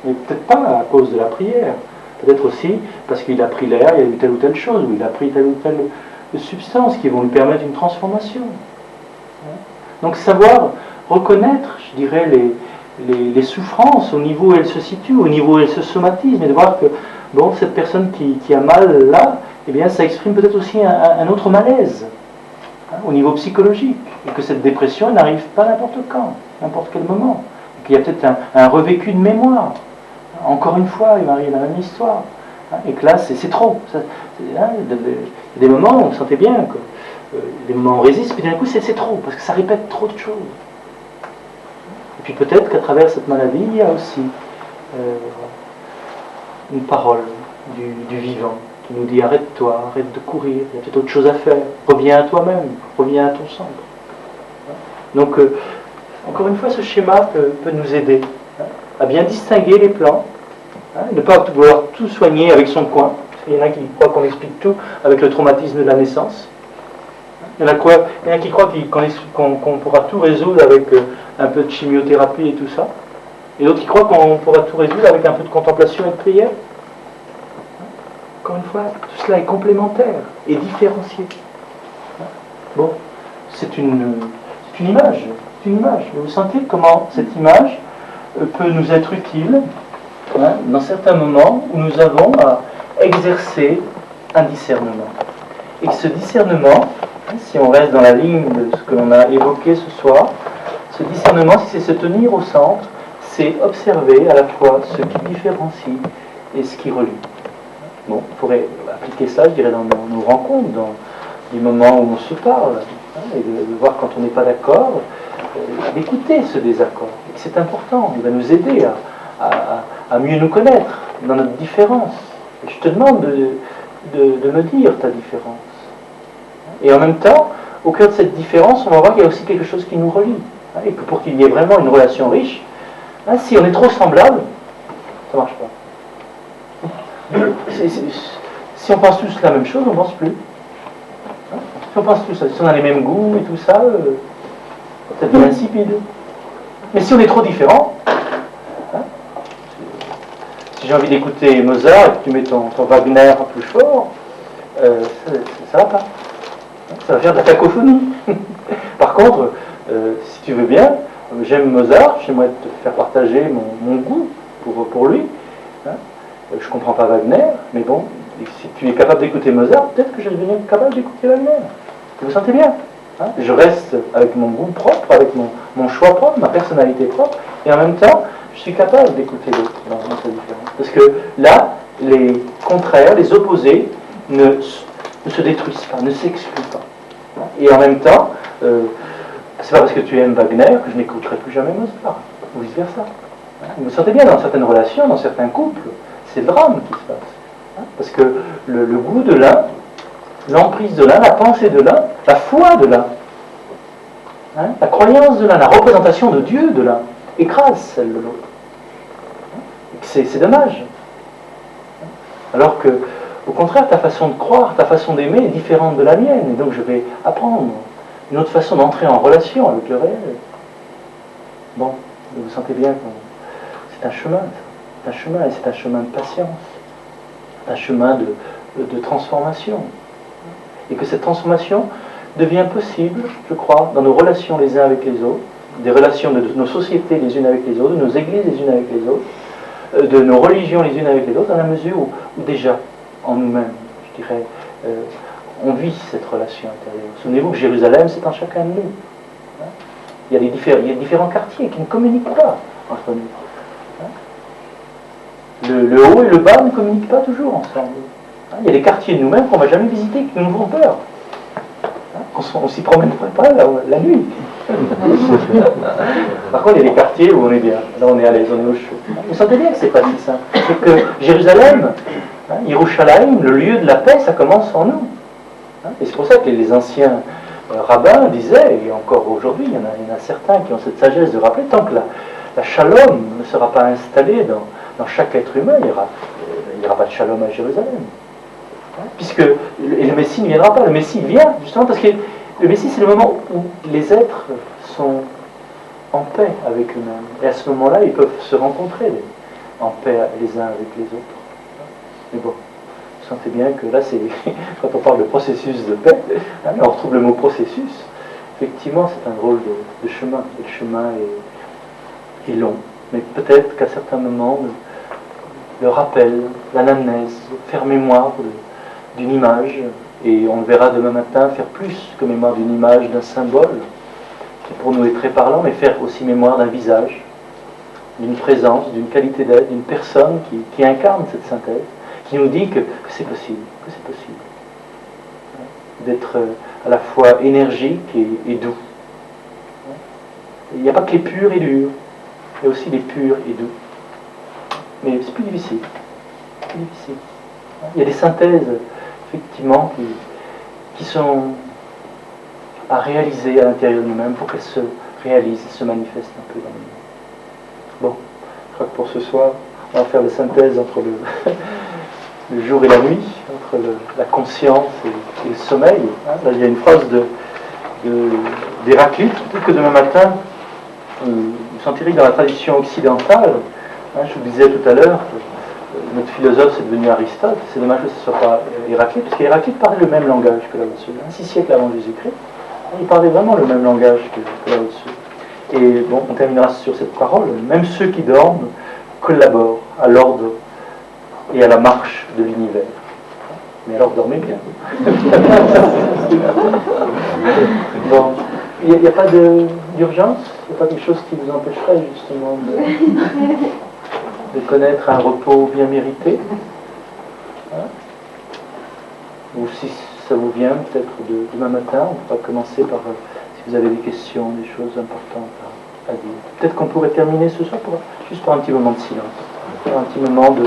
mais peut-être pas à cause de la prière. Peut-être aussi parce qu'il a pris l'air, il y a eu telle ou telle chose, ou il a pris telle ou telle substance qui vont lui permettre une transformation. Donc savoir reconnaître, je dirais, les souffrances au niveau où elles se situent, au niveau où elles se somatisent, et de voir que bon, cette personne qui a mal là, eh bien, ça exprime peut-être aussi un autre malaise au niveau psychologique, et que cette dépression elle n'arrive pas n'importe quand, n'importe quel moment, et qu'il y a peut-être un revécu de mémoire. Encore une fois, il m'arrive la même histoire, et que là, c'est trop. Il y a des moments où on sentait bien que des moments où on résiste, puis d'un coup, c'est trop, parce que ça répète trop de choses. Et puis peut-être qu'à travers cette maladie, il y a aussi une parole du vivant qui nous dit arrête-toi, arrête de courir, il y a peut-être autre chose à faire, reviens à toi-même, reviens à ton centre. Donc, encore une fois, ce schéma peut nous aider à bien distinguer les plans, ne pas vouloir tout soigner avec son coin. Il y en a qui croient qu'on explique tout avec le traumatisme de la naissance. Il y en a qui croient qu'on pourra tout résoudre avec un peu de chimiothérapie et tout ça. Et d'autres qui croient qu'on pourra tout résoudre avec un peu de contemplation et de prière. Encore une fois, tout cela est complémentaire et différencié. Bon, c'est une image. C'est une image. Vous sentez comment cette image peut nous être utile dans certains moments où nous avons à exercer un discernement. Et que ce discernement, si on reste dans la ligne de ce que l'on a évoqué ce soir, ce discernement, si c'est se tenir au centre, c'est observer à la fois ce qui différencie et ce qui relie. Bon, on pourrait appliquer ça, je dirais, dans nos rencontres, dans les moments où on se parle, et de voir quand on n'est pas d'accord, d'écouter ce désaccord. Et c'est important, il va nous aider à mieux nous connaître dans notre différence. Et je te demande de me dire ta différence. Et en même temps, au cœur de cette différence, on va voir qu'il y a aussi quelque chose qui nous relie. Et que pour qu'il y ait vraiment une relation riche, si on est trop semblable, ça ne marche pas. Si on pense tous la même chose, on ne pense plus. Si on pense tous, si on a les mêmes goûts et tout ça, ça devient insipide. Mais si on est trop différents, si j'ai envie d'écouter Mozart et que tu mets ton Wagner plus fort, ça ne va pas. Ça va faire de la cacophonie. Par contre, si tu veux bien, j'aime Mozart, j'aimerais te faire partager mon goût pour lui. Je ne comprends pas Wagner, mais bon, si tu es capable d'écouter Mozart, peut-être que je vais devenir capable d'écouter Wagner. Vous sentez bien? Je reste avec mon goût propre, avec mon choix propre, ma personnalité propre, et en même temps, je suis capable d'écouter l'autre dans sa différence. Parce que là, les contraires, les opposés ne se détruisent pas, ne s'excluent pas. Et en même temps, c'est pas parce que tu aimes Wagner que je n'écouterai plus jamais Mozart, ou vice-versa. Vous me sentez bien dans certaines relations, dans certains couples, c'est le drame qui se passe. Parce que le goût de l'un, l'emprise de l'un, la pensée de l'un, la foi de l'un, la croyance de l'un, la représentation de Dieu de l'un, écrase celle de l'autre. C'est dommage. Alors que, au contraire, ta façon de croire, ta façon d'aimer est différente de la mienne, et donc je vais apprendre une autre façon d'entrer en relation avec le réel. Bon, vous sentez bien que c'est un chemin, c'est un chemin, et c'est un chemin de patience, un chemin de transformation. Et que cette transformation devient possible, je crois, dans nos relations les uns avec les autres, des relations de nos sociétés les unes avec les autres, de nos églises les unes avec les autres, de nos religions les unes avec les autres, dans la mesure où déjà, en nous-mêmes, je dirais, on vit cette relation intérieure. Souvenez-vous que Jérusalem, c'est en chacun de nous. Il y a différents quartiers qui ne communiquent pas entre nous. Le haut et le bas ne communiquent pas toujours ensemble. Il y a des quartiers de nous-mêmes qu'on ne va jamais visiter, qui nous font peur. On ne s'y promènerait pas la nuit. Par contre, il y a des quartiers où on est bien. Là, on est à l'aise, on est au chaud. Vous sentez bien que c'est pas si simple. C'est que Jérusalem, Yerushalayim, le lieu de la paix, ça commence en nous. Et c'est pour ça que les anciens rabbins disaient, et encore aujourd'hui, il y en a certains qui ont cette sagesse de rappeler, tant que la shalom ne sera pas installée dans chaque être humain, il n'y aura pas de shalom à Jérusalem. Puisque le Messie ne viendra pas. Le Messie vient justement parce que le Messie, c'est le moment où les êtres sont en paix avec eux-mêmes. Et à ce moment-là, ils peuvent se rencontrer en paix les uns avec les autres. Mais bon, vous sentez bien que là, c'est quand on parle de processus de paix, on retrouve le mot processus. Effectivement, c'est un drôle de chemin. Et le chemin est long. Mais peut-être qu'à certains moments, le rappel, l'anamnèse, faire mémoire d'une image, et on le verra demain matin, faire plus que mémoire d'une image, d'un symbole, qui pour nous est très parlant, mais faire aussi mémoire d'un visage, d'une présence, d'une qualité d'être, d'une personne qui incarne cette synthèse, qui nous dit que c'est possible, d'être à la fois énergique et doux. Il n'y a pas que les purs et durs, il y a aussi les purs et doux. Mais c'est plus difficile. Il y a des synthèses, effectivement, qui sont à réaliser à l'intérieur de nous-mêmes pour qu'elles se réalisent, se manifestent un peu dans nous. Bon, je crois que pour ce soir, on va faire la synthèse entre le jour et la nuit, entre la conscience et le sommeil. Là, il y a une phrase d'Héraclite, peut-être que demain matin, vous sentirez que dans la tradition occidentale, je vous disais tout à l'heure, notre philosophe c'est devenu Aristote, c'est dommage que ce ne soit pas Héraclite, parce qu'Héraclite parlait le même langage que Lao Tzu. 6 siècles avant Jésus-Christ, il parlait vraiment le même langage que Lao Tzu. Et bon, on terminera sur cette parole, même ceux qui dorment collaborent à l'ordre et à la marche de l'univers. Mais alors dormez bien. Bon, il n'y a pas d'urgence, il n'y a pas quelque chose qui vous empêcherait justement de connaître un repos bien mérité, ou si ça vous vient peut-être demain matin, on va commencer par si vous avez des questions, des choses importantes à dire. Peut-être qu'on pourrait terminer ce soir juste par un petit moment de silence, un petit moment de